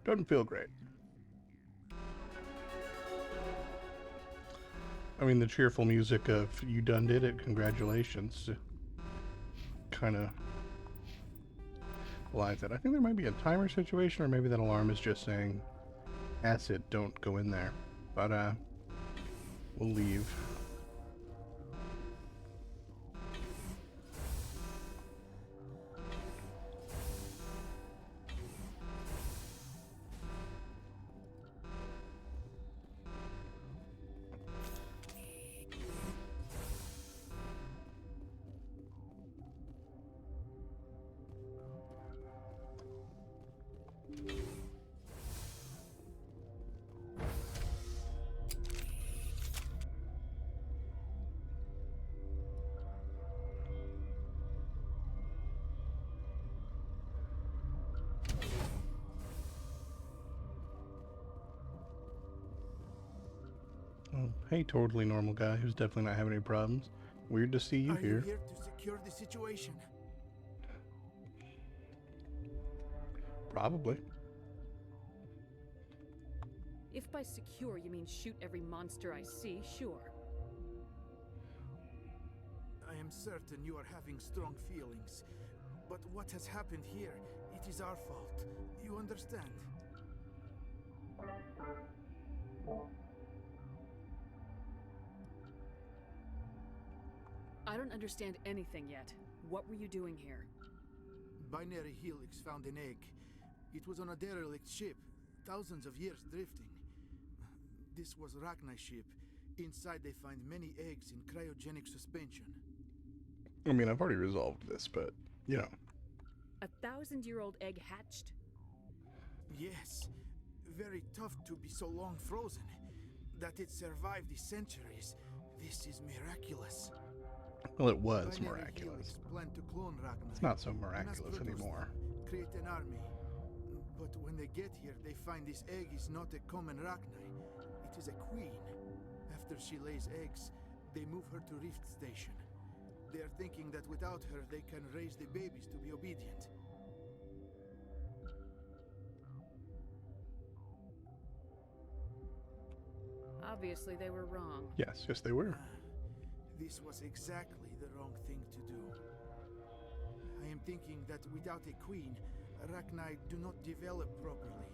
Doesn't feel great. I mean, the cheerful music of "You done did it, congratulations" kind of lies it. I think there might be a timer situation, or maybe that alarm is just saying, "Acid, don't go in there." But we'll leave. Oh, hey, totally normal guy who's definitely not having any problems. Weird to see you Are here. you here to secure the situation? Probably. If by secure you mean shoot every monster I see, sure. I am certain you are having strong feelings. But what has happened here, it is our fault. You understand? I don't understand anything yet. What were you doing here? Binary Helix found an egg. It was on a derelict ship, thousands of years drifting. This was Rachni's ship. Inside they find many eggs in cryogenic suspension. I mean, I've already resolved this, but, you know. A 1,000-year-old egg hatched? Yes. Very tough to be so long frozen. That it survived the centuries. This is miraculous. Well, it was Binary miraculous. Helix planned to clone Rachni. It's not so mass miraculous produce anymore. them, create an army. But when they get here, they find this egg is not a common Rachni. It is a queen. After she lays eggs, they move her to Rift Station. They are thinking that without her, they can raise the babies to be obedient. Obviously they were wrong. Yes, yes they were. This was exactly the wrong thing to do. I am thinking that without a queen, Rachni do not develop properly.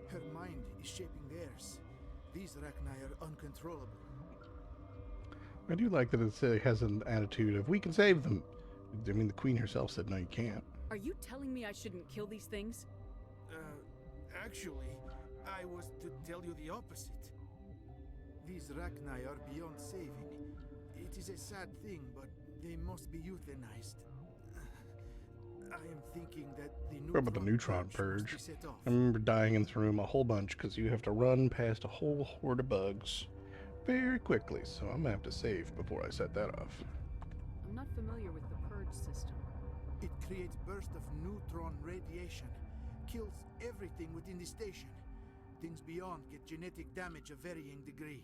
Her mind is shaping theirs. These Rachni are uncontrollable. I do like that it has an attitude of, we can save them. I mean, the queen herself said, no, you can't. Are you telling me I shouldn't kill these things? Actually, I was to tell you the opposite. These Rachni are beyond saving. It is a sad thing, but they must be euthanized. I am thinking that the What about the neutron purge? must be set off. I remember dying in this room a whole bunch because you have to run past a whole horde of bugs very quickly, so I'm gonna have to save before I set that off. I'm not familiar with the purge system. It creates bursts of neutron radiation, kills everything within the station. Things beyond get genetic damage of varying degree.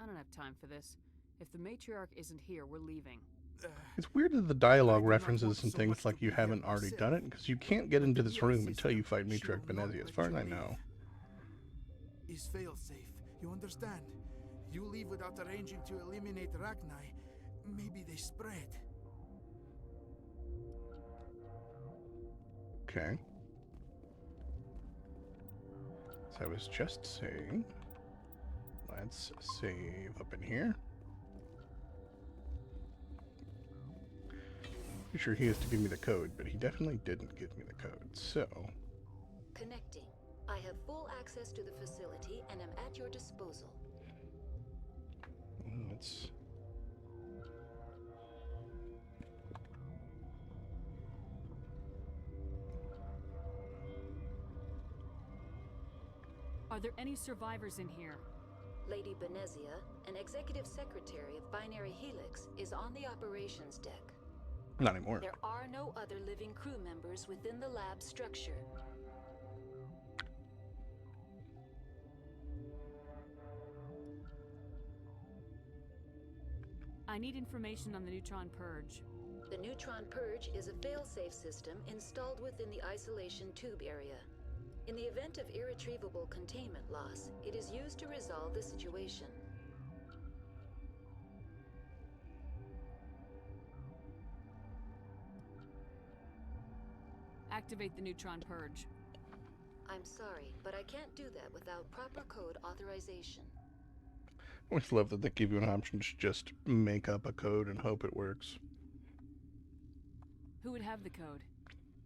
I don't have time for this. If the matriarch isn't here, we're leaving. It's weird that the dialogue references some things like you haven't already done it, because you can't get into this room until you fight Matriarch Benezia, as far as I know. Is fail-safe, you understand? You leave without arranging to eliminate Rachni, maybe they spread. Okay. So I was just saying, let's save up in here. Pretty sure he has to give me the code, but he definitely didn't give me the code, so... Connecting. I have full access to the facility and am at your disposal. Let's... Are there any survivors in here? Lady Benezia, an executive secretary of Binary Helix, is on the operations deck. Not anymore. There are no other living crew members within the lab structure. I need information on the neutron purge. The neutron purge is a fail-safe system installed within the isolation tube area. In the event of irretrievable containment loss, it is used to resolve the situation. Activate the neutron purge. I'm sorry, but I can't do that without proper code authorization. I always love that they give you an option to just make up a code and hope it works. Who would have the code?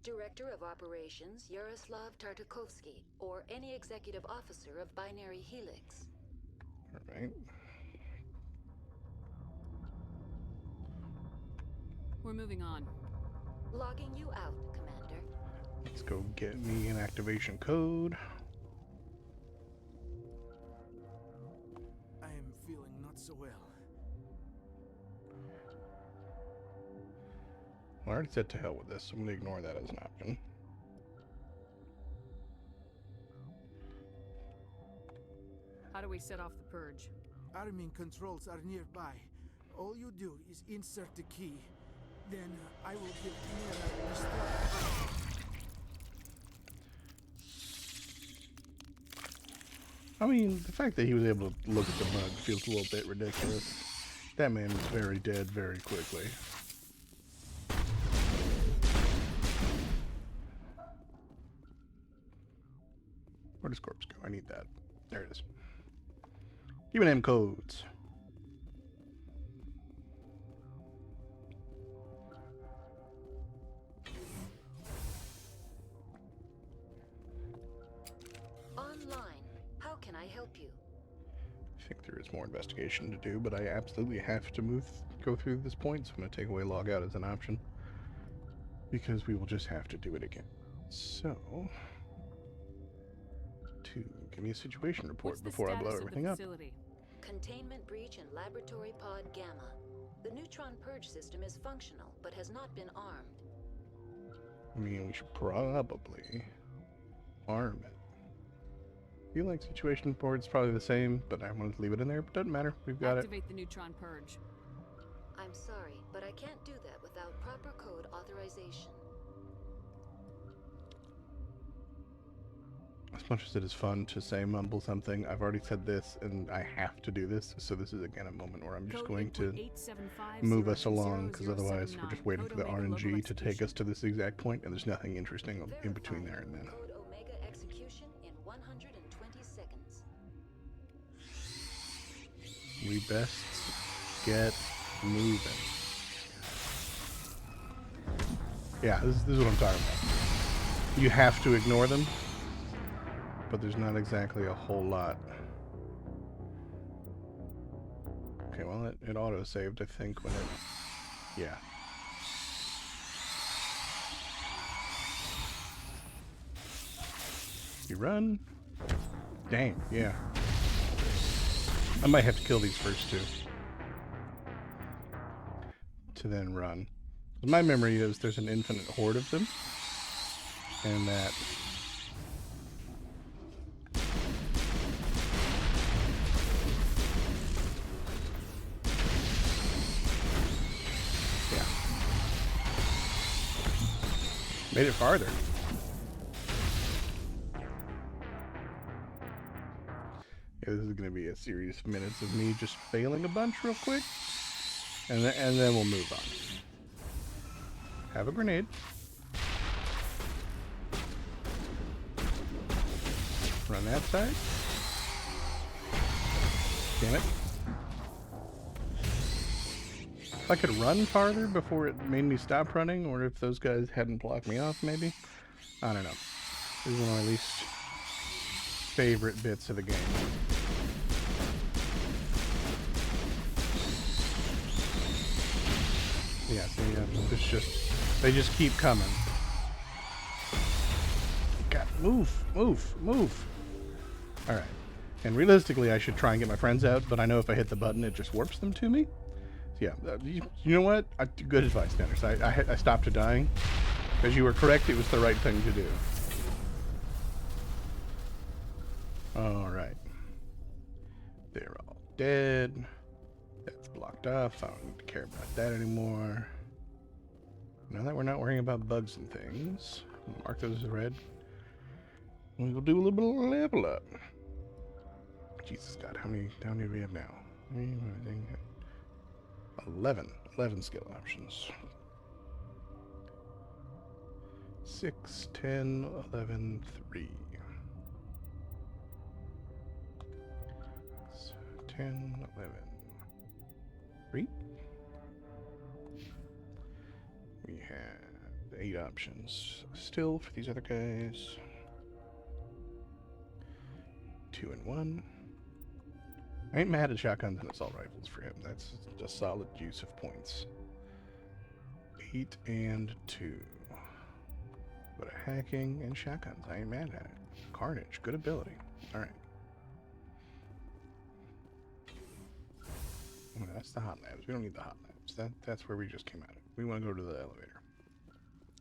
Director of Operations Yaroslav Tartakovsky, or any executive officer of Binary Helix. Alright. We're moving on. Logging you out, Commander. Let's go get me an activation code. I am feeling not so well. already said to hell with this, so I'm going to ignore that as an option. How do we set off the purge? Arming controls are nearby. All you do is insert the key. Then I will give Mira the start. I mean, the fact that he was able to look at the mug feels a little bit ridiculous. That man was very dead very quickly. Where does corpse go? I need that. There it is. Give me them codes. Online. How can I help you? I think there is more investigation to do, but I absolutely have to go through this point, so I'm going to take away log out as an option. Because we will just have to do it again. So, give me a situation report before I blow everything up. Containment breach in Laboratory Pod Gamma. The neutron purge system is functional, but has not been armed. I mean, we should probably arm it. I feel like situation report's probably the same, but I wanted to leave it in there, but doesn't matter. We've got Activate the neutron purge. I'm sorry, but I can't do that without proper code authorization. As much as it is fun to say mumble something, I've already said this, and I have to do this, so this is again a moment where I'm just going to move us along, because otherwise we're just waiting for the RNG to take us to this exact point, and there's nothing interesting in between there and then. Code Omega execution in 120 seconds. We best get moving. Yeah, this is what I'm talking about. You have to ignore them, but there's not exactly a whole lot. Okay, well, it auto-saved, I think, when it... Yeah. You run? Dang, yeah. I might have to kill these first two to then run. My memory is there's an infinite horde of them, and that made it farther. Yeah, this is going to be a series of minutes of me just failing a bunch real quick, and then we'll move on. Have a grenade. Run that side. Damn it. If I could run farther before it made me stop running, or if those guys hadn't blocked me off, maybe. I don't know. This is one of my least favorite bits of the game. Yeah, see, it's just, they just keep coming. God, move. Alright. And realistically, I should try and get my friends out, but I know if I hit the button, it just warps them to me. So yeah, you know what? Good advice, Dennis. I stopped dying. Because you were correct, it was the right thing to do. Alright. They're all dead. That's blocked off. I don't need to care about that anymore. Now that we're not worrying about bugs and things, mark those as red. We'll do a little bit of level up. Jesus God, how many do we have now? 11 skill options. 6, 10, 11, 3. 10, 11, 3. We have 8 options still for these other guys. 2 and 1. I ain't mad at shotguns and assault rifles for him. That's a solid use of points. 8 and 2. But a hacking and shotguns, I ain't mad at it. Carnage, good ability. Alright. Oh, that's the hot labs. We don't need the hot labs. That's where we just came out of. We want to go to the elevator.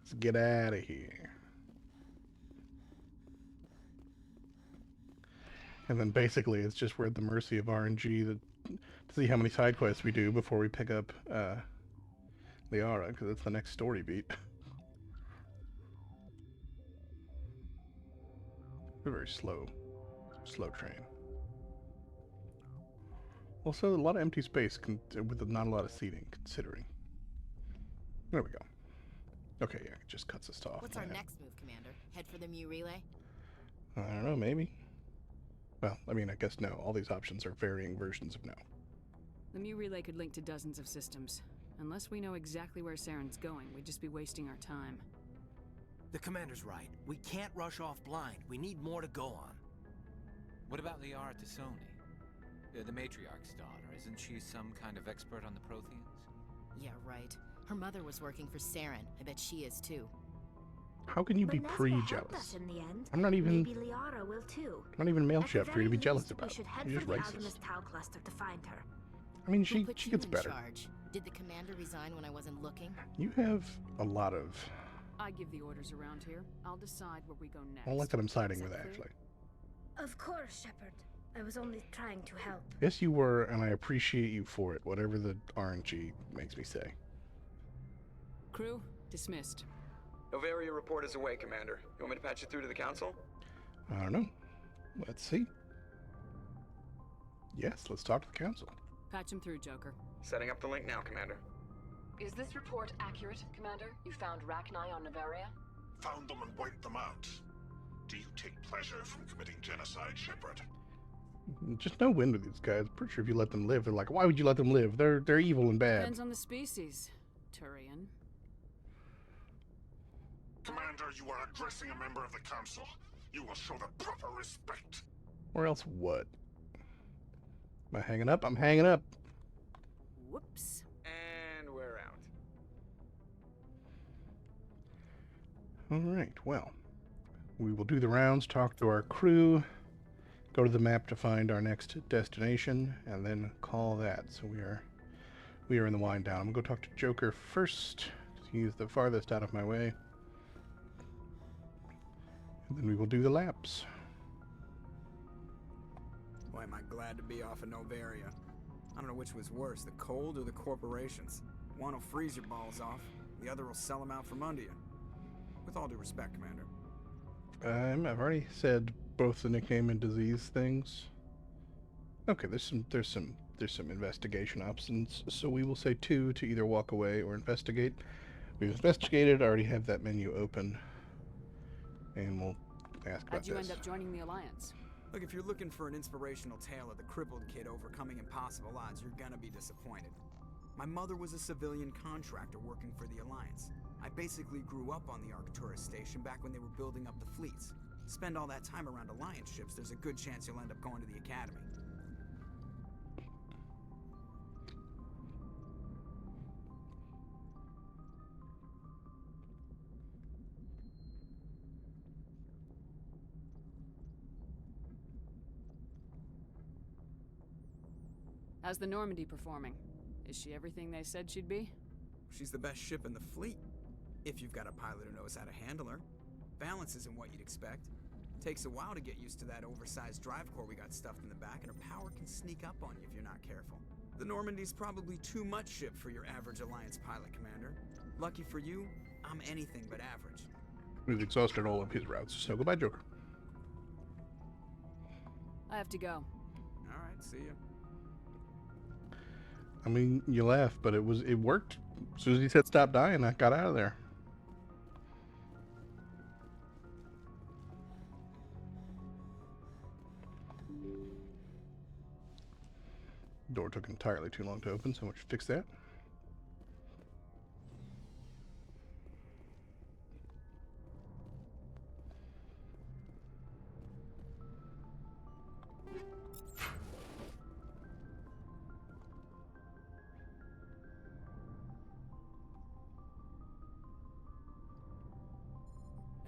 Let's get out of here. And then basically it's just we're at the mercy of RNG to see how many side quests we do before we pick up Liara, because it's the next story beat. A very slow train. Also, a lot of empty space with not a lot of seating, considering. There we go. Okay, yeah, it just cuts us off. What's our next move, Commander? Head for the Mu relay? I don't know, maybe. Well, I mean, I guess no. All these options are varying versions of no. The Mu relay could link to dozens of systems. Unless we know exactly where Saren's going, we'd just be wasting our time. The Commander's right. We can't rush off blind. We need more to go on. What about Liara T'Soni? The Matriarch's daughter. Isn't she some kind of expert on the Protheans? Yeah, right. Her mother was working for Saren. I bet she is too. How can you be Nespa helped pre-jealous? us in the end. I'm not even. Maybe Liara will too. I'm not even male At the chef for you to be very jealous least, about. We should head You're for just the racist. Alchemist Tau cluster to find her. I mean, Who she put you gets in better. charge? Did the Commander resign when I wasn't looking? You have a lot of. I give the orders around here. I'll decide where we go next. I don't like that I'm siding Is with that it, clear? actually. Of course, Shepard. I was only trying to help. Yes, you were, and I appreciate you for it, whatever the RNG makes me say. Crew, dismissed. Novaria report is away, Commander. You want me to patch you through to the Council? I don't know. Let's see. Yes, let's talk to the Council. Patch him through, Joker. Setting up the link now, Commander. Is this report accurate, Commander? You found Rachni on Novaria? Found them and wiped them out. Do you take pleasure from committing genocide, Shepard? Just no win with these guys. Pretty sure if you let them live, they're like, why would you let them live? They're evil and bad. Depends on the species, Turian. Commander, you are addressing a member of the Council. You will show the proper respect. Or else what? Am I hanging up? I'm hanging up. Whoops. And we're out. Alright, well. We will do the rounds, talk to our crew, go to the map to find our next destination, and then call that. So we are in the wind down. I'm gonna go talk to Joker first, because he's the farthest out of my way. And then we will do the laps. Boy, am I glad to be off of Novaria. I don't know which was worse, the cold or the corporations. One will freeze your balls off, the other will sell them out from under you. With all due respect, Commander. I've already said both the nickname and disease things. Okay, there's some investigation options, so we will say 2 to either walk away or investigate. We've investigated, I already have that menu open, and we'll ask about How'd you this. end up joining the Alliance? Look, if you're looking for an inspirational tale of the crippled kid overcoming impossible odds, you're gonna be disappointed. My mother was a civilian contractor working for the Alliance. I basically grew up on the Arcturus station back when they were building up the fleets. Spend all that time around Alliance ships, there's a good chance you'll end up going to the Academy. How's the Normandy performing? Is she everything they said she'd be? She's the best ship in the fleet. If you've got a pilot who knows how to handle her. Balance isn't what you'd expect. Takes a while to get used to that oversized drive core we got stuffed in the back, and her power can sneak up on you if you're not careful. The Normandy's probably too much ship for your average Alliance pilot, Commander. Lucky for you, I'm anything but average. We've exhausted all of his routes, so goodbye, Joker. I have to go. Alright, see ya. I mean, you laugh, but it worked. As soon as he said stop dying, I got out of there. Door took entirely too long to open, so much to fix that.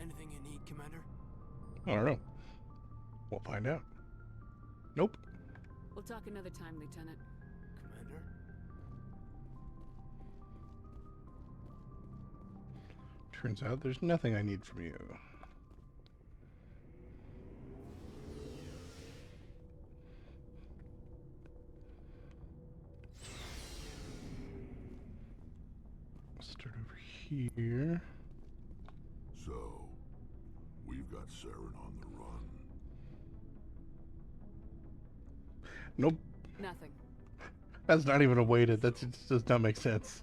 Anything you need, Commander? I don't know. We'll find out. Nope. We'll talk another time, Lieutenant. Commander? Turns out there's nothing I need from you. Start over here. So, we've got Saren on the run. Nope. Nothing. That's not even a way to. That does not make sense.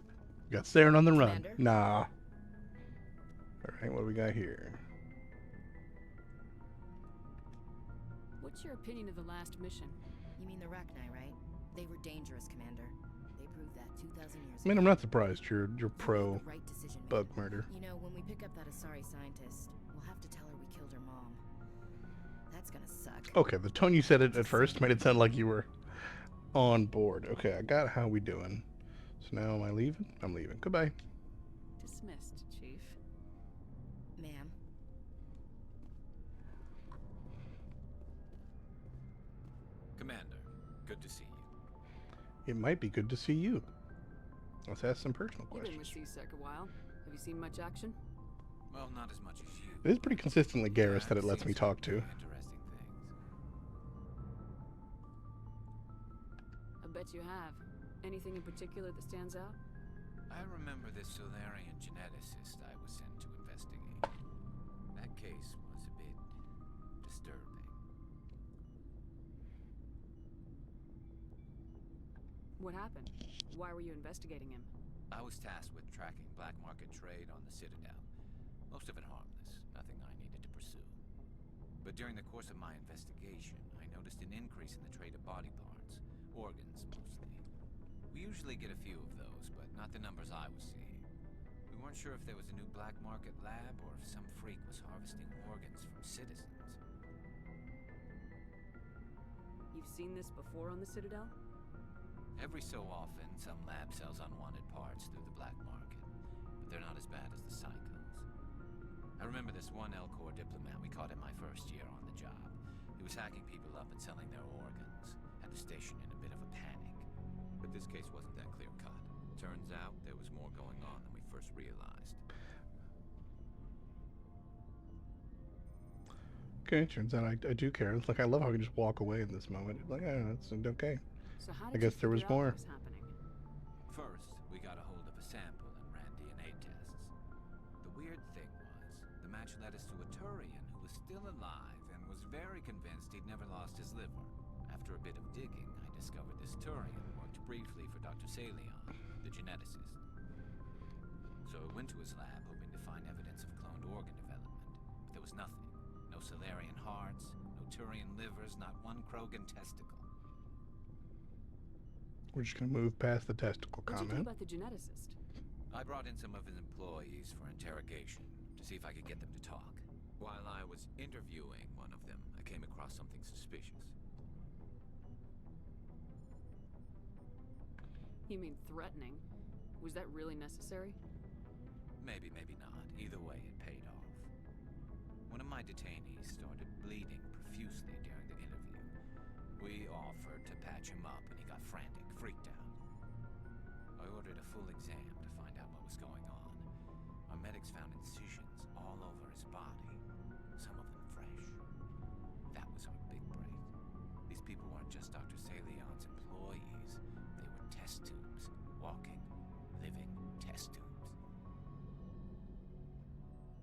We got Saren on the run. Commander? Nah. Alright, what do we got here? What's your opinion of the last mission? You mean the Rachni, right? They were dangerous, Commander. They proved that 2,000 years I mean, ago. I'm not surprised you're pro The right decision bug making. murder. You know, when we pick up that Asari scientist, we'll have to tell her we killed her mom. That's gonna suck. Okay, the tone you said it at first made it sound like you were on board. Okay, I got how we doing. So now am I leaving? I'm leaving. Goodbye. Dismissed, Chief. Ma'am. Commander, good to see you. It might be good to see you. Let's ask some personal You've been questions. with CSEC a while. Have you seen much action? Well, not as much as you. It is pretty consistently Garrus that it lets me talk to. Interesting things. I bet you have. Anything in particular that stands out? I remember this Solarian geneticist I was sent to investigate. That case was a bit disturbing. What happened? Why were you investigating him? I was tasked with tracking black market trade on the Citadel. Most of it harmless, nothing I needed to pursue. But during the course of my investigation, I noticed an increase in the trade of body parts, organs mostly. We usually get a few of those, but not the numbers I was seeing. We weren't sure if there was a new black market lab or if some freak was harvesting organs from citizens. You've seen this before on the Citadel? Every so often, some lab sells unwanted parts through the black market, but they're not as bad as the Psychos. I remember this one Elcor diplomat we caught in my first year on the job. He was hacking people up and selling their organs, had the station in a bit of a panic. But this case wasn't that clear-cut. Turns out there was more going on than we first realized. Okay, turns out I do care. It's like I love how I can just walk away in this moment. Like, that's okay. So how I did guess you there was figure out more. what was happening? First, we got a hold of a sample and ran DNA tests. The weird thing was, the match led us to a Turian who was still alive and was very convinced he'd never lost his liver. After a bit of digging, I discovered this Turian worked briefly for Dr. Salion, the geneticist. So I went to his lab hoping to find evidence of cloned organ development, but there was nothing. No Solarian hearts, no Turian livers, not one Krogan testicle. We're just gonna move past the testicle What'd you do comment. about the geneticist? I brought in some of his employees for interrogation to see if I could get them to talk. While I was interviewing one of them, I came across something suspicious. You mean threatening? Was that really necessary? Maybe, maybe not. Either way, it paid off. One of my detainees started bleeding profusely during the interview. We offered to patch him up, and he got frantic, freaked out. I ordered a full exam to find out what was going on. Our medics found incisions all over his body, some of them fresh. That was our big break. These people weren't just Dr. Salion's employees. They were test tubes, walking, living test tubes.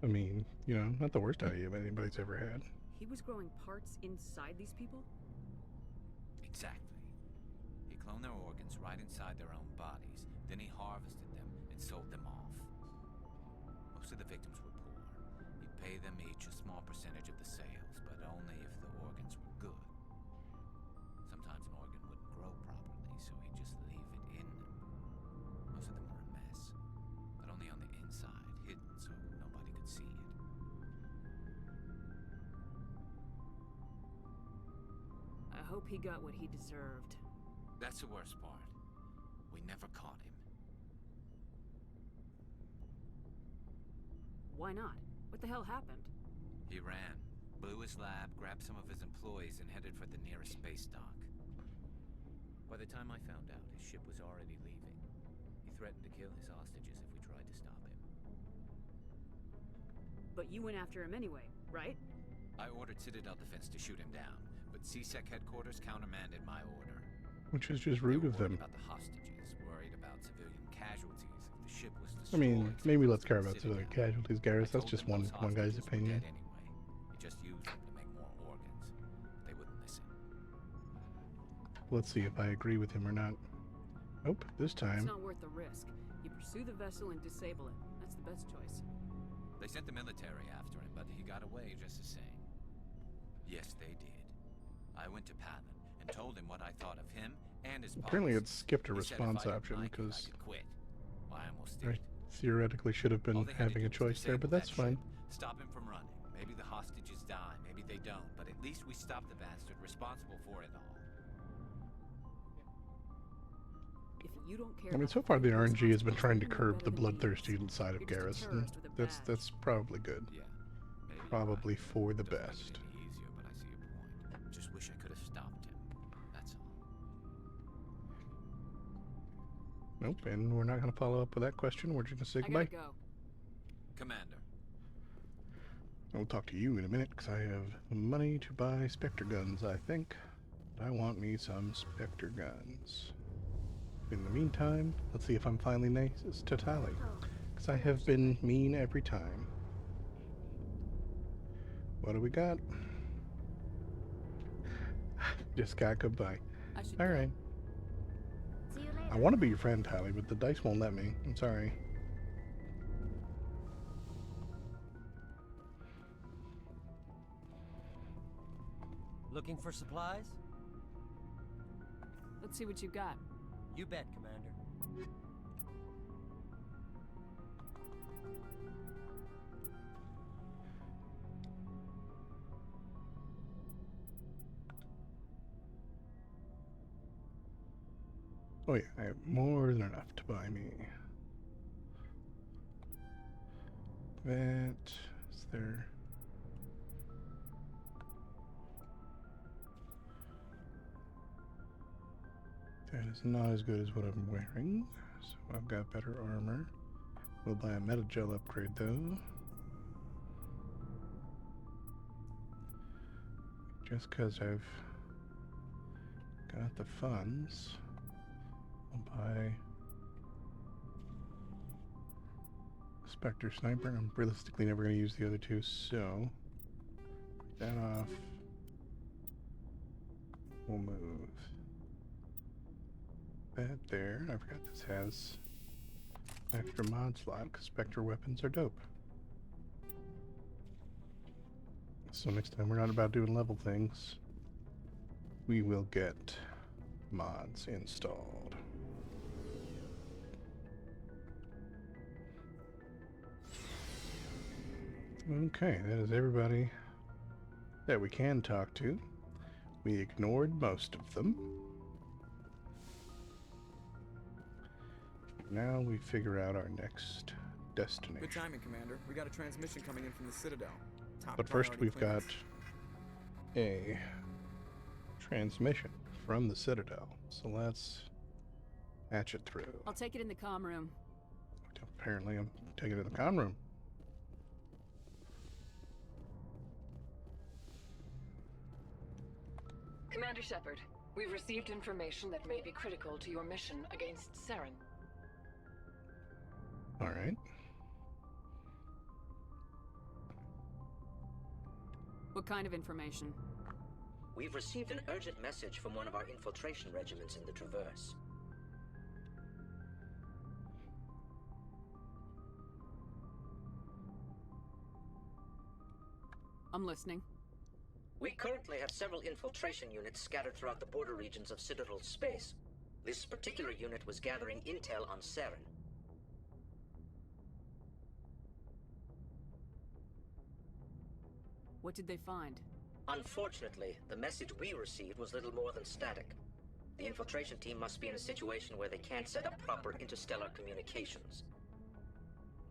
I mean, you know, not the worst idea anybody's ever had. He was growing parts inside these people? Exactly. He cloned their organs right inside their own bodies, then he harvested them and sold them off. Most of the victims were poor. He'd pay them each a small percentage of the sales, but only if the organs were good. Sometimes an organ wouldn't grow properly, so he'd just leave it in them. Most of them were a mess, but only on the inside, hidden so nobody could see it. I hope he got what he deserved. That's the worst part. We never caught him. Why not? What the hell happened? He ran, blew his lab, grabbed some of his employees, and headed for the nearest space dock. By the time I found out, his ship was already leaving. He threatened to kill his hostages if we tried to stop him. But you went after him anyway, right? I ordered Citadel Defense to shoot him down, but CSEC headquarters countermanded my order. Which is just rude of them. About the hostages, worried about civilian casualties if the ship was I destroyed. mean, maybe let's care about civilian casualties, Garrus. That's just one guy's opinion. You just used them to make more organs. They wouldn't listen. Let's see if I agree with him or not. Nope, this It's time. not worth the risk. You pursue the vessel and disable it. That's the best choice. They sent the military after him, but he got away just the same. Yes, they did. I went to Patton and told him what I thought of him and his Apparently it policies. skipped a He said if response I didn't option like it, I because could quit. Well, I almost I did. theoretically should have been All they had to having do a was choice there, but disable that's that fine. ship, stop him from running. Maybe the hostages die, maybe they don't, but at least we stopped the bastard responsible for it all. If you don't care I mean, about so far the those RNG has been trying to you know curb better the than me. bloodthirsty side of You're just a Garrus, and terrorist with a that's probably good. Yeah, maybe Probably for the best. easier, but I see your point. Just wish I could have stopped him. That's all. Nope, and we're not going to follow up with that question. We're just going to say I goodbye. gotta go. Commander. I'll talk to you in a minute, because I have money to buy Spectre guns, I think. I want me some Spectre guns. In the meantime, let's see if I'm finally nice to Tali. Because I have been mean every time. What do we got? Just got goodbye. Alright. See you later. I want to be your friend, Tali, but the dice won't let me. I'm sorry. Looking for supplies? Let's see what you got. You bet, Commander. Oh yeah, I have more than enough to buy me. That is there. That is not as good as what I'm wearing, so I've got better armor. We'll buy a Metagel upgrade though. Just because I've got the funds, I'll buy Spectre Sniper. I'm realistically never going to use the other two, so break that off. We'll move that there. I forgot this has an extra mod slot because Spectre weapons are dope. So next time we're not about doing level things, we will get mods installed. Okay, that is everybody that we can talk to. We ignored most of them. Now we figure out our next destination. Good timing, Commander. We got a transmission coming in from the Citadel. Top But first priority we've got clearance. a transmission from the Citadel. So let's patch it through. I'll take it in the comm room. Apparently I'm taking it in the comm room. Commander Shepard, we've received information that may be critical to your mission against Saren. Alright. What kind of information? We've received an urgent message from one of our infiltration regiments in the Traverse. I'm listening. We currently have several infiltration units scattered throughout the border regions of Citadel space. This particular unit was gathering intel on Saren. What did they find? Unfortunately, the message we received was little more than static. The infiltration team must be in a situation where they can't set up proper interstellar communications.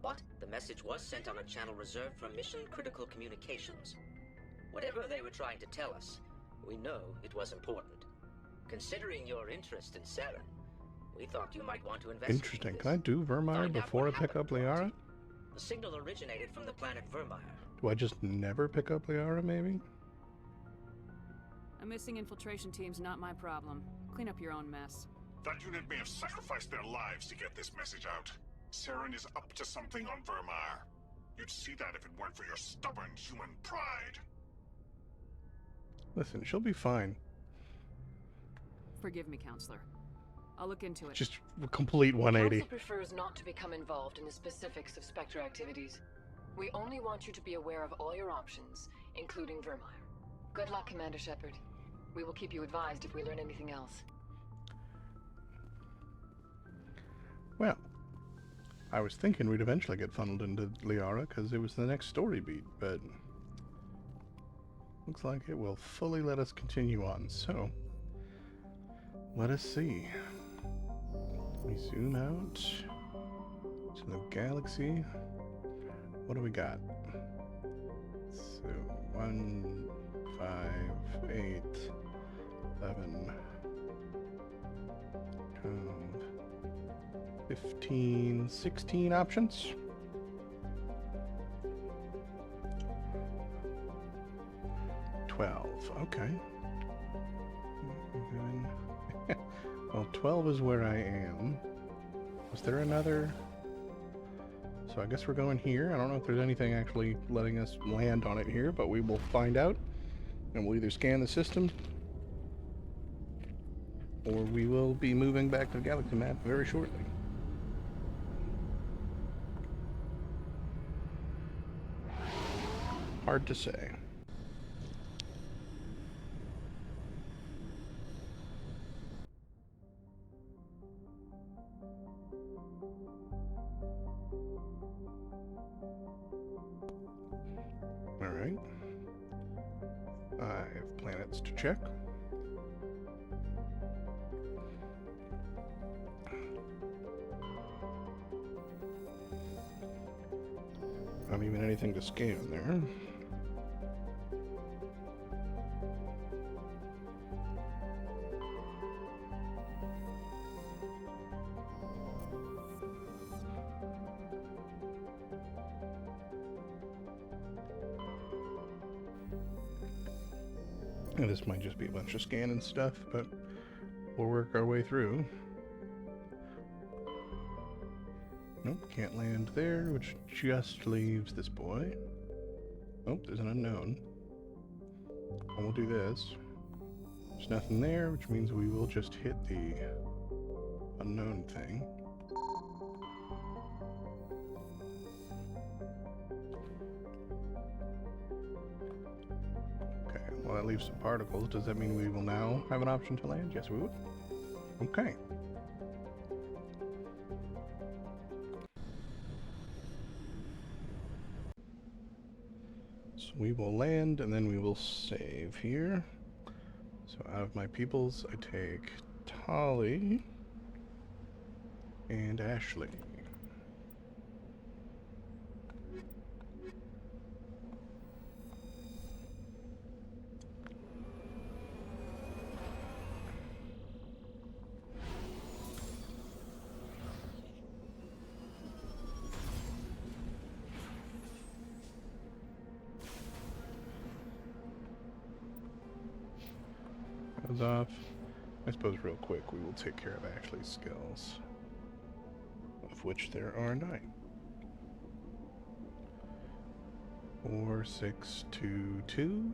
But the message was sent on a channel reserved for mission-critical communications. Whatever they were trying to tell us, we know it was important. Considering your interest in Saren, we thought you might want to investigate Interesting. this. Can I do Vermeer Find out before I what pick up Liara? The signal originated from the planet Vermeer. Do I just never pick up Liara, maybe? A missing infiltration team's not my problem. Clean up your own mess. That unit may have sacrificed their lives to get this message out. Saren is up to something on Vermeer. You'd see that if it weren't for your stubborn human pride. Listen, she'll be fine. Forgive me, Counselor. I'll look into it. Just a complete 180. Council prefers not to become involved in the specifics of Spectre activities. We only want you to be aware of all your options, including Vermeer. Good luck, Commander Shepard. We will keep you advised if we learn anything else. Well, I was thinking we'd eventually get funneled into Liara because it was the next story beat, but looks like it will fully let us continue on, so let us see. We zoom out to the galaxy. What do we got? So 1, 5, 8, 11, 12, 15, 16 options. Okay. Well, 12 is where I am. Was there another? So I guess we're going here. I don't know if there's anything actually letting us land on it here, but we will find out. And we'll either scan the system, or we will be moving back to the galaxy map very shortly. Hard to say. Alright. I have planets to check. Not even anything to scan there. And this might just be a bunch of scanning stuff, but we'll work our way through. Nope, can't land there, which just leaves this boy. Oh, there's an unknown. And we'll do this. There's nothing there, which means we will just hit the unknown thing. Okay, well that leaves some particles. Does that mean we will now have an option to land? Yes, we would. Okay. We will land, and then we will save here. So out of my peoples, I take Tali and Ashley. Off. I suppose real quick we will take care of Ashley's skills, of which there are 9. 4, 6, 2, 2.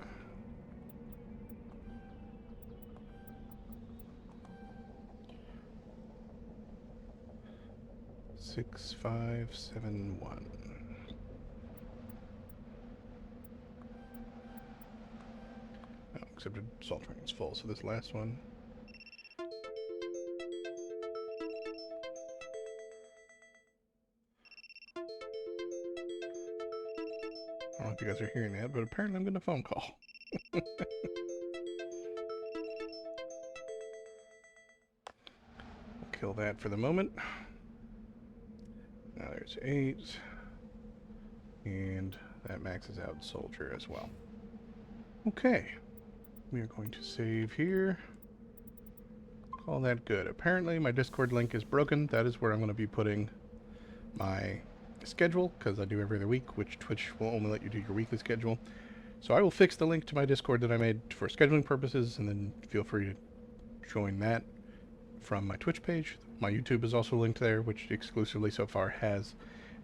Six, 5, 7, 1. Except assault training's full, so this last one. I don't know if you guys are hearing that, but apparently I'm getting a phone call. We'll kill that for the moment. Now there's 8. And that maxes out soldier as well. Okay. We are going to save here. Call that good. Apparently my Discord link is broken. That is where I'm going to be putting my schedule, because I do every other week, which Twitch will only let you do your weekly schedule. So I will fix the link to my Discord that I made for scheduling purposes, and then feel free to join that from my Twitch page. My YouTube is also linked there, which exclusively so far has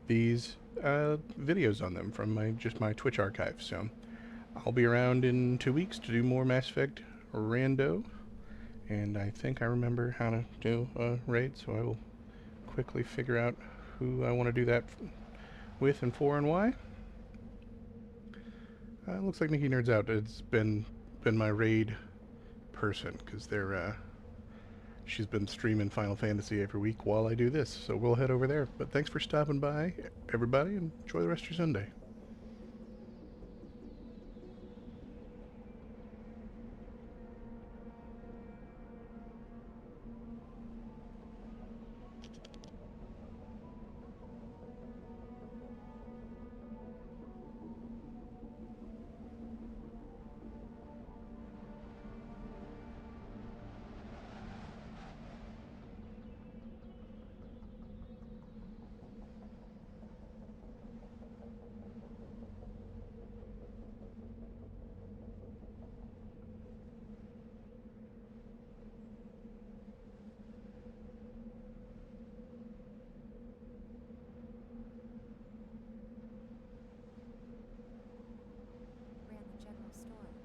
these videos on them from my Twitch archive. So I'll be around in 2 weeks to do more Mass Effect Rando, and I think I remember how to do a raid, so I will quickly figure out who I want to do that with and for and why. Looks like Nikki Nerds Out. It's been my raid person, because she's been streaming Final Fantasy every week while I do this, so we'll head over there. But thanks for stopping by, everybody, and enjoy the rest of your Sunday. Ran the general store.